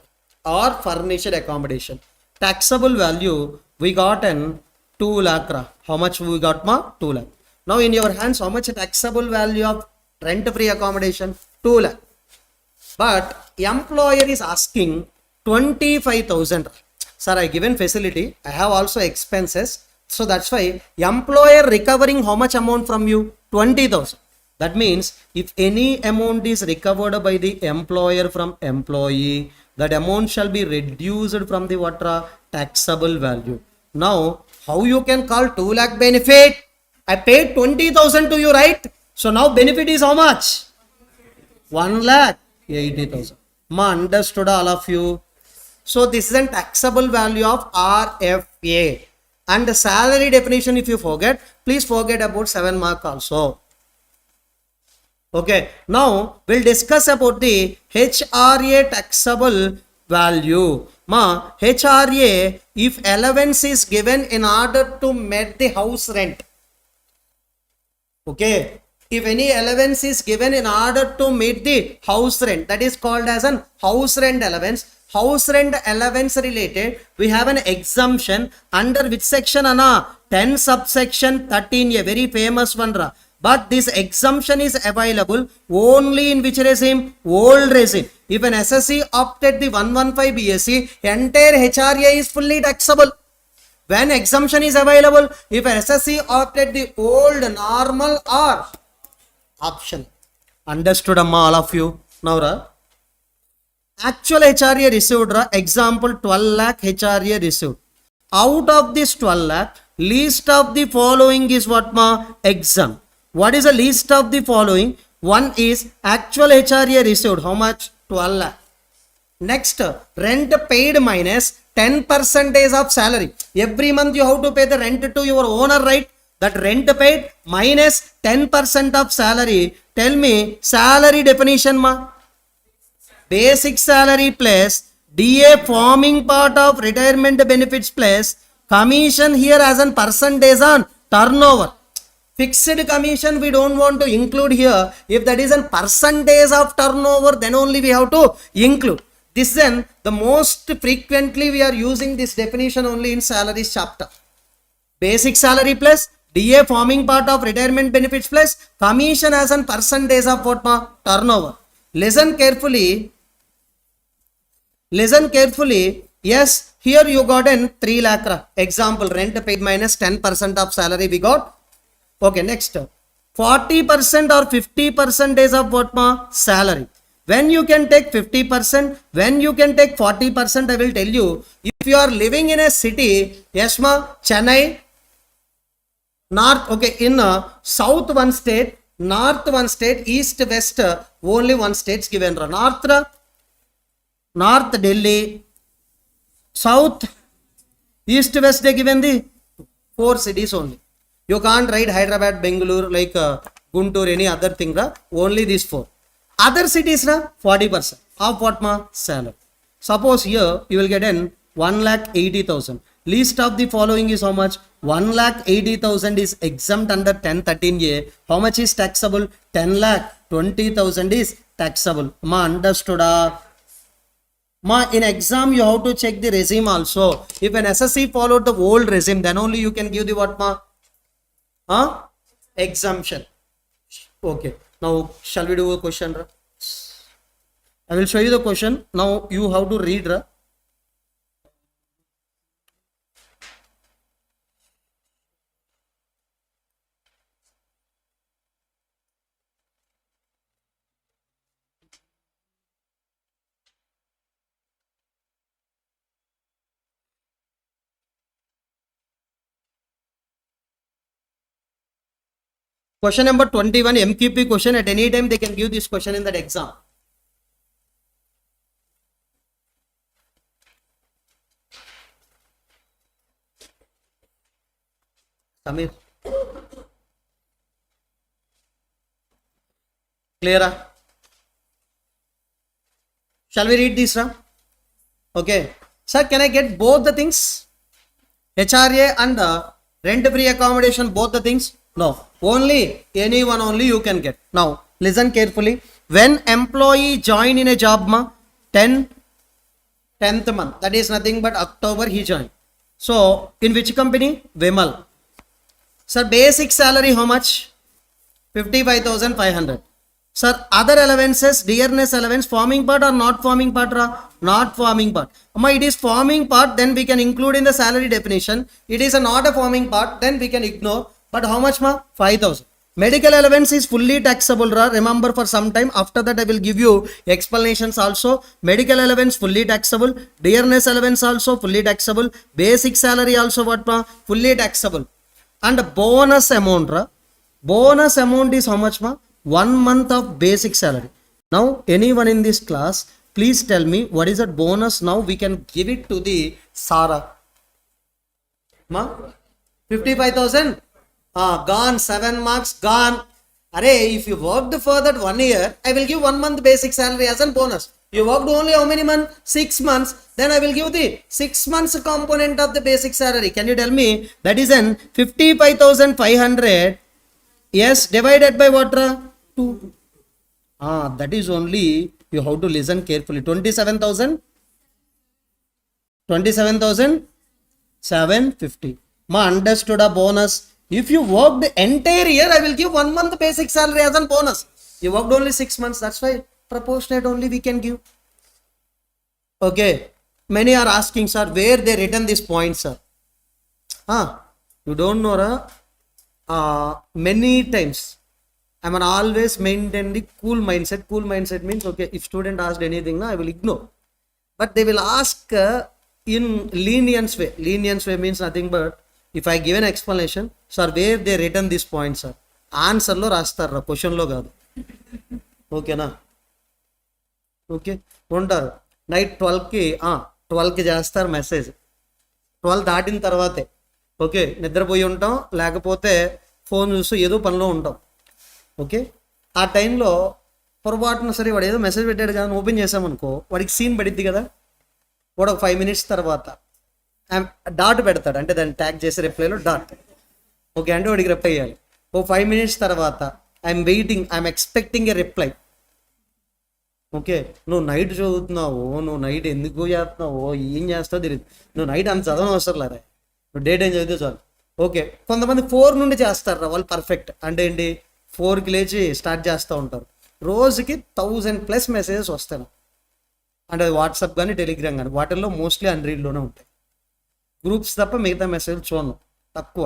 [SPEAKER 1] or furnished accommodation. Taxable value we got an 2 lakh. How much we got? 2 lakh. Now in your hands, how much taxable value of rent-free accommodation? 2 lakh. But employer is asking 25,000. Sir, I given facility. I have also expenses. So that's why employer recovering how much amount from you? 20,000. That means if any amount is recovered by the employer from employee, that amount shall be reduced from the taxable value. Now, how you can call 2 lakh benefit? I paid 20,000 to you, right? So now benefit is how much? 1 lakh 80,000. Understood all of you? So this is a taxable value of RFA. And the salary definition, if you forget, please forget about 7 mark also. Okay, now we'll discuss about the HRA taxable value. Ma, HRA, if allowance is given in order to meet the house rent. Okay, if any allowance is given in order to meet the house rent, that is called as an house rent allowance. House rent allowance related, we have an exemption under which section, Anna? 10 subsection 13, a very famous one. But this exemption is available only in which regime? Old regime. If an SSC opted the 115 BSc, entire HRA is fully taxable. When exemption is available, if an SSC opted the old, normal or option. Understood, amma, all of you? Now, actual HRA received, example 12 lakh HRA received. Out of this 12 lakh, least of the following is what, ma? Exempt. What is the least of the following? One is actual HRA received. How much? 12 lakh. Next, rent paid minus 10% of salary. Every month you have to pay the rent to your owner, right? That rent paid minus 10% of salary. Tell me, salary definition, ma? Basic salary plus DA forming part of retirement benefits plus commission here as a percentage on turnover. Fixed commission we don't want to include here. If that is a percentage of turnover, then only we have to include. This then the most frequently we are using this definition only in salaries chapter. Basic salary plus DA forming part of retirement benefits plus commission as a percentage of what, ma? Turnover. Listen carefully. Listen carefully. Yes, here you got an 3 lakh. Example, rent paid minus 10% of salary we got. Okay, next. 40% or 50% of what, ma? Salary. When you can take 50%, when you can take 40%, I will tell you. If you are living in a city, yes, ma, Chennai, north, okay, in south one state, north one state, east, west, only one states given. North Delhi, south, east, west, they given the 4 cities only. You can't write Hyderabad, Bengaluru, like Guntur, any other thing, only these 4. Other cities, 40% of what, ma? Salary. Suppose here you will get an 1,80,000. Least of the following is how much? 1,80,000 is exempt under 1013A. How much is taxable? 10,20,000 is taxable. Ma, understood? Ma, in exam you have to check the regime also. If an SSC followed the old regime, then only you can give the what, ma? Exemption. Okay. Now, shall we do a question? I will show you the question. Now, you have to read. Question number 21, MQP question. At any time they can give this question in that exam. Samir. Clear? Shall we read this? Okay. Sir, can I get both the things? HRA and rent-free accommodation, both the things? No. Only anyone only you can get. Now, listen carefully. When employee join in a job, 10th month, that is nothing but October he joined. So, in which company? Vimal. Sir, basic salary how much? 55,500. Sir, other allowances, dearness allowance, forming part or not forming part? Not forming part. It is forming part, then we can include in the salary definition. It is not a forming part, then we can ignore. But how much, 5,000. Medical allowance is fully taxable. Remember, for some time after that I will give you explanations also. Medical allowance fully taxable. Dearness allowance also fully taxable. Basic salary also what, fully taxable. And bonus amount. Bonus amount is how much, 1 month of basic salary. Now, anyone in this class, Please tell me what is that bonus now we can give it to the Sarah. Ma? 55,000? Gone. 7 marks, gone. Array, if you worked for that 1 year, I will give 1 month basic salary as a bonus. You worked only how many months? 6 months. Then I will give the 6 months component of the basic salary. Can you tell me? That is an 55,500. Yes, divided by what? 2. That is only, you have to listen carefully. 27,000? 27,750. Ma, understood a bonus. If you worked the entire year, I will give 1 month basic salary as a bonus. You worked only 6 months. That's why proportionate only we can give. Okay. Many are asking, sir, where they written this point, sir? You don't know, many times. I am always maintain the cool mindset. Cool mindset means, okay, if student asked anything, I will ignore. But they will ask in lenience way. Lenience way means nothing but, if I give an explanation, sir, where they written this point, sir? Answer lo rastar, question lo gaadu. Okay na? Okay. ఉంటారు night 12కి చేస్తారు message. 12 దాటిన తర్వాతే okay నిద్రపోయి ఉంటాం, లేకపోతే phone చూస్తూ ఏదో పనిలో ఉంటాం. ఓకే, ఆ టైంలో పొరపాటున సరే వాడు ఏదో మెసేజ్ పెట్టాడు కదా ఓపెన్ చేసామనుకో, వాడికి సీన్ పడిద్ది కదా. వాడు ఒక 5 minutes తర్వాత డాట్ పెడతాడు, అంటే దాన్ని ట్యాగ్ చేసే రిప్లైలో డాట్. ఓకే, అంటే వాడికి రిప్లై చేయాలి. ఓ 5 minutes తర్వాత I'm waiting, I'm expecting a reply. Okay, నువ్వు నైట్ చదువుతున్నావు, నువ్వు నైట్ ఎందుకు చేస్తున్నావు, ఏం చేస్తావు తెలియదు. నువ్వు నైట్ అంత చదవడం అవసరం లేదా, నువ్వు డే టైం చదివితే చాలు. ఓకే, కొంతమంది 4 నుండి చేస్తారా, వాళ్ళు పర్ఫెక్ట్. అంటే ఏంటి, 4కి లేచి స్టార్ట్ చేస్తూ ఉంటారు. రోజుకి 1000+ మెసేజెస్ వస్తాయి. అంటే అది వాట్సాప్ కానీ టెలిగ్రామ్ కానీ, వాటిల్లో మోస్ట్లీ అన్రీడ్లోనే ఉంటాయి. గ్రూప్స్ తప్ప మిగతా మెసేజ్ చూడను, తక్కువ.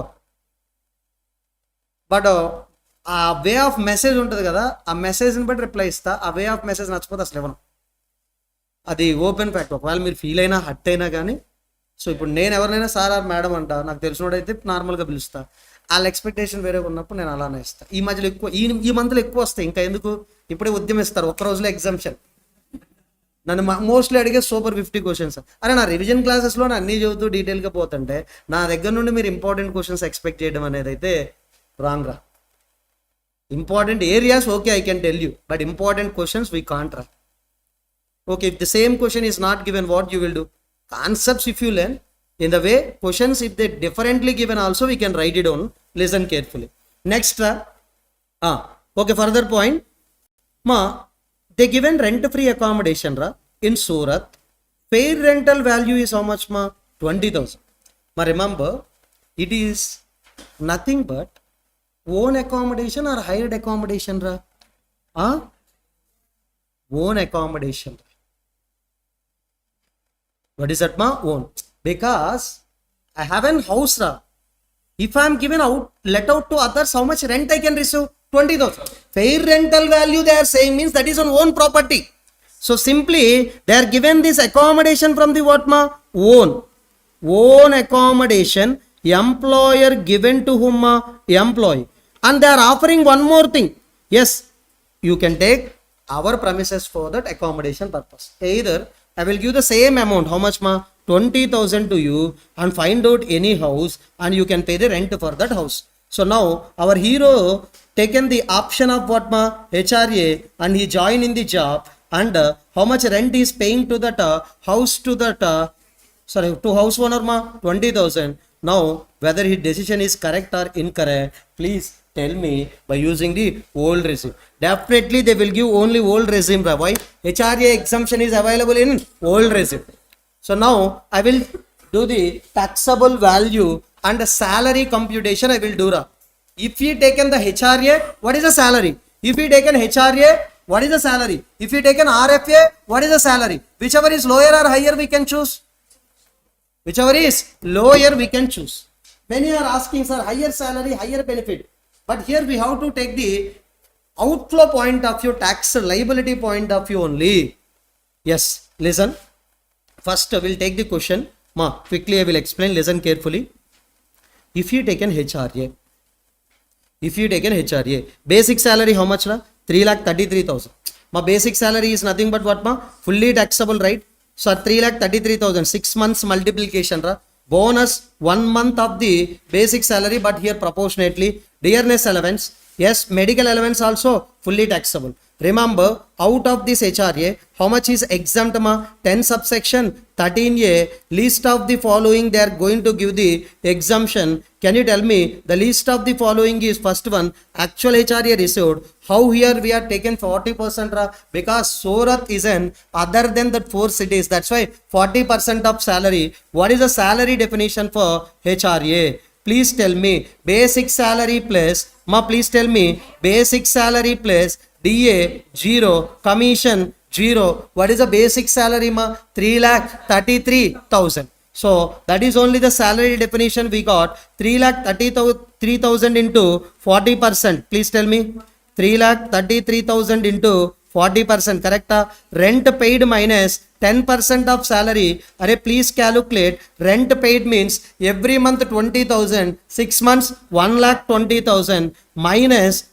[SPEAKER 1] బట్ ఆ వే ఆఫ్ మెసేజ్ ఉంటుంది కదా, ఆ మెసేజ్ని బట్టి రిప్లై ఇస్తా. ఆ వే ఆఫ్ మెసేజ్ నచ్చిపోతే అసలు ఇవ్వను. అది ఓపెన్ ఫ్యాక్ట్. ఒకవేళ మీరు ఫీల్ అయినా హర్ట్ అయినా కానీ, సో ఇప్పుడు నేను ఎవరినైనా సార్ ఆర్ మేడం అంట, నాకు తెలిసినోడైతే నార్మల్గా పిలుస్తా. వాళ్ళ ఎక్స్పెక్టేషన్ వేరే ఉన్నప్పుడు నేను అలానే ఇస్తాను. ఈ మధ్యలో ఎక్కువ, ఈ మంత్లో ఎక్కువ వస్తాయి. ఇంకా ఎందుకు, ఇప్పుడే ఉద్యమిస్తారు, ఒక్క రోజులో ఎగ్జామ్షన్. నన్ను మోస్ట్లీ అడిగే సూపర్ 50 క్వశ్చన్స్. అరే నా రివిజన్ క్లాసెస్లో అన్నీ చదువుతూ డీటెయిల్గా పోతుంటే నా దగ్గర నుండి మీరు ఇంపార్టెంట్ క్వశ్చన్స్ ఎక్స్పెక్ట్ చేయడం అనేది అయితే రాంగ్ రా. Important areas okay I can tell you, but important questions we can't రా. Okay, if the same question is not given, what you will do? Concepts if you learn, in the way questions if they differently given also we can write it down. Listen carefully. Next, okay, further point. They given rent free accommodation in Surat. Fair rental value is how much 20,000. Remember, it is nothing but own accommodation or hired accommodation own accommodation. What is that own? Because I have an house if I am given out, let out to others, how much rent I can receive? 20,000. Fair rental value they are saying means that is on own property. So simply they are given this accommodation from the what own accommodation, employer given to whom employee, and they are offering one more thing. Yes, you can take our premises for that accommodation purpose. Either I will give the same amount, how much 20,000 to you, and find out any house and you can pay the rent for that house. So now our hero taken the option of what HRA and he joined in the job, and how much rent is paying to that house, to that to house owner 20,000. Now whether his decision is correct or incorrect, please tell me by using the old regime. Definitely they will give only old regime. Why? HRA exemption is available in old regime. So now I will do the taxable value and the salary computation I will do. If we taken the HRA, what is the salary? If we taken HRA, what is the salary? If we taken RFA, what is the salary? Whichever is lower or higher we can choose. Whichever is lower we can choose. Many are asking, sir, higher salary, higher benefit. But here we have to take the outflow point of view, tax liability point of view only. Yes, listen. First I will take the question. Quickly I will explain. Listen carefully. If you taken HRA, basic salary how much? 3,33,000. My basic salary is nothing but what ma? Fully taxable, right? So 3,33,000, 6 months multiplication, ra. Bonus 1 month of the basic salary, but here proportionately. Dearness allowance, yes, medical allowance also fully taxable. Remember, out of this HRA, how much is exempt ma? 10 subsection 13A, list of the following they are going to give the exemption. Can you tell me the list of the following is first one, actual HRA received. How here we are taken 40% ra? Because Surat is an other than the 4 cities. That's why 40% of salary. What is the salary definition for HRA? Please tell me basic salary plus, please tell me basic salary plus DA 0, commission 0. What is the basic salary ma? 3,33,000. So that is only the salary definition we got. 3,33,000 into 40%. Please tell me 3,33,000 into 40%, correct? Rent paid minus 10% of salary. Please calculate. Rent paid means every month 20,000, 6 months 1,20,000 minus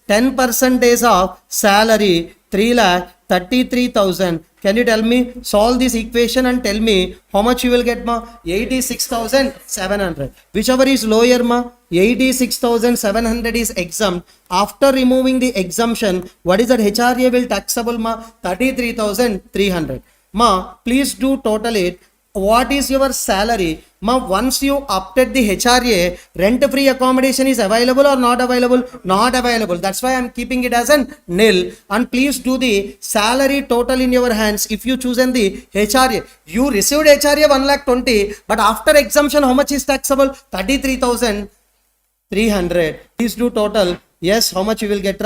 [SPEAKER 1] 10% of salary 3,33,000. Can you tell me, solve this equation and tell me how much you will get ma? 86,700. Whichever is lower ma? 86,700 is exempt. After removing the exemption, what is that HRA will taxable ma? 33,300. Ma, please do total it. What is your salary? Ma, once you opted the HRA, rent-free accommodation is available or not available? Not available. That's why I am keeping it as a nil. And please do the salary total in your hands. If you chosen the HRA, you received HRA 1,20,000, but after exemption, how much is taxable? 33,300. Please do total. Yes, how much you will get?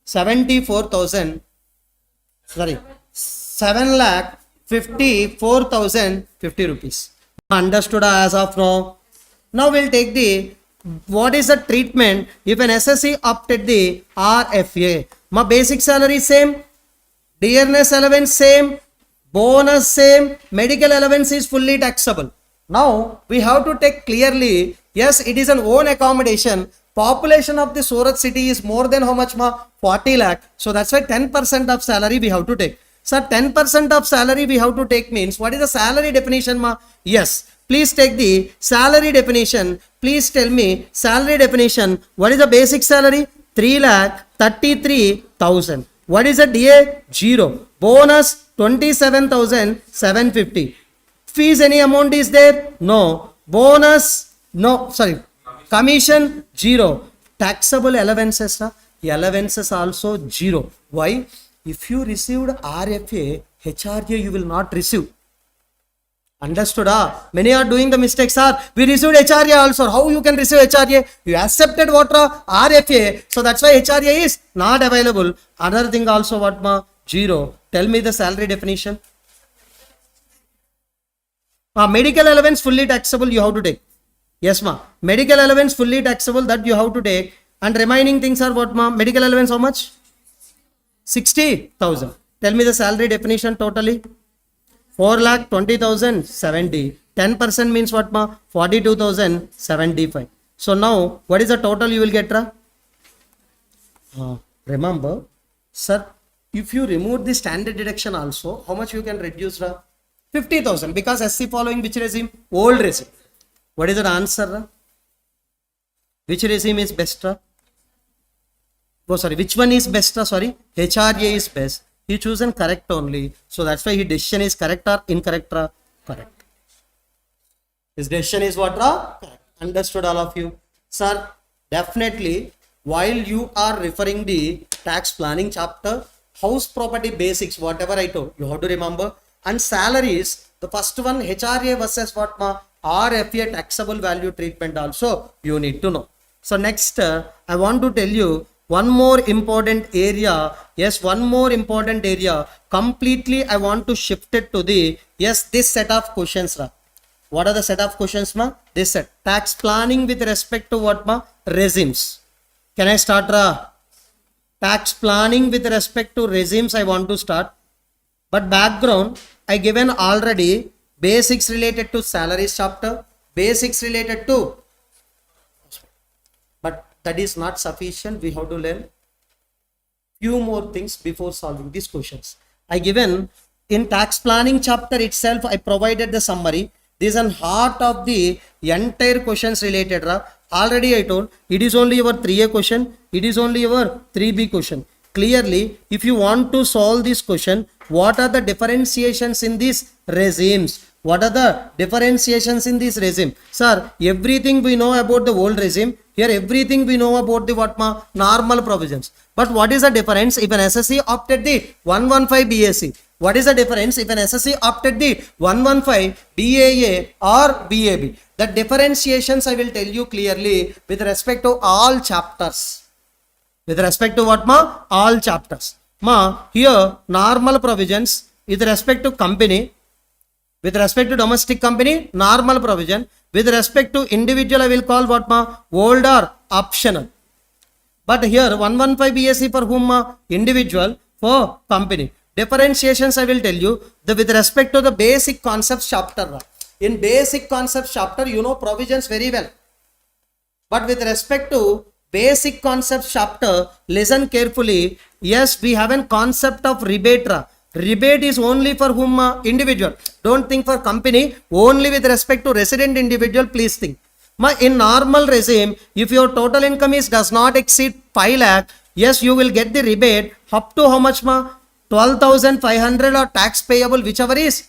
[SPEAKER 1] 74,000. Sorry, 7,54,050 rupees. Understood as of now. Now we'll take the, what is the treatment if an SSC opted the RFA? My basic salary same, dearness allowance same, bonus same, medical allowance is fully taxable. Now we have to take clearly, yes, it is an own accommodation. Population of the Surat city is more than how much ma? 40 lakh. So that's why 10% of salary we have to take. Sir, 10% of salary we have to take means, what is the salary definition ma? Yes, please take the salary definition. Please tell me salary definition. What is the basic salary? 3,33,000. What is the DA? 0. Bonus 27,750. Fees any amount is there? No. Bonus? No. Sorry. Commission? 0. Taxable allowances? Allowances also 0. Why? If you received RFA, HRA you will not receive. Understood? Many are doing the mistakes. We received HRA also. How you can receive HRA? You accepted what? RFA. So that's why HRA is not available. Another thing also what ma? 0. Tell me the salary definition. Medical allowance fully taxable you have to take. Yes ma. Medical allowance fully taxable that you have to take. And remaining things are what ma? Medical allowance how much? 60,000. Tell me the salary definition totally. 4,20,070. 10% means what ma? 42,075. So now what is the total you will get? Remember, sir, if you remove the standard deduction also, how much you can reduce? 50,000 because SC following which regime? Old regime. What is the answer? Which regime is best? Which one is best? HRA is best. He chosen correct only. So that's why his decision is correct or incorrect? Correct. His decision is what? Correct. Understood all of you? Sir, definitely while you are referring the tax planning chapter, house property basics, whatever I told, you have to remember. And salaries, the first one HRA versus what? RFA taxable value treatment also you need to know. So next I want to tell you one more important area. Yes, one more important area. Completely I want to shift it to the, yes, this set of questions. What are the set of questions ma? This set. Tax planning with respect to what ma? Regimes. Can I start? Tax planning with respect to regimes I want to start. But background I given already. Basics related to salaries chapter. Basics related to, but that is not sufficient. We have to learn few more things before solving these questions. I given in tax planning chapter itself, I provided the summary. This is an heart of the entire questions related. Already I told, it is only your 3A question, it is only your 3B question. Clearly, if you want to solve this question, what are the differentiations in these regimes? What are the differentiations in this regime? Sir, everything we know about the old regime, here everything we know about the normal provisions. But what is the difference if an SSC opted the 115 BAC? What is the difference if an SSC opted the 115 BAA or BAB? The differentiations I will tell you clearly with respect to all chapters. With respect to what all chapters. Here normal provisions with respect to company, with respect to domestic company, normal provision. With respect to individual, I will call what old or optional. But here 115 BAC for whom individual, for company. Differentiations I will tell you with respect to the basic concepts chapter. In basic concepts chapter, you know provisions very well. But with respect to basic concepts chapter, listen carefully. Yes, we have a concept of rebate. Rebate is only for whom individual. Don't think for company. Only with respect to resident individual, please think. In normal regime, if your total income does not exceed 5 lakh, yes, you will get the rebate up to how much 12,500 or tax payable, whichever is.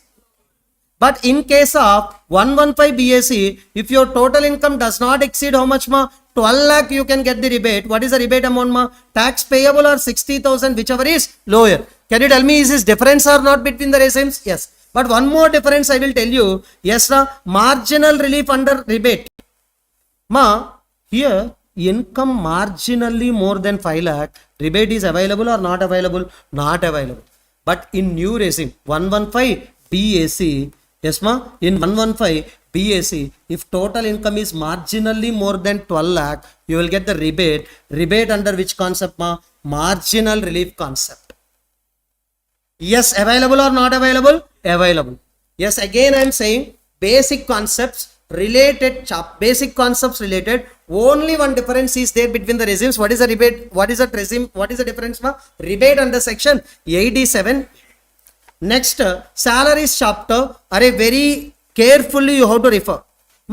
[SPEAKER 1] But in case of 115 BAC, if your total income does not exceed how much 12 lakh, you can get the rebate. What is the rebate amount tax payable or 60,000, whichever is lower. Can you tell me, is this difference or not between the regimes? Yes. But one more difference I will tell you. Yes, marginal relief under rebate. Here income marginally more than 5 lakh, rebate is available or not available? Not available. But in new regime, 115 BAC, yes in 115 BAC, if total income is marginally more than 12 lakh, you will get the rebate. Rebate under which concept? Marginal relief concept. Yes, available or not available? Available. Yes, again I am saying basic concepts related, basic concepts related. Only one difference is there between the regimes. What is the rebate? What is the regime? What is the difference? Rebate under section 87. Next, salaries chapter. Are very carefully you have to refer.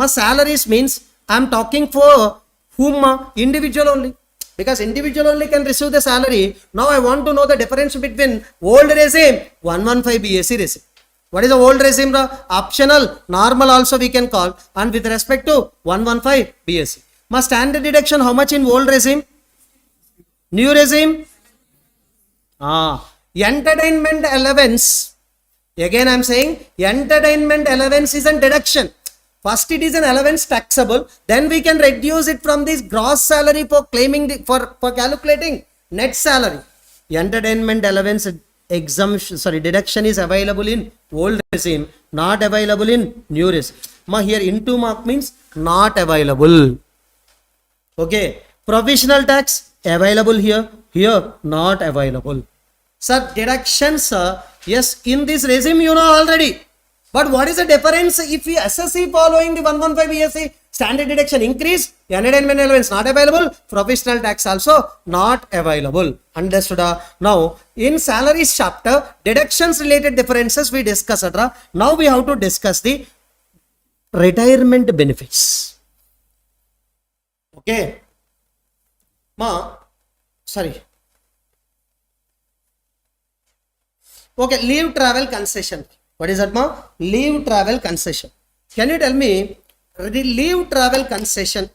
[SPEAKER 1] Salaries means I am talking for whom? Individual only. Because individual only can receive the salary. Now I want to know the difference between old regime, 115 BAC regime. What is the old regime? Optional, normal also we can call. And with respect to 115 BAC. Standard deduction, how much in old regime? New regime? Entertainment allowance. Again I am saying, entertainment allowance is a deduction. First it is an allowance taxable, then we can reduce it from this gross salary for claiming for calculating net salary. Entertainment allowance exemption, deduction is available in old regime, not available in new regime. Here into mark means not available. Okay, provisional tax available here, here not available. Sir, deductions, yes, in this regime you know already. But what is the difference if we SSC following the 115 BSc? Standard deduction increase, entertainment allowance not available, professional tax also not available. Understood? Now, in salaries chapter, deductions related differences we discussed. Now we have to discuss the retirement benefits. Okay. Okay, leave travel concession. What is that, leave travel concession. Can you tell me the leave travel concession?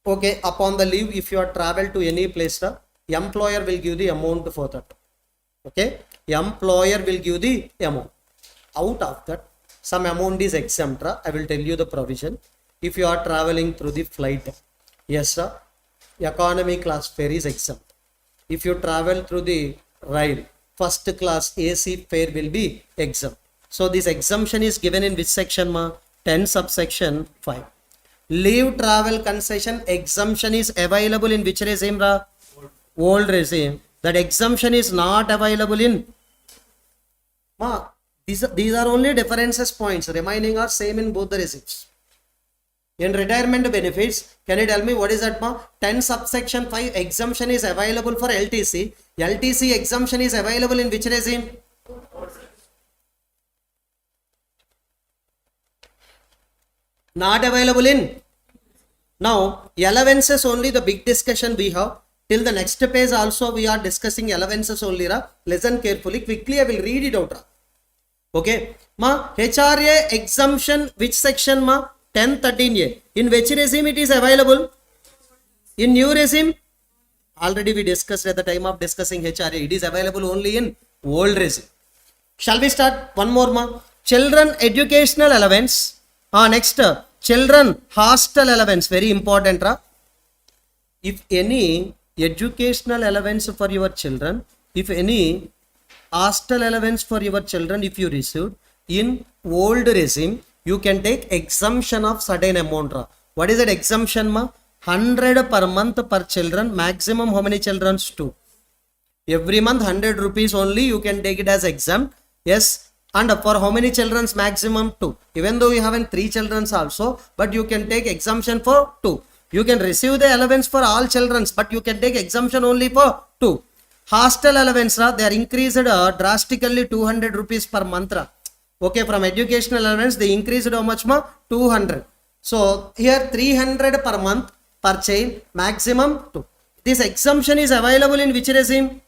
[SPEAKER 1] Okay, upon the leave, if you are travel to any place, the employer will give the amount for that. Okay, employer will give the amount. Out of that, some amount is exempt. I will tell you the provision. If you are traveling through the flight, yes, sir, economy class fare is exempt. If you travel through the rail, first class AC fare will be exempt. So this exemption is given in which section? 10 subsection 5. Leave travel concession exemption is available in which regime? Old regime. That exemption is not available in. These are only differences points. Remaining are same in both the regimes. In retirement benefits, can you tell me what is that, ma? 10 subsection 5 exemption is available for LTC. LTC exemption is available in which regime? Not available in. Now, allowances only the big discussion we have. Till the next page also we are discussing allowances only. Listen carefully. Quickly I will read it out. Okay. Ma, HRA exemption, which section, ma? 1013A. In which regime it is available? In new regime? Already we discussed at the time of discussing HRA. It is available only in old regime. Shall we start? One more, ma. Children educational allowance. Next, children hostel allowance. Very important. If any educational allowance for your children, if any hostel allowance for your children, if you received in old regime, you can take exemption of certain amount. What is that exemption, ma? 100 per month per children. Maximum how many children? 2. Every month 100 rupees only you can take it as exempt. Yes. And for how many children? Maximum 2. Even though you have 3 children also, but you can take exemption for 2. You can receive the allowance for all children, but you can take exemption only for 2. Hostel allowance, they are increased drastically 200 rupees per month. Okay, from educational allowance, they increased how much, ma? 200. So, here 300 per month per child, maximum 2. This exemption is available in which regime?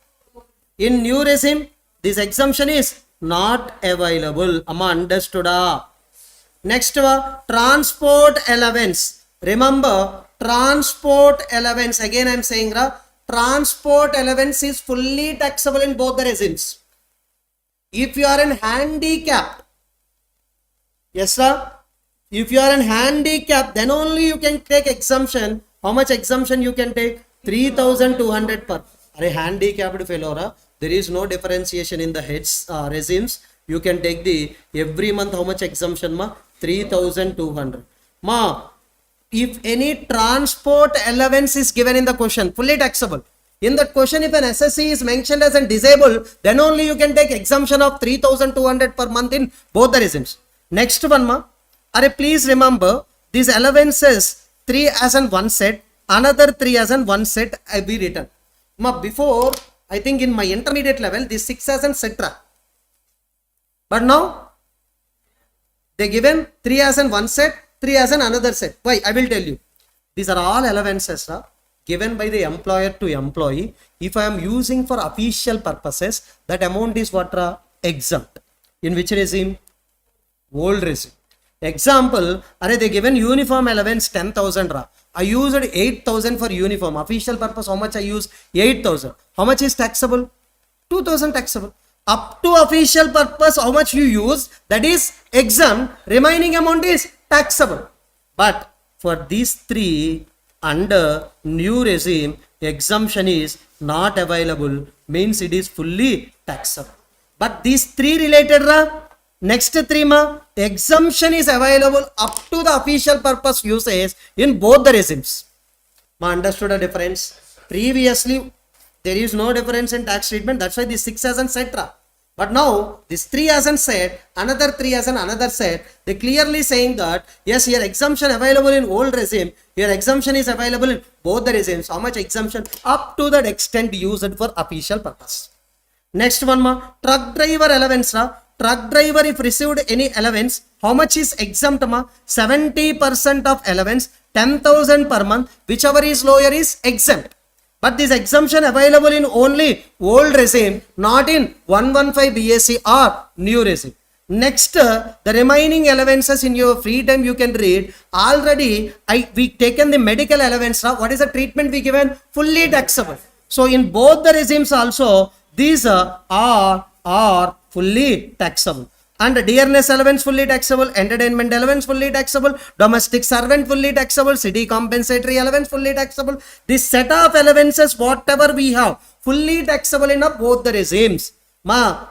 [SPEAKER 1] In new regime, this exemption is not available. Amma, understood? Next, transport allowance. Remember, transport allowance, again I am saying, transport allowance is fully taxable in both the regimes. If you are in handicapped, yes sir, if you are in handicap, then only you can take exemption. How much exemption you can take? 3,200 per. Are handicapped fellow, there is no differentiation in the heads regimes. You can take the every month how much exemption, ma? 3,200. Ma, if any transport allowance is given in the question, fully taxable. In that question, if an SSC is mentioned as a disabled, then only you can take exemption of 3,200 per month in both the regimes. Next one, ma. Please remember, these allowances, 3 as an one set, another 3 as an one set, I be written. Ma, before, I think in my intermediate level, this 6 as an set. But now, they given 3 as an one set, 3 as an another set. Why? I will tell you. These are all allowances given by the employer to employee. If I am using for official purposes, that amount is what? Exempt. In which regime? Old regime. Example, they given uniform allowance 10,000. I used 8,000 for uniform. Official purpose, how much I use? 8,000. How much is taxable? 2,000 taxable. Up to official purpose, how much you use, that is exempt. Remaining amount is taxable. But for these 3, under new regime, exemption is not available, means it is fully taxable. But these 3 related, next 3, ma, exemption is available up to the official purpose usage in both the regimes. Ma, understood the difference? Previously, there is no difference in tax treatment. That's why this 6 as an set. But now, this 3 as an set, another 3 as an another set, they clearly saying that, yes, your exemption available in old regime, your exemption is available in both the regimes. How much exemption? Up to that extent used for official purpose. Next one, ma, truck driver allowance. Truck driver, if received any allowance, how much is exempt, ma? 70% of allowance, 10,000 per month, whichever is lower is exempt. But this exemption available in only old regime, not in 115 BSc or new regime. Next, the remaining allowances in your free time you can read. Already, we taken the medical allowance. What is the treatment we given? Fully taxable. So, in both the regimes also, these are fully taxable. And dearness allowance fully taxable, entertainment allowance fully taxable, domestic servant fully taxable, city compensatory allowance fully taxable. This set of allowances, whatever we have, fully taxable in both the regimes. Ma,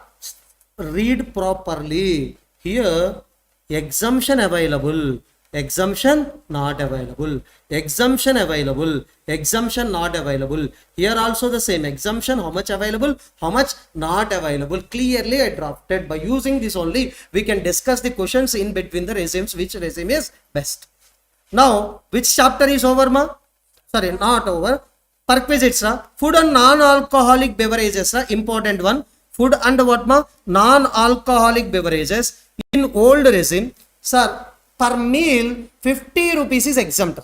[SPEAKER 1] read properly. Here, exemption available, exemption not available, exemption available, exemption not available. Here also the same, exemption how much available, how much not available. Clearly I drafted. By using this only, we can discuss the questions in between the regimes, which regime is best. Now, which chapter is over, ma? Sorry, not over. Perquisites, food and non-alcoholic beverages, important one. Food and what, ma? Non-alcoholic beverages. In old regime, sir, per meal, 50 rupees is exempt.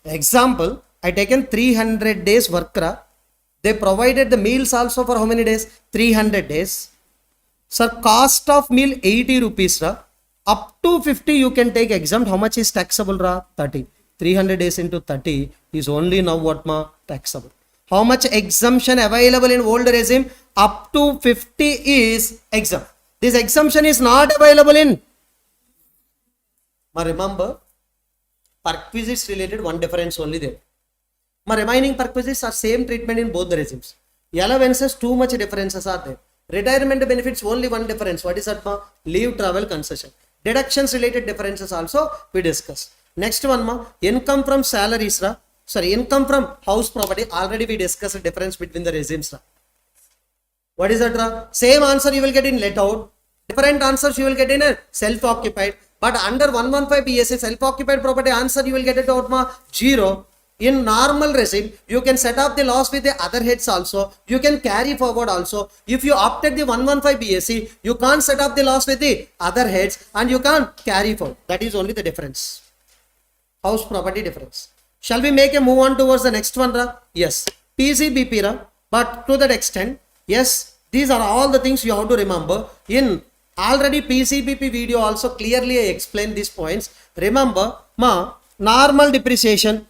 [SPEAKER 1] Example, I taken 300 days work. They provided the meals also for how many days? 300 days. Sir, cost of meal 80 rupees. Up to 50 you can take exempt. How much is taxable? 30. 300 days into 30 is only now what, ma? Taxable. How much exemption available in old regime? Up to 50 is exempt. This exemption is not available in. But remember, perquisites related one difference only there. My remaining perquisites are same treatment in both the regimes. Allowances too much differences are there. Retirement benefits only one difference. What is that? Ma? Leave travel concession. Deductions related differences also we discussed. Next one, ma, income from salaries. Income from house property. Already we discussed the difference between the regimes. What is that? Same answer you will get in let out. Different answers you will get in a self-occupied. But under 115 BSc self-occupied property answer you will get it out, ma, 0. In normal regime, you can set up the loss with the other heads also. You can carry forward also. If you opted the 115 BSc, you can't set up the loss with the other heads and you can't carry forward. That is only the difference. House property difference. Shall we make a move on towards the next one? Yes. PCBP, but to that extent, yes, these are all the things you have to remember. In already PCBP video also clearly I explained these points. Remember, ma, normal depreciation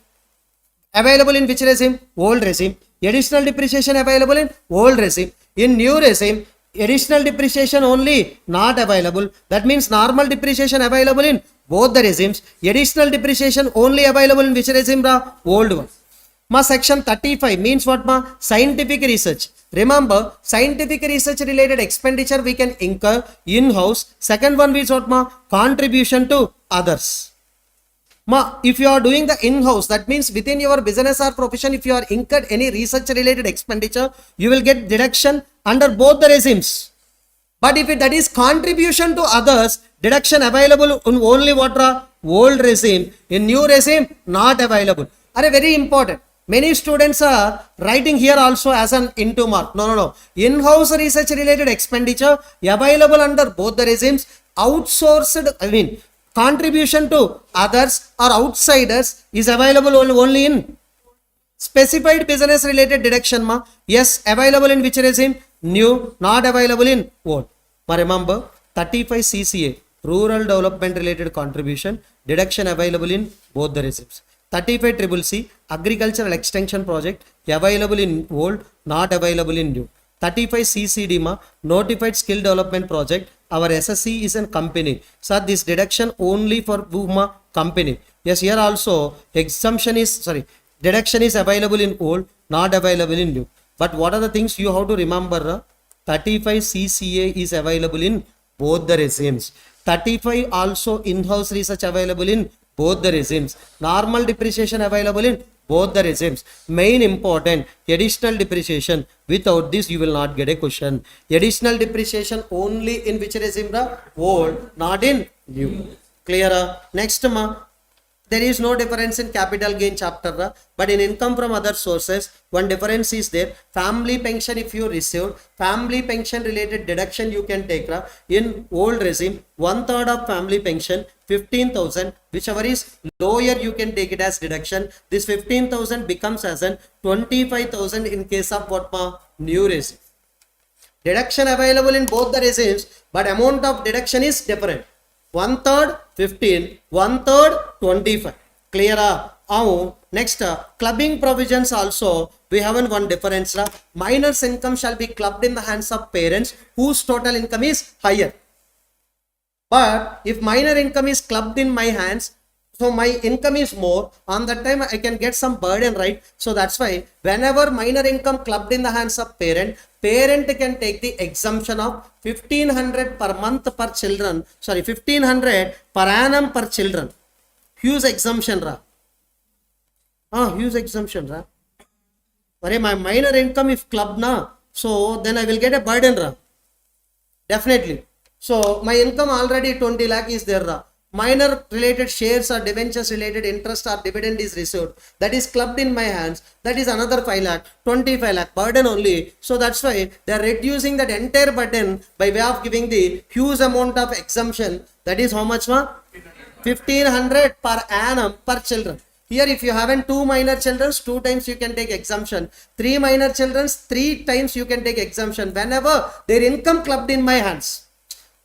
[SPEAKER 1] available in which regime? Old regime. Additional depreciation available in old regime. In new regime, additional depreciation only not available. That means normal depreciation available in both the regimes. Additional depreciation only available in which regime? Old one. Ma, section 35 means what, ma? Scientific research. Remember, scientific research related expenditure we can incur in-house. Second one is what, ma? Contribution to others. Ma, if you are doing the in-house, that means within your business or profession, if you are incurred any research related expenditure, you will get deduction under both the regimes. But if that is contribution to others, deduction available in only what? Old regime. In new regime, not available. Are very important. Many students are writing here also as an into mark. No. In-house research related expenditure available under both the regimes. Outsourced, contribution to others or outsiders is available only in specified business related deduction, ma. Yes, available in which regime? New, not available in old. Ma, remember 35 CCA, rural development related contribution, deduction available in both the regimes. 35 CCC, agricultural extension project, available in old, not available in new. 35 CCD, ma, notified skill development project. Our SSC is a company. So this deduction only for whom? Company. Yes, here also exemption is, deduction is available in old, not available in new. But what are the things you have to remember? 35 CCA is available in both the regimes. 35 also in-house research available in both the regimes. Normal depreciation available in both the regimes. Main important, additional depreciation. Without this you will not get a question. Additional depreciation only in which regime? Old, not in new. Clear? Next, ma, there is no difference in capital gain chapter, but in income from other sources, one difference is there. Family pension, if you received, family pension related deduction you can take. In old regime, 1/3 of family pension, 15,000, whichever is lower you can take it as deduction. This 15,000 becomes as an 25,000 in case of what, ma? New regime. Deduction available in both the regimes, but amount of deduction is different. 1/3 15, 1/3 25. Clear? Next, clubbing provisions also we have one difference. Minor's income shall be clubbed in the hands of parents whose total income is higher. But if minor income is clubbed in my hands, so my income is more, on that time I can get some burden, right? So that's why whenever minor income clubbed in the hands of parent can take the exemption of 1500 per month per children, 1500 per annum per children. Huge exemption, huge exemption, my minor income if clubbed na, so then I will get a burden, definitely. So my income already 20 lakh is there. minor related shares or debentures related interest or dividend is received, that is clubbed in my hands, that is another 5 lakh, 25 lakh burden only. So that's why they are reducing that entire burden by way of giving the huge amount of exemption. That is how much, ma? 1500 per annum per children. Here if you haven't 2 minor children, 2 times you can take exemption. 3 minor children, 3 times you can take exemption whenever their income clubbed in my hands.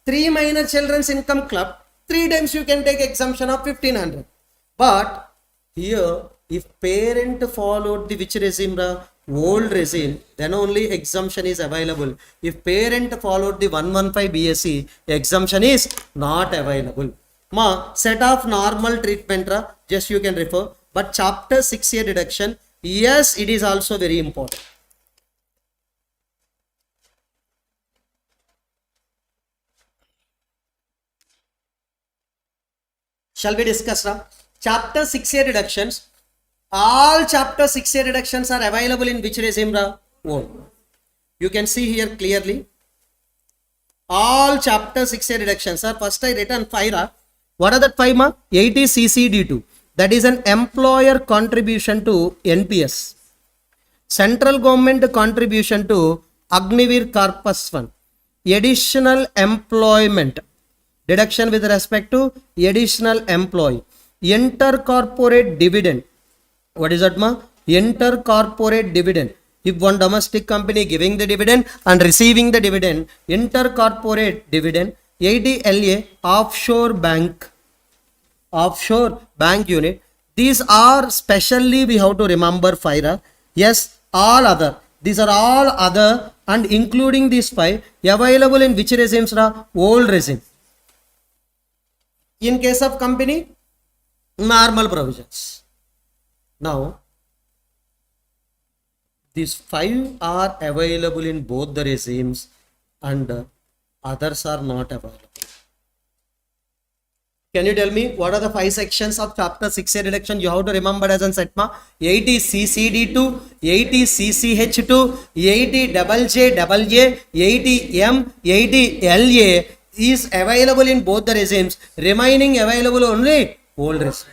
[SPEAKER 1] 3 minor children's income club, 3 times you can take exemption of 1500. But here, if parent followed the which regime, old regime, then only exemption is available. If parent followed the 115 BSc, exemption is not available. Ma, set of normal treatment, just you can refer. But chapter 6A deduction, yes, it is also very important. Shall we discuss now? Chapter 6A deductions. All chapter 6A deductions are available in which regime? Old. You can see here clearly. All chapter 6A deductions are first I written 5. What are that 5? 80 CCD2. That is an employer contribution to NPS. Central government contribution to Agnivir Corpus Fund. Additional employment. Deduction with respect to additional employee. Intercorporate dividend. What is that, ma? Intercorporate dividend. If one domestic company giving the dividend and receiving the dividend, intercorporate dividend. 80 LA offshore bank unit. These are specially we have to remember 5. Yes, all other. These are all other and including these 5 available in which regimes? Old regime. In case of company, normal provisions. Now, these 5 are available in both the regimes and others are not available. Can you tell me what are the 5 sections of chapter 6A deduction you have to remember as an setma? 80 CCD2, 80 CCH2, 80 JJAA, 80 M, 80 LA is available in both the regimes, remaining available only old regime.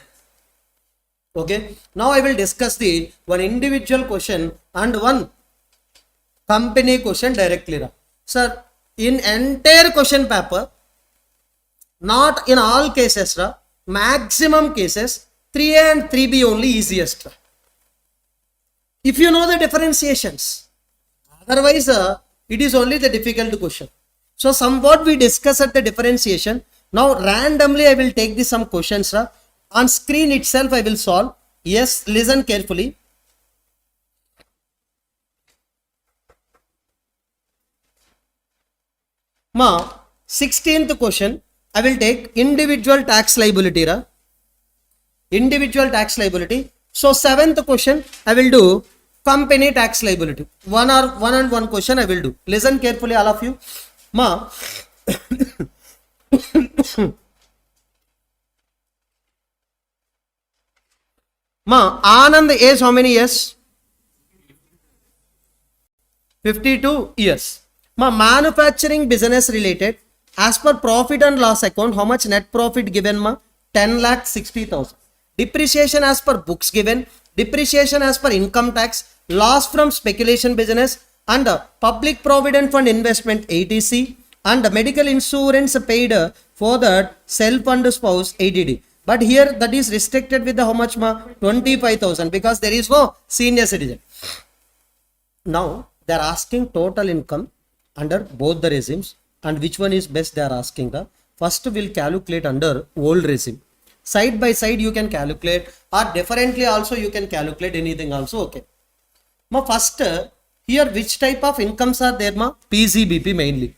[SPEAKER 1] Okay, now I will discuss the one individual question and one company question directly. Sir, in entire question paper, not in all cases, maximum cases 3A and 3B only easiest. If you know the differentiations, otherwise it is only the difficult question. So somewhat we discuss at the differentiation. Now randomly I will take this some questions. On screen itself I will solve. Yes, listen carefully. Ma, 16th question I will take individual tax liability. Individual tax liability. So 7th question I will do company tax liability. One and one question I will do. Listen carefully all of you. Ma, Ma, Anand age how many years? 52 years. Ma, manufacturing business related, as per profit and loss account, how much net profit given, ma? 10,60,000. Depreciation as per books given, depreciation as per income tax, loss from speculation business, and public provident fund investment 80C, and medical insurance paid for that self and spouse 80D. But here that is restricted with the how much, ma? 25,000, because there is no senior citizen. Now they are asking total income under both the regimes, and which one is best they are asking. First we'll calculate under old regime. Side by side you can calculate, or differently also you can calculate, anything also okay. Ma, first here which type of incomes are there, ma? PCBP mainly.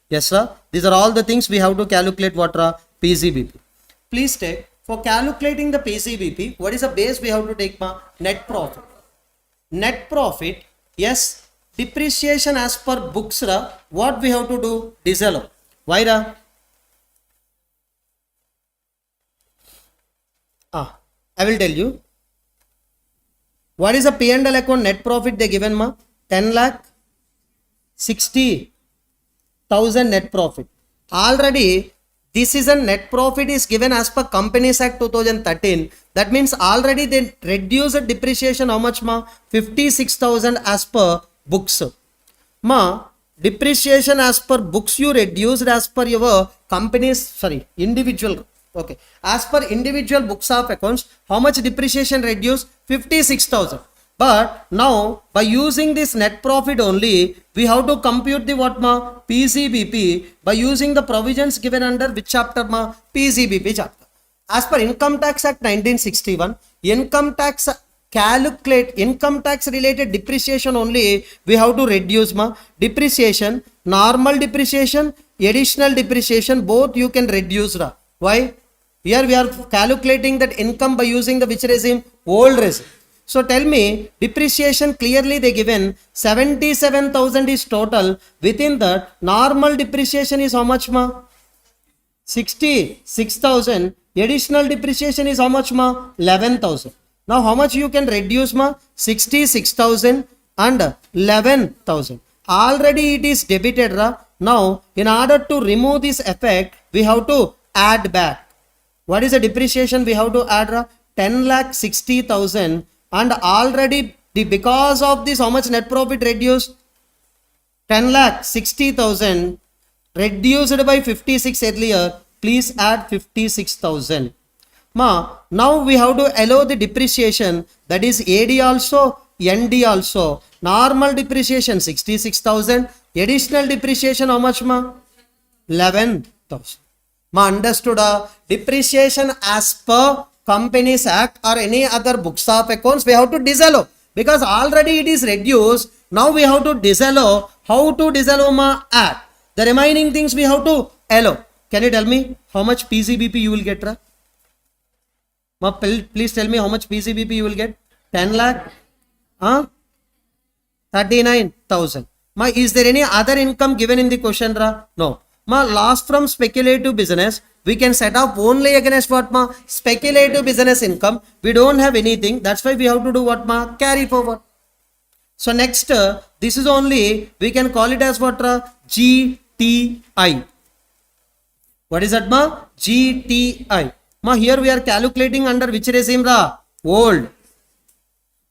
[SPEAKER 1] Yes sir, these are all the things we have to calculate. What are PCBP? Please take, for calculating the PCBP, what is the base we have to take, ma? Net profit. Net profit, yes. Depreciation as per books, what we have to do? Disallow. Why, I will tell you. What is a P&L account net profit they given, ma? 10,60,000 net profit. Already this is a net profit is given as per Companies Act 2013. That means already they reduce the depreciation how much ma? 56,000 as per books. Ma, depreciation as per books you reduced as per your company's, individual. Okay. As per individual books of accounts, how much depreciation reduced? 56,000. But now by using this net profit only, we have to compute the what ma? PCBP by using the provisions given under which chapter ma? PCBP chapter. As per Income Tax Act 1961, income tax related depreciation only we have to reduce ma? Depreciation, normal depreciation, additional depreciation, both you can reduce ra. Why? Here we are calculating that income by using the which regime? Old regime. So tell me, depreciation clearly they given 77,000 is total. Within that, normal depreciation is how much ma? 66,000. Additional depreciation is how much ma? 11,000. Now how much you can reduce ma? 66,000 and 11,000. Already it is debited ra. Now in order to remove this effect, we have to add back. What is the depreciation we have to add ra? 10,60,000. And already because of this how much net profit reduced? 10,60,000 reduced by 56 earlier. Please add 56,000. Ma, now we have to allow the depreciation, that is AD also, ND also. Normal depreciation 66,000. Additional depreciation how much ma? 11,000. Ma, understood? Depreciation as per Companies Act or any other books of accounts, we have to disallow because already it is reduced. Now we have to disallow. How to disallow ma? Add. The remaining things we have to allow. Can you tell me how much PCBP you will get? Ma, please tell me how much PCBP you will get? 10 lakh? 39,000. Ma, is there any other income given in the question? No. Ma, loss from speculative business, we can set up only against what ma? Speculative business income. We don't have anything. That's why we have to do what ma? Carry forward. So next, this is only, we can call it as what? GTI. What is that ma? GTI. Ma, here we are calculating under which regime ra? Old.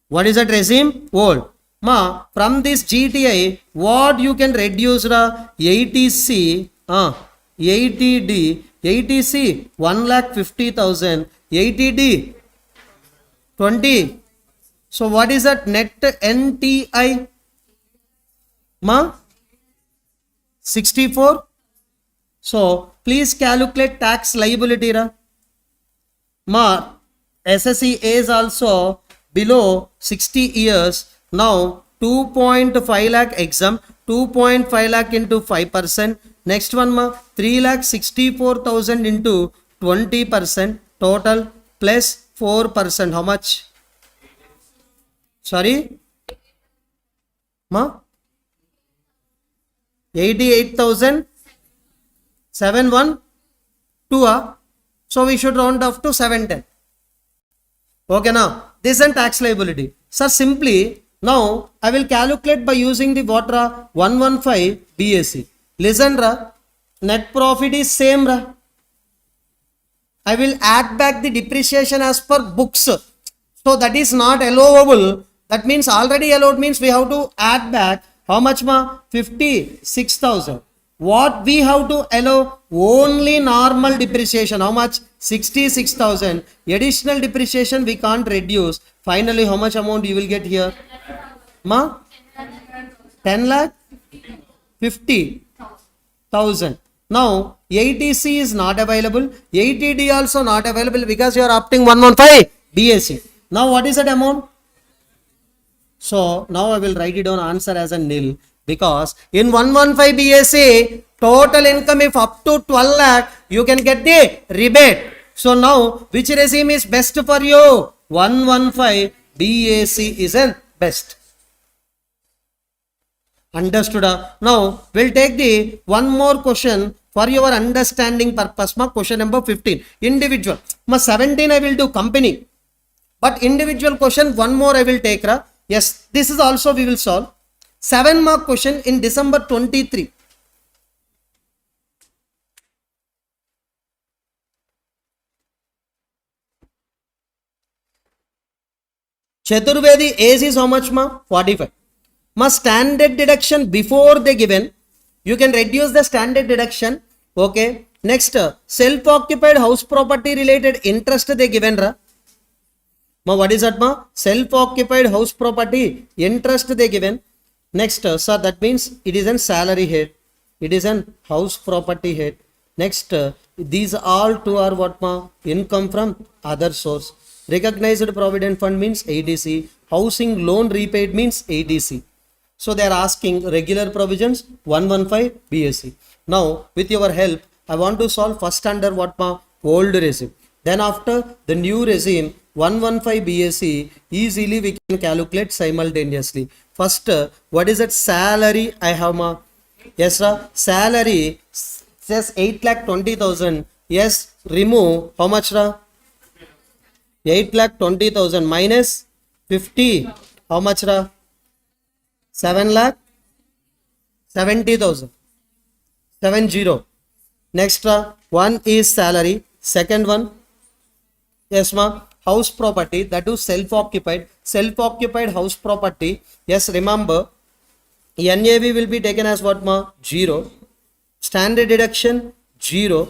[SPEAKER 1] What is that regime? Old. Ma, from this GTI, what you can reduce ra? 80C, 80D, 80C, 1,50,000, 80D, 20. So what is that net NTI? Ma? 64. So please calculate tax liability ra. Ma, SSE is also below 60 years. Now 2.5 lakh exempt, 2.5 lakh into 5%. Next one ma, 3,64,000 into 20% total plus 4%. How much? Sorry? Ma? 88,000? 712. So we should round off to 710. Okay now, this is tax liability. So simply, now I will calculate by using the what ra? 115 BAC. Listen ra, net profit is same ra. I will add back the depreciation as per books. So that is not allowable. That means already allowed means we have to add back how much ma? 56,000. What we have to allow? Only normal depreciation. How much? 66,000. Additional depreciation we can't reduce. Finally, how much amount you will get here? Ma? 10 lakh? 50,000. Now, 80C is not available. 80D also not available because you are opting 115 BAC. Now, what is that amount? So, now I will write it down answer as a nil. Because in 115 BAC, total income if up to 12 lakh, you can get the rebate. So now, which regime is best for you? 115 BAC is a best. Understood? Now, we'll take the one more question for your understanding purpose. Question number 15. Individual. 17 I will do company. But individual question, one more I will take. Yes, this is also we will solve. 7 mark question in December 23. Chaturvedi age is how much ma? 45. Ma standard deduction before they given, you can reduce the standard deduction. Okay. Next, self-occupied house property related interest they given ra. Ma what is that ma? Self-occupied house property interest they given. Next, sir, that means it is an salary head. It is an house property head. Next, these all two are what ma? Income from other source. Recognized provident fund means ADC. Housing loan repaid means ADC. So they are asking regular provisions 115 BSc. Now with your help, I want to solve first under what ma? Old regime. Then after the new regime 115 BSc, easily we can calculate simultaneously. First, what is that salary I have ma? Yes sir, salary says 8,20,000. Yes, remove how much ra? 8,20,000 minus 50. How much ra? 7,70,000. 70. Next one is salary. Second one, yes ma, house property, that is self-occupied house property. Yes, remember NAV will be taken as what ma? 0. Standard deduction 0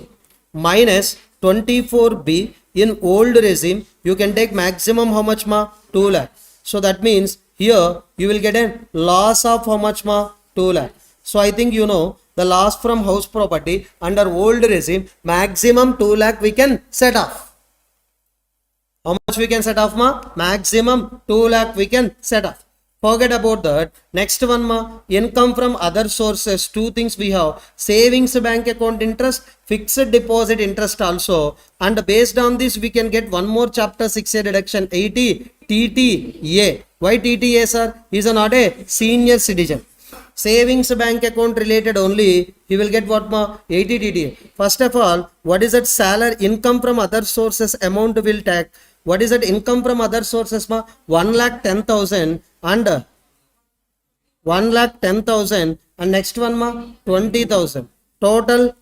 [SPEAKER 1] minus 24B. In old regime you can take maximum how much ma? 2 lakh. So that means here you will get a loss of how much ma? 2 lakh. So I think you know the loss from house property under old regime, maximum 2 lakh we can set off. How much we can set off ma? Maximum 2 lakh we can set off. Forget about that. Next one ma, income from other sources. Two things we have: savings bank account interest, fixed deposit interest also. And based on this we can get one more chapter 6A deduction, 80 TTA. Why TTA sir? He is not a senior citizen. Savings bank account related only, he will get what ma? 80 TTA. First of all, what is that salary? Income from other sources amount will take. What is that income from other sources ma? 1,10,000 and 1,10,000 and next one ma? 20,000. Total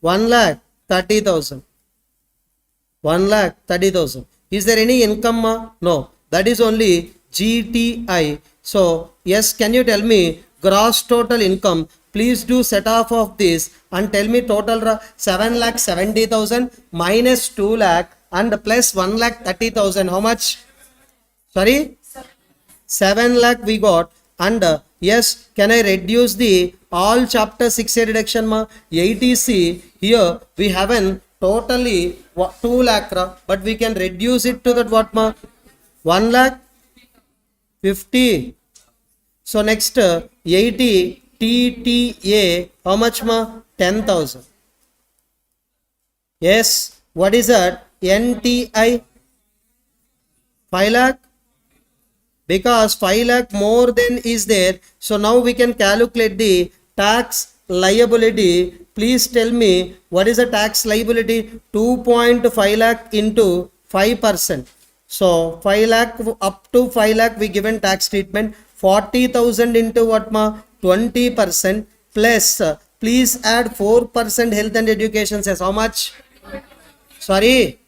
[SPEAKER 1] 1,30,000. 1,30,000. Is there any income ma? No. That is only GTI. So yes, can you tell me gross total income? Please do set off of this and tell me total 7,70,000 minus 2 lakh and plus 1,30,000. How much? Sorry? 7 lakh we got. And yes, can I reduce the all chapter 6A reduction ma? 80C. Here we haven't totally 2 lakh, but we can reduce it to that what ma? 1,50,000. So next 80 TTA, how much ma? 10,000. Yes, what is that? NTI 5 lakh, because 5 lakh more than is there. So now we can calculate the tax liability. Please tell me what is the tax liability? 2.5 lakh into 5%. So 5 lakh up to 5 lakh we given tax treatment. 40,000 into what ma? 20% plus please add 4% health and education says how much? Sorry,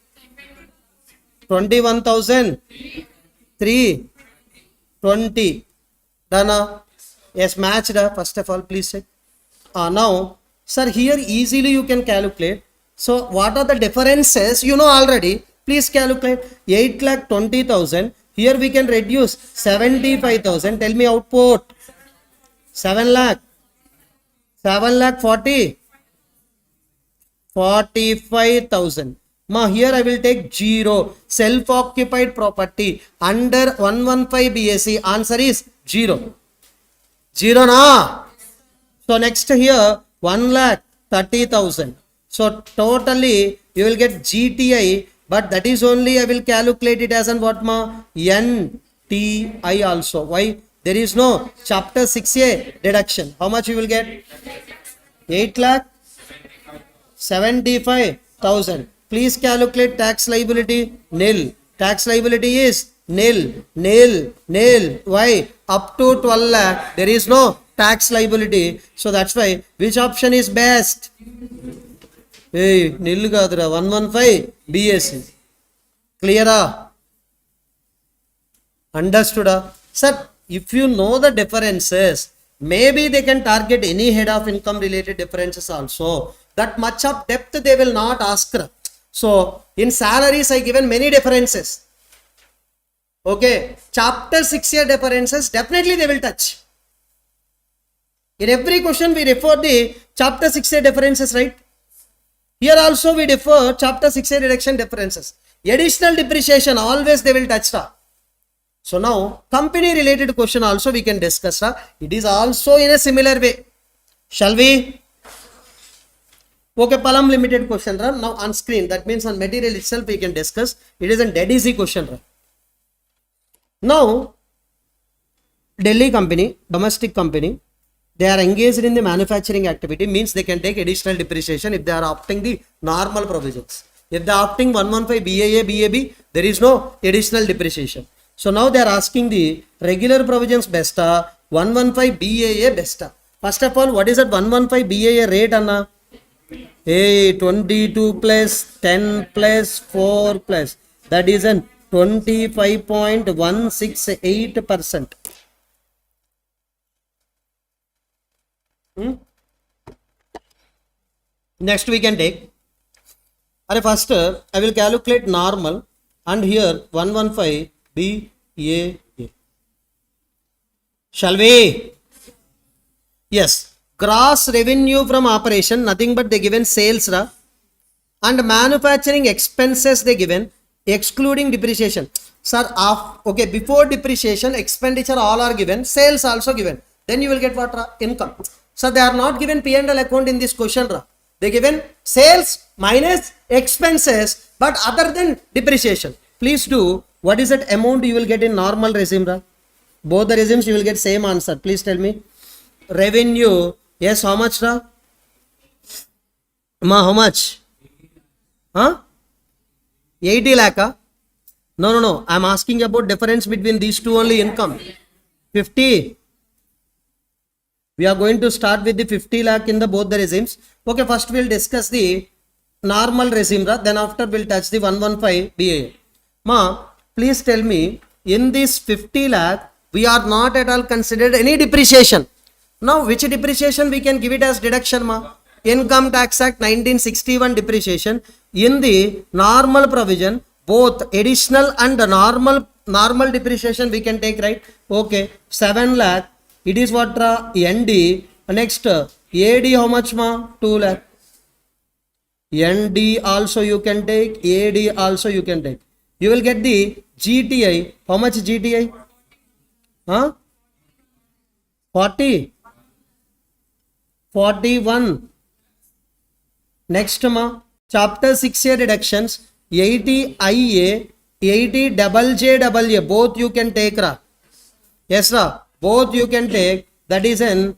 [SPEAKER 1] 21,000 320. Done. Yes, matched. First of all, please check. Now, sir, here easily you can calculate. So, what are the differences? You know already. Please calculate. 8,20,000. Here we can reduce 75,000. Tell me output. 7 lakh. 7 lakh 45,000. Ma, here I will take 0. Self-occupied property under 115 BSc. Answer is 0. 0 na. So next here 1,30,000. So totally you will get GTI, but that is only I will calculate it as an what ma? NTI also. Why? There is no chapter 6A deduction. How much you will get? 8,75,000. Please calculate tax liability. Nil. Tax liability is nil. Nil. Nil. Why? Up to 12 lakh there is no tax liability. So that's why which option is best? Hey, nil gadra 115 BSc. Clear? Understood? Sir, if you know the differences, maybe they can target any head of income related differences also. That much of depth they will not ask. So in salaries I given many differences. Okay, chapter 6 year differences definitely they will touch. In every question we refer the chapter 6 year differences, right? Here also we refer chapter 6 year reduction differences. Additional depreciation always they will touch. So now company related question also we can discuss. It is also in a similar way. Shall we? Okay, Palam limited question. Now on screen, that means on material itself we can discuss. It is a dead easy question. Now Delhi company, domestic company, they are engaged in the manufacturing activity, means they can take additional depreciation if they are opting the normal provisions. If they are opting 115 BAA, BAB, there is no additional depreciation. So now they are asking the regular provisions best, 115 BAA best. First of all, what is that 115 BAA rate, Anna? 22 plus 10 plus 4 plus, that is an 25.168%. Next we can take, first I will calculate normal, and here 115 BAA. Shall we? Yes. Gross revenue from operation, nothing but they given sales, and manufacturing expenses they given excluding depreciation. Sir, okay, before depreciation expenditure all are given, sales also given, then you will get what? Income. So they are not given P&L account in this question. They given sales minus expenses, but other than depreciation. Please do, what is that amount you will get in normal regime? Both the regimes you will get same answer. Please tell me. Revenue, yes, how much? Ma, how much? 80 lakh? No. I am asking about difference between these two only income. 50. We are going to start with the 50 lakh in the both the regimes. Okay, first we will discuss the normal regime, then after we will touch the 115 BA. Ma, please tell me, in this 50 lakh, we are not at all considered any depreciation. Now, which depreciation we can give it as deduction, ma? Income Tax Act 1961 depreciation. In the normal provision, both additional and normal depreciation we can take, right? Okay, 7 lakh. It is what? ND. Next, AD how much, ma? 2 lakh. ND also you can take, AD also you can take. You will get the GTI. How much GTI? 40. 41. Next, ma, chapter 6 year reductions, 80 IA, 80 JJAA, both you can take, yes, both you can take. That is an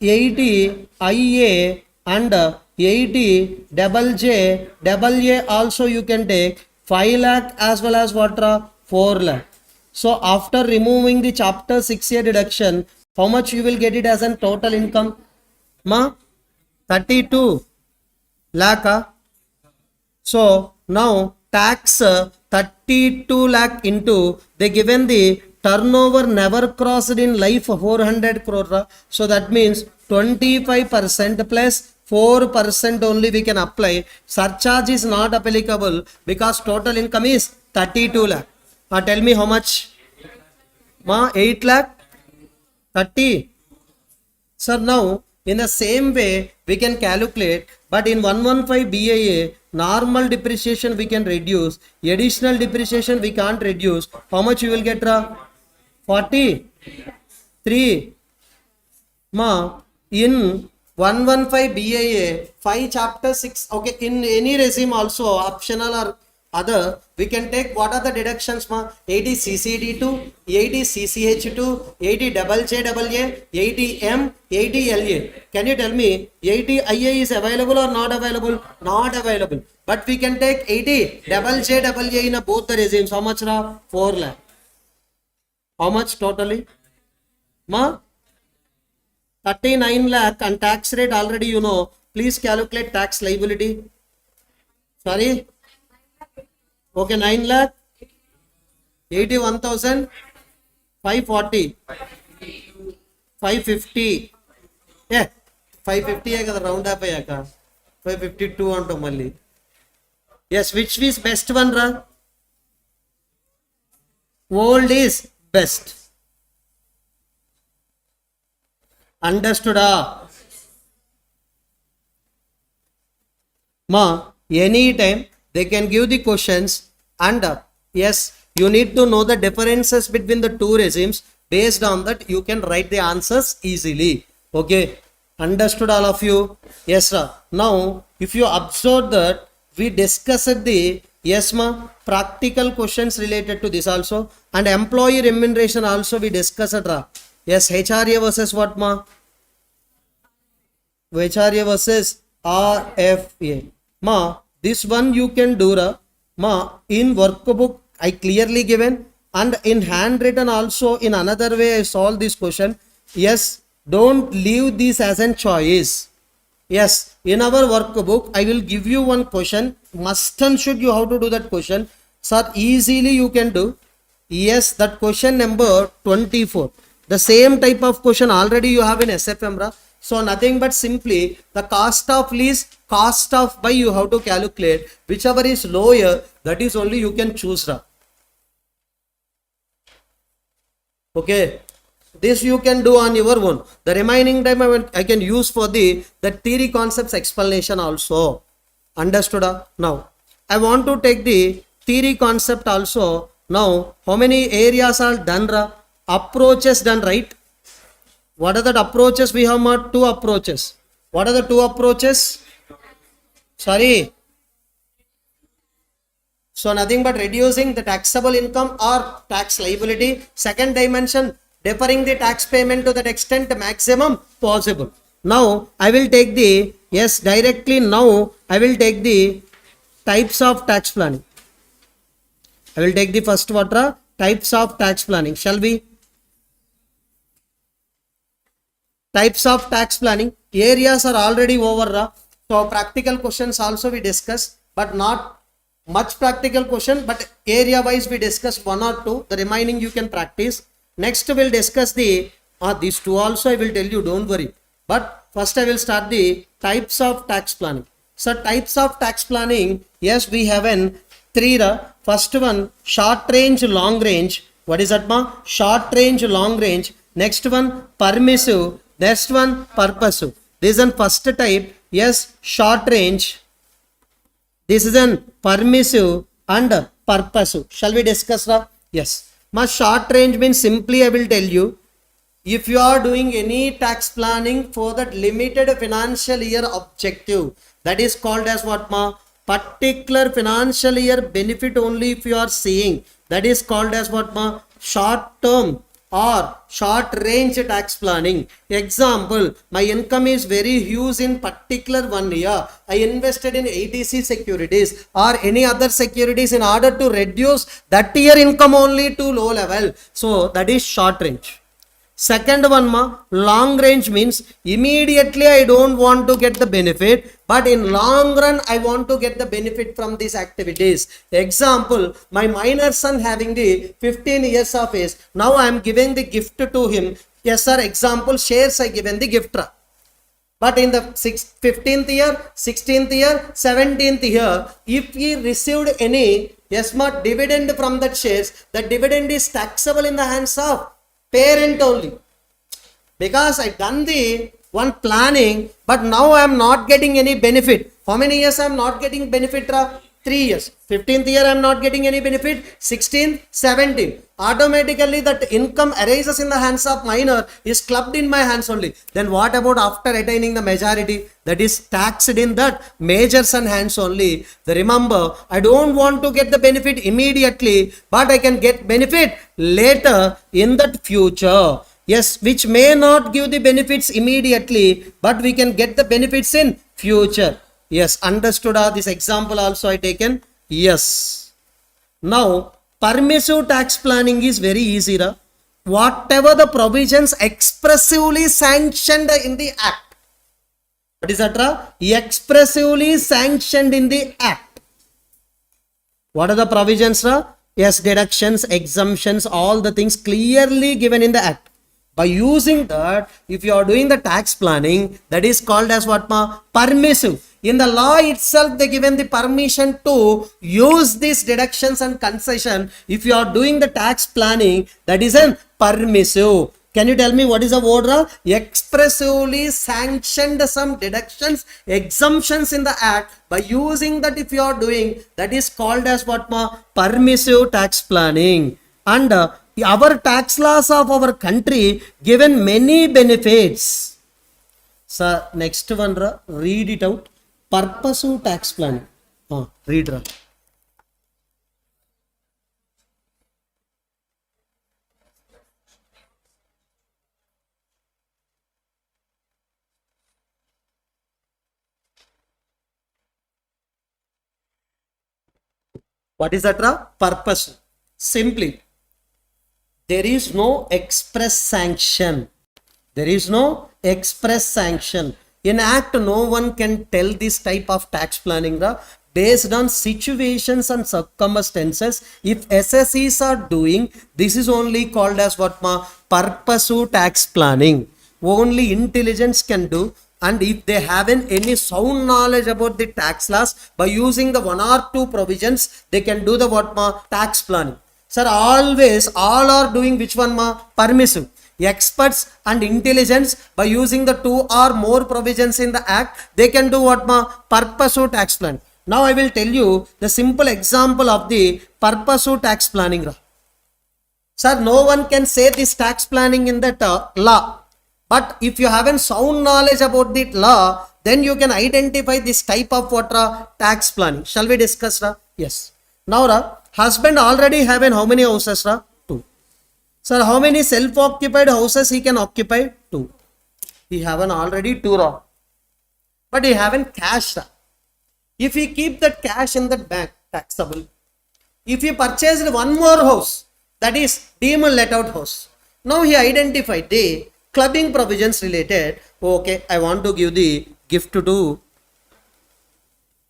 [SPEAKER 1] 80 IA and 80 JJAA also you can take. 5 lakh as well as what? 4 lakh. So after removing the chapter 6 year deduction, how much you will get it as a total income? Ma, 32 lakh. So now tax 32 lakh into, they given the turnover never crossed in life 400 crore. So that means 25% plus 4% only we can apply. Surcharge is not applicable because total income is 32 lakh. Tell me how much? Ma, 8 lakh? 30. Sir, now in the same way we can calculate, but in 115 BAA, normal depreciation we can reduce, additional depreciation we can't reduce. How much you will get? 43. Ma, in 115 BAA, 5 chapter 6, okay, in any regime also, optional or other, we can take what are the deductions, ma? 80 CCD2, 80 CCH2, 80 JJAA, 80 M, 80 LA. Can you tell me 80 IA is available or not available? Not available. But we can take 80 JJAA in both the regimes. How much? 4 lakh. How much totally? Ma, 39 lakh, and tax rate already you know. Please calculate tax liability. Sorry? Okay, 9 lakh, 81,000, 540, 550. ఏ 550 కదా round off అయ్యాక 552 అంటాం మళ్ళీ. Yes, which is best one రా? Old is best. అండర్స్టూడా మా? Any time they can give the questions and yes, you need to know the differences between the two regimes. Based on that you can write the answers easily. Okay, understood all of you? Yes sir. Now if you observe that we discussed the yes ma practical questions related to this also, and employee remuneration also we discussed ra. Yes, HRA versus what ma? HRA versus RFA ma. This one you can do ra ma. In workbook I clearly given, and in handwritten also in another way I solve this question. Yes, don't leave this as a choice. Yes, in our workbook I will give you one question, must and should you how to do that question. Sir, easily you can do. Yes, that question number 24, the same type of question already you have in SFM ra. So nothing but simply the cost of lease, cost of buy you have to calculate. Whichever is lower, that is only you can choose ra. Okay, this you can do on your own. The remaining time I can use for the theory concepts explanation also. Understood? Now I want to take the theory concept also. Now how many areas are done ra? Approaches done, right? What are the approaches? We have got two approaches. What are the two approaches? Sorry. So nothing but reducing the taxable income or tax liability. Second dimension, deferring the tax payment to the extent maximum possible. Now I will take the, yes, directly now I will take the types of tax planning. I will take the first what are types of tax planning. Shall we? Types of tax planning. Areas are already over ra. So practical questions also we discuss, but not much practical question, but area wise we discuss one or two. The remaining you can practice. Next we'll discuss the these two also I will tell you, don't worry. But first I will start the types of tax planning. So types of tax planning, yes, we have an three ra. First one, short range, long range. What is that ma? Short range, long range. Next one, permissive. Next one, purposive. This is an first type. Yes, short range. This is an permissive and purposive. Shall we discuss ra? Yes. My short range means simply I will tell you, if you are doing any tax planning for that limited financial year objective, that is called as what ma? Particular financial year benefit only if you are seeing, that is called as what ma? Short term or short range tax planning. Example, my income is very huge in particular 1 year. I invested in ATC securities or any other securities in order to reduce that year income only to low level. So that is short range. Second one ma, long range means immediately I don't want to get the benefit, but in long run I want to get the benefit from these activities. Example, my minor son having the 15 years of age, now I am giving the gift to him. Yes sir, example, shares I given the gift. But in the 15th year, 16th year, 17th year, if he received any yes ma dividend from that shares, the dividend is taxable in the hands of parent only, because I done the one planning, but now I am not getting any benefit. How many years I am not getting benefit? 3 years. 15th year I am not getting any benefit. 16th, 17th. Automatically that income arises in the hands of minor is clubbed in my hands only. Then what about after attaining the majority? That is taxed in that major son hands only. The remember, I don't want to get the benefit immediately, but I can get benefit later in that future. Yes, which may not give the benefits immediately, but we can get the benefits in future. Yes, understood? This example also I taken. Yes. Now permissive tax planning is very easy. Whatever the provisions expressively sanctioned in the act. What is that? Expressively sanctioned in the act. What are the provisions? Yes, deductions, exemptions, all the things clearly given in the act. By using that, if you are doing the tax planning, that is called as what ma? Permissive. In the law itself, they given the permission to use these deductions and concession. If you are doing the tax planning, that is an permissive. Can you tell me what is the word? Expressively sanctioned some deductions, exemptions in the act. By using that, if you are doing, that is called as what ma? Permissive tax planning. And our tax laws of our country given many benefits. So next one, read it out. Purposive tax planning. Read. What is that? Purpose. Simply, there is no express sanction. There is no express sanction. In act, no one can tell this type of tax planning based on situations and circumstances. If SSEs are doing, this is only called as what ma? Purposive tax planning. Only intelligence can do. And if they haven't any sound knowledge about the tax laws, by using the one or two provisions, they can do the what ma? Tax planning. Sir, always all are doing which one ma? Permissive. Experts and intelligence, by using the two or more provisions in the act, they can do what ma? Purposive tax plan. Now I will tell you the simple example of the purposive tax planning. Sir, no one can say this tax planning in that law. But if you haven't sound knowledge about the law, then you can identify this type of what tax planning. Shall we discuss? Yes. Now, husband already having how many houses? Two. Sir, how many self-occupied houses he can occupy? Two. He haven't already two. But he haven't cash. If he keep that cash in that bank, taxable. If he purchased one more house, that is deemed let out house. Now he identified the clubbing provisions related. Okay, I want to give the gift to.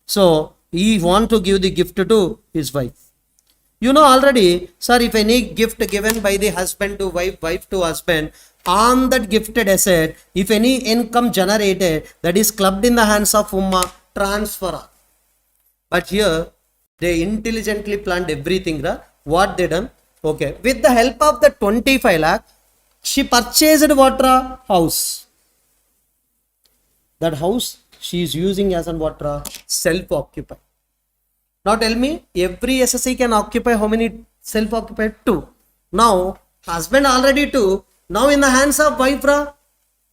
[SPEAKER 1] So he want to give the gift to his wife. You know already, sir, if any gift given by the husband to wife, wife to husband, on that gifted asset, if any income generated, that is clubbed in the hands of whom? Transfer. But here, they intelligently planned everything. What they done? Okay, with the help of the 25 lakh, she purchased what? House. That house she is using as an what? Self-occupied. Now tell me, every SSE can occupy how many self-occupied? Two. Now, husband already two. Now in the hands of wife,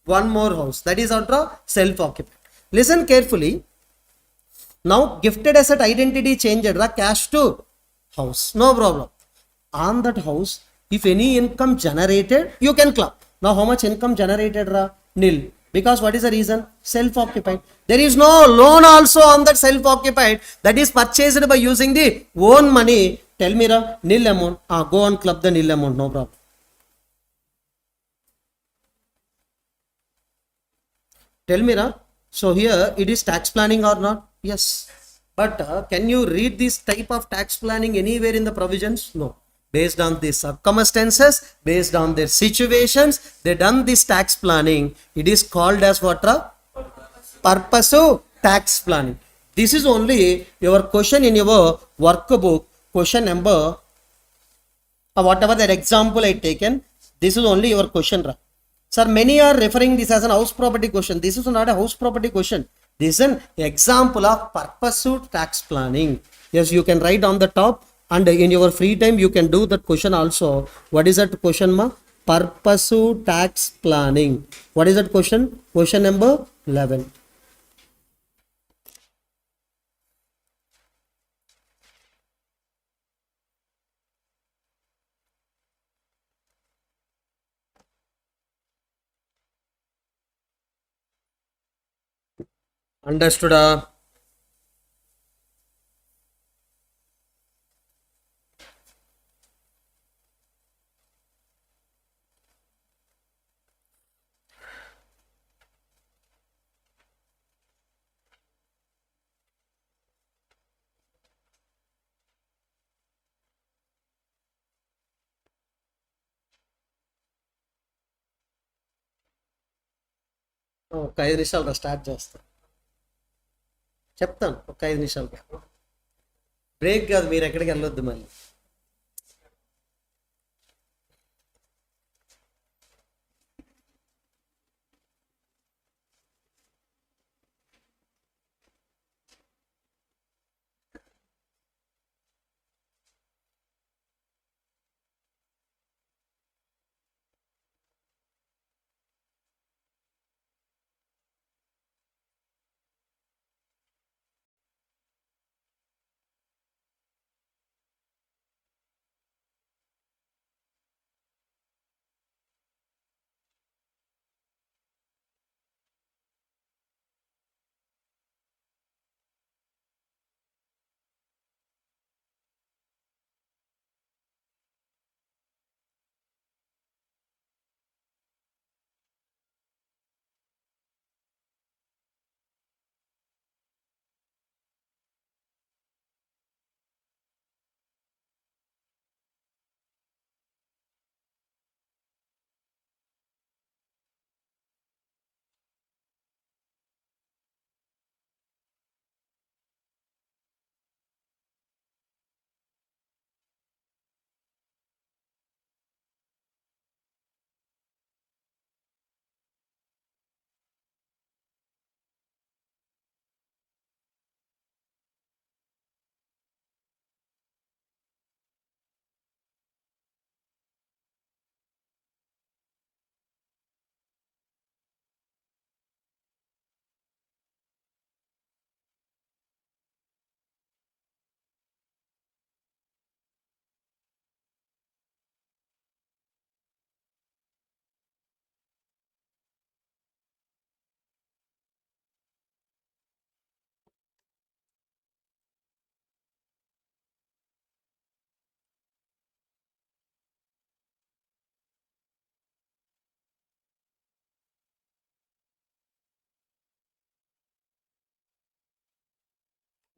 [SPEAKER 1] one more house. That is what? Self-occupied. Listen carefully. Now, gifted asset identity changed, cash to house. No problem. On that house, if any income generated, you can club. Now, how much income generated? Nil. Because what is the reason? Self-occupied. There is no loan also on that self-occupied. That is purchased by using the own money. Tell me, nil amount. Go and club the nil amount. No problem. Tell me, so here it is tax planning or not? Yes. But can you read this type of tax planning anywhere in the provisions? No. Based on the circumstances, based on their situations, they done this tax planning. It is called as what? Purposive tax planning. This is only your question in your workbook, question number, whatever that example I taken, this is only your question. Sir, many are referring this as an house property question. This is not a house property question. This is an example of purposive tax planning. Yes, you can write on the top, and in your free time you can do that question also. What is that question, ma? Purposive tax planning. What is that question? Question number 11. Understood? ఒక 5 నిమిషాలు start చేస్తాను, చెప్తాను. ఒక 5 నిమిషాలు break కాదు, మీరు ఎక్కడికి వెళ్ళొద్దు మళ్ళీ.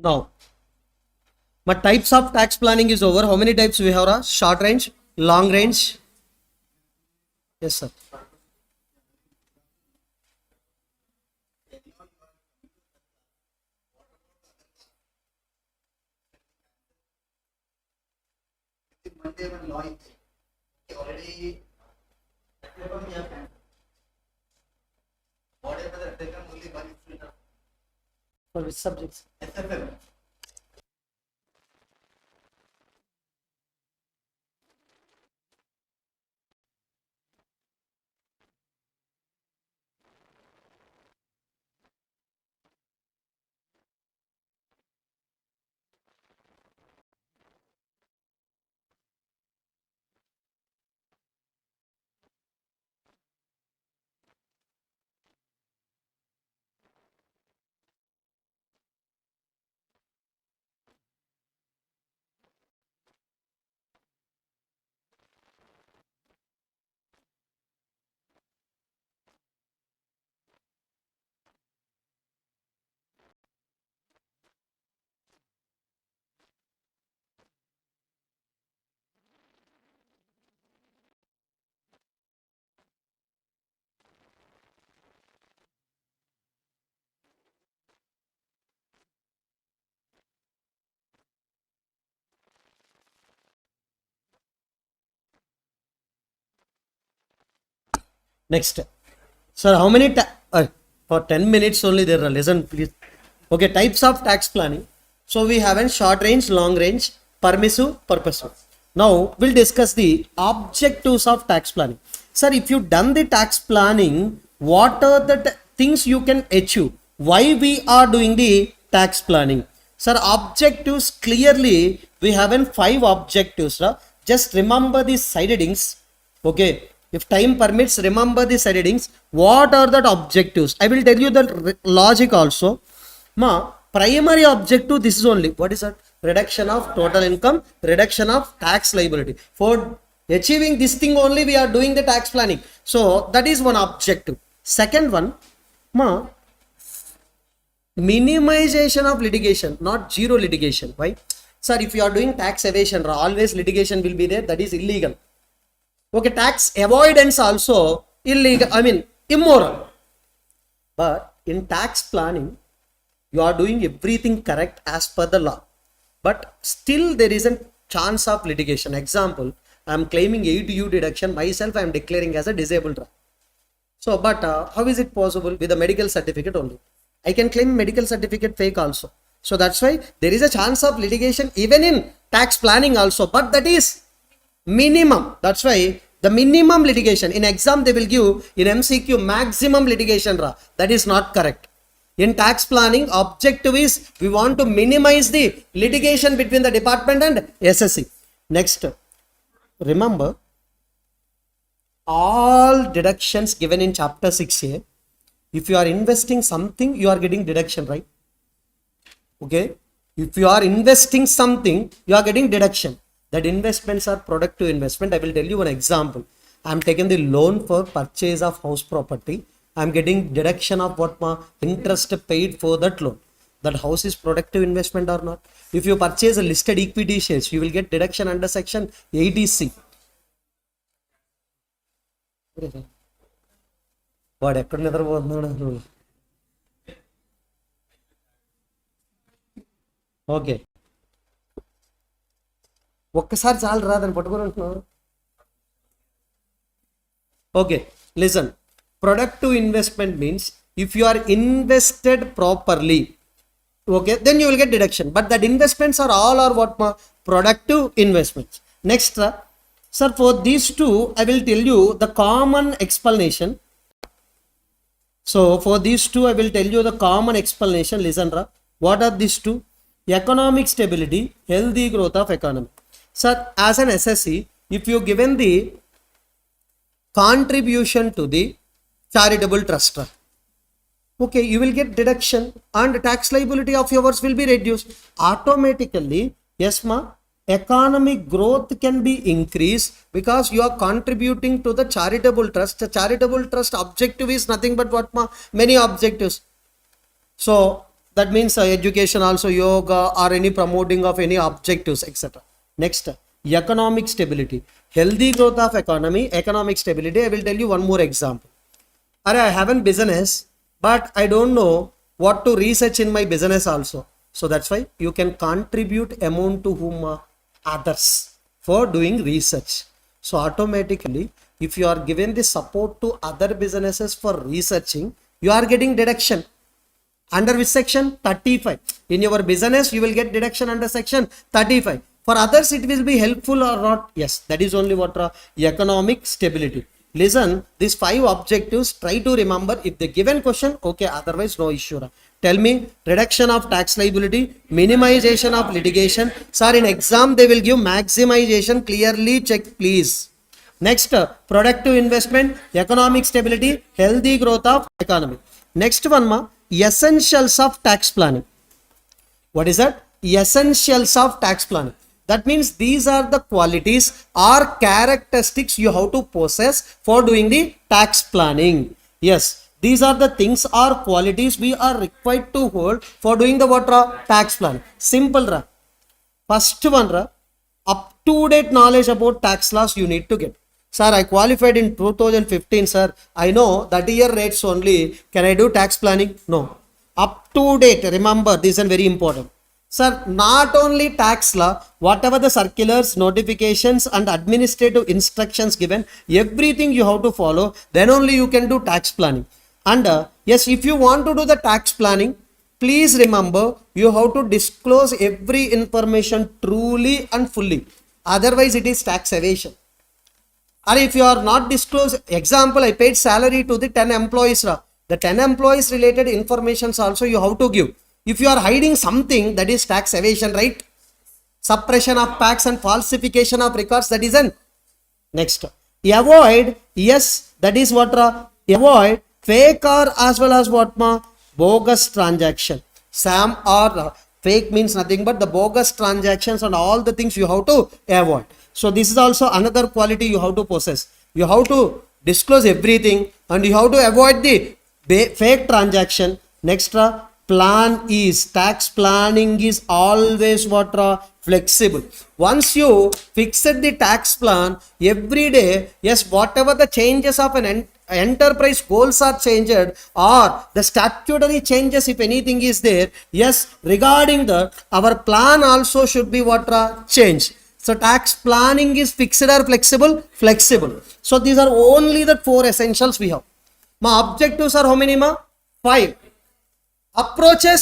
[SPEAKER 1] Now, but types of tax planning is over. How many types we have? Short range, long range. Yes, sir. For which subjects? Next, sir, how many for 10 minutes only there are, listen please. Okay, types of tax planning. So we have a short range, long range, permissive, purposive. Now we'll discuss the objectives of tax planning. Sir, if you done the tax planning, what are the things you can achieve? Why we are doing the tax planning? Sir, objectives clearly we have in 5 objectives. Just remember the side headings. Okay, if time permits, remember the side headings. What are the objectives? I will tell you the logic also. Primary objective, this is only, what is that? Reduction of total income, reduction of tax liability. For achieving this thing only we are doing the tax planning. So that is one objective. Second one, minimization of litigation, not zero litigation. Why? Sir, if you are doing tax evasion, always litigation will be there. That is illegal. Okay, tax avoidance also illegal, I mean immoral. But in tax planning, you are doing everything correct as per the law. But still there is a chance of litigation. Example, I am claiming 8U deduction. Myself, I am declaring as a disabled driver. So, but how is it possible? With a medical certificate only. I can claim medical certificate fake also. So that's why there is a chance of litigation even in tax planning also. But that is minimum. That's why the minimum litigation. In exam they will give, in MCQ, maximum litigation. That is not correct. In tax planning, objective is we want to minimize the litigation between the department and SSC. Next, remember, all deductions given in chapter 6A, if you are investing something, you are getting deduction, right? Okay. If you are investing something, you are getting deduction. That investments are productive investment. I will tell you one example. I am taking the loan for purchase of house property. I am getting deduction of what my interest paid for that loan. That house is productive investment or not? If you purchase a listed equity shares, you will get deduction under section 80C. What? Okay. ఒక్కసారి చాలు రాదని పట్టుకొని ఉంటున్నావు. Okay, listen. Productive investment means if you are invested properly, okay, then you will get deduction. But that investments are all or what? Productive investments. Next, sir, for these two, I will tell you the common explanation. So for these two, I will tell you the common explanation. Listen, what are these two? Economic stability, healthy growth of economy. Sir, as an SSC, if you given the contribution to the charitable trust, okay, you will get deduction and tax liability of yours will be reduced automatically. Yes, ma, economic growth can be increased because you are contributing to the charitable trust. The charitable trust objective is nothing but what, ma? Many objectives. So that means education also, yoga or any promoting of any objectives, etc. Next, economic stability, healthy growth of economy, economic stability. I will tell you one more example. I have a business, but I don't know what to research in my business also. So that's why you can contribute amount to whom? Others for doing research. So automatically, if you are given the support to other businesses for researching, you are getting deduction. Under which section? 35. In your business, you will get deduction under section 35. For others, it will be helpful or not? Yes, that is only what economic stability. Listen, these 5 objectives, try to remember. If the given question, okay, otherwise no issue. Tell me, reduction of tax liability, minimization of litigation. Sir, in exam, they will give maximization. Clearly check, please. Next, productive investment, economic stability, healthy growth of economy. Next one, ma, essentials of tax planning. What is that? Essentials of tax planning. That means these are the qualities or characteristics you have to possess for doing the tax planning. Yes, these are the things or qualities we are required to hold for doing the what? Tax planning. Simple. First one, up to date knowledge about tax laws you need to get. Sir, I qualified in 2015, sir. I know that year rates only. Can I do tax planning? No. Up to date. Remember, this is very important. Sir, not only tax law, whatever the circulars, notifications and administrative instructions given, everything you have to follow, then only you can do tax planning. And yes, if you want to do the tax planning, please remember, you have to disclose every information truly and fully. Otherwise, it is tax evasion. Or if you are not disclosed, example, I paid salary to the 10 employees. The 10 employees related informations also you have to give. If you are hiding something, that is tax evasion, right? Suppression of facts and falsification of records, that is an. Next, avoid, yes, that is what? Avoid fake or as well as what? Bogus transaction. Sam or fake means nothing but the bogus transactions and all the things you have to avoid. So this is also another quality you have to possess. You have to disclose everything and you have to avoid the fake transaction. Next, plan is, tax planning is always what? Flexible. Once you fixed the tax plan, every day, yes, whatever the changes of an enterprise goals are changed or the statutory changes, if anything is there, yes, regarding the our plan also should be what change. So tax planning is fixed or flexible? Flexible. So these are only the 4 essentials we have. My objectives are how many? 5. Approaches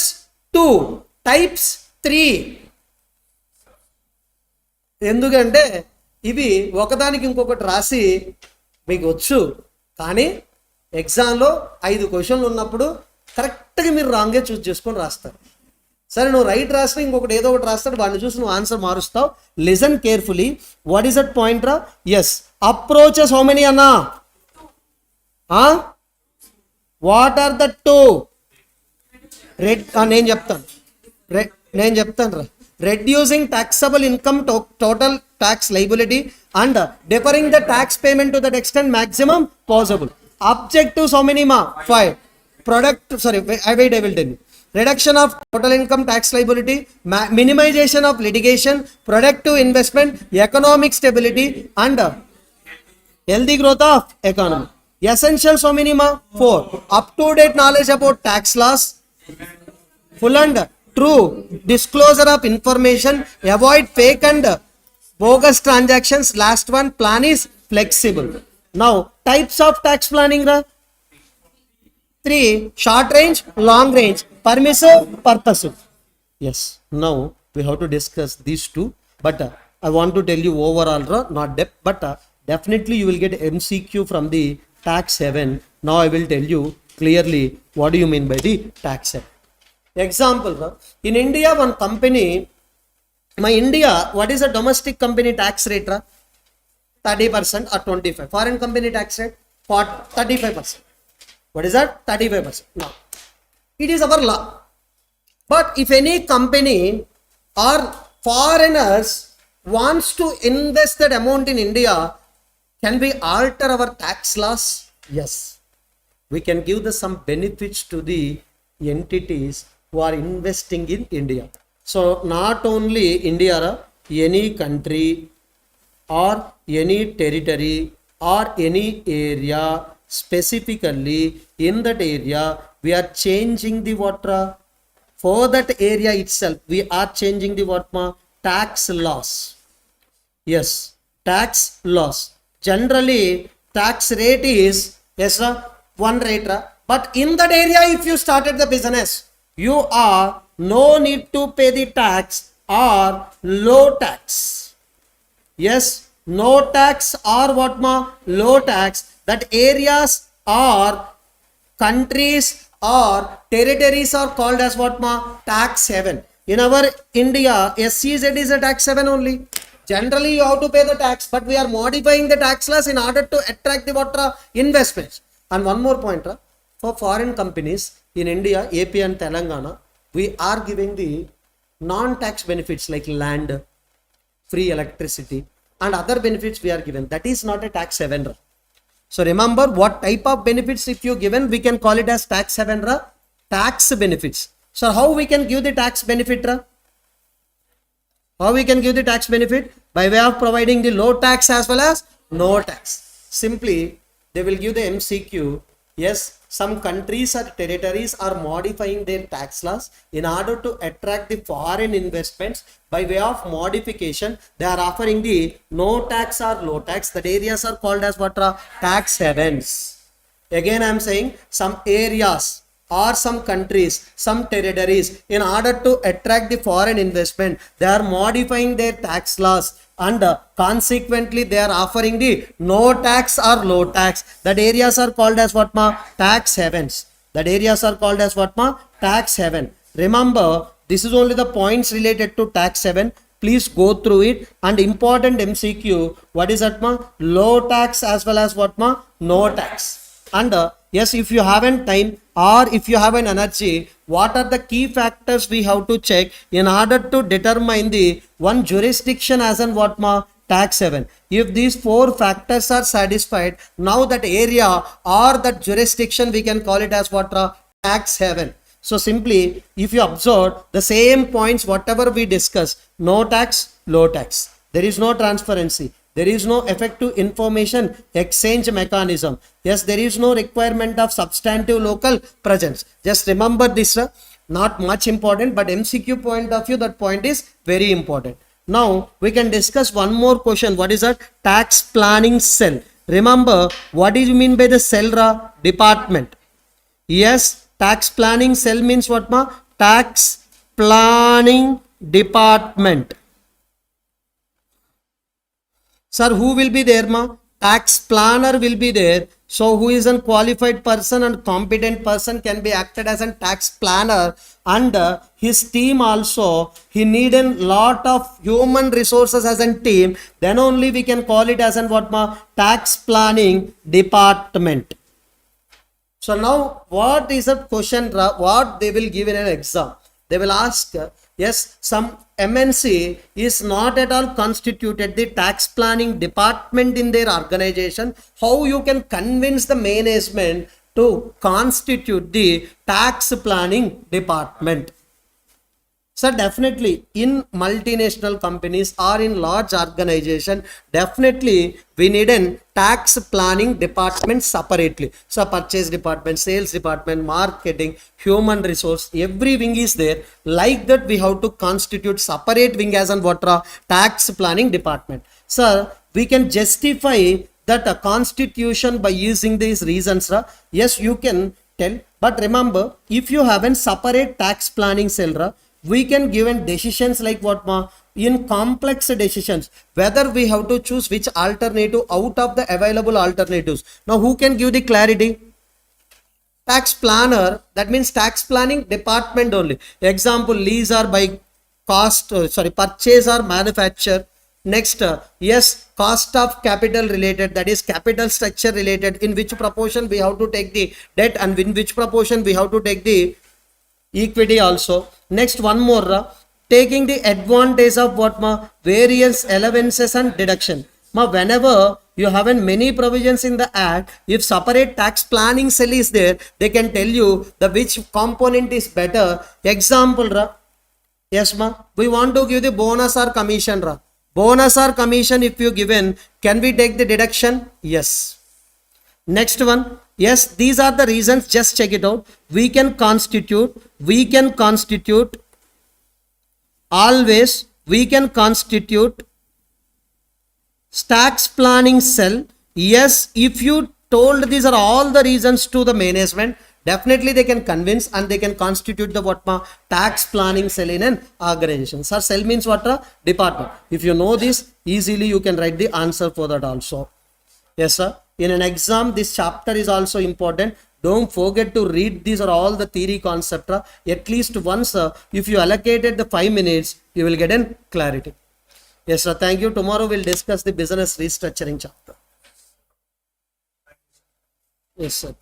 [SPEAKER 1] 2. Types 3. ఎందుకంటే ఇవి ఒకదానికి ఇంకొకటి రాసి మీకు వచ్చు, కానీ ఎగ్జామ్లో 5 క్వశ్చన్లు ఉన్నప్పుడు కరెక్ట్గా మీరు రాంగే చూస్ చేసుకొని రాస్తారు. సరే, నువ్వు రైట్ రాసినా ఇంకొకటి ఏదో ఒకటి రాస్తాడు, వాడిని చూసి నువ్వు ఆన్సర్ మారుస్తావు. Listen carefully. What is that point రా? ఎస్, అప్రోచెస్ హౌ మెనీ అన్నా? What are the 2? నేను చెప్తాను రా. Reducing taxable income total tax liability and deferring the tax payment to the extent maximum possible. Objectives how many? 5. I will tell you. Reduction of total income tax liability, minimization of litigation, productive investment, economic stability and healthy growth of economy. Essentials how many? 4. Up to date knowledge about tax laws, full and true disclosure of information, avoid fake and bogus transactions. Last one, plan is flexible. Now types of tax planning ra? 3. Short range, long range, permissive, purposive. Yes, now we have to discuss these 2, but I want to tell you overall ra, not depth, but definitely you will get MCQ from the tax heaven. Now I will tell you clearly what do you mean by the tax heaven. Example, in India, one company, India, what is the domestic company tax rate? 30% or 25%. Foreign company tax rate 35%. What is that? 35%. Now, it is our law. But if any company or foreigners wants to invest that amount in India, can we alter our tax laws? Yes. We can give some benefits to the entities who are investing in India. So not only India, any country or any territory or any area, specifically in that area we are changing the for that area itself we are changing the tax laws. Yes, tax laws. Generally tax rate is one rate, but in that area if you started the business, you are no need to pay the tax or low tax. Yes, no tax or low tax. That areas or countries or territories are called as tax haven. In our India, SEZ is a tax haven only. Generally you have to pay the tax, but we are modifying the tax laws in order to attract the investments. And one more point, for foreign companies in India, AP and Telangana, we are giving the non-tax benefits like land, free electricity and other benefits we are given. That is not a tax haven. So remember what type of benefits if you given, we can call it as tax haven, tax benefits. So how we can give the tax benefit? How we can give the tax benefit? By way of providing the low tax as well as no tax. Simply they will give the MCQ. Yes, some countries or territories are modifying their tax laws in order to attract the foreign investments. By way of modification, they are offering the no tax or low tax. That areas are called as tax havens. Again I am saying some areas or some countries, some territories, in order to attract the foreign investment, they are modifying their tax laws and consequently they are offering the no tax or low tax. That areas are called as tax havens. That areas are called as tax haven. Remember, this is only the points related to tax haven. Please go through it. And important MCQ, what is that? Low tax as well as no tax. And yes, if you haven't time or if you have an energy, what are the key factors we have to check in order to determine the one jurisdiction as an tax haven? If these 4 factors are satisfied, now that area or that jurisdiction we can call it as tax haven. So simply if you observe the same points whatever we discuss, no tax, low tax, there is no transparency, There is no effective information exchange mechanism. Yes, there is no requirement of substantive local presence. Just remember this, not much important, but MCQ point of view, that point is very important. Now we can discuss one more question. What is that? Tax planning cell. Remember, what do you mean by the cell, ra? Department. Yes, tax planning cell means what, ma? Tax planning department. Sir, who will be there, ma? Tax planner will be there. So who is a qualified person and competent person can be acted as a tax planner, and his team also, he need a lot of human resources as a team. Then only we can call it as an what, ma? Tax planning department. So now what is a question, what they will give in an exam? They will ask, yes, some MNC is not at all constituted the tax planning department in their organization. How you can convince the management to constitute the tax planning department? So definitely in multinational companies or in large organization, definitely we need a tax planning department separately. So purchase department, sales department, marketing, human resource, every wing is there. Like that we have to constitute separate wing as an what, tax planning department. So we can justify that a constitution by using these reasons. Yes, you can tell, but remember, if you have a separate tax planning cell, we can give decisions like what, ma? In complex decisions, whether we have to choose which alternative out of the available alternatives. Now who can give the clarity? Tax planner, that means tax planning department only. Example, lease or by cost, purchase or manufacture. Next, yes, cost of capital related, that is capital structure related, in which proportion we have to take the debt and in which proportion we have to take the equity also. Next, one more, taking the advantage of what, ma? Various allowances and deduction. Ma, whenever you have many provisions in the act, if separate tax planning cell is there, they can tell you the which component is better. Example, yes, ma, we want to give the bonus or commission. Bonus or commission, if you given, can we take the deduction? Yes. Next one, yes, these are the reasons, just check it out. We can constitute always, we can constitute tax planning cell. Yes, if you told these are all the reasons to the management, definitely they can convince and they can constitute the what, ma? Tax planning cell in an organization. Sir, cell means what? Department. If you know this, easily you can write the answer for that also. Yes, sir. In an exam, this chapter is also important. Don't forget to read these are all the theory concept. At least once, if you allocated the 5 minutes, you will get in clarity. Yes, sir. Thank you. Tomorrow we'll discuss the business restructuring chapter. Yes, sir.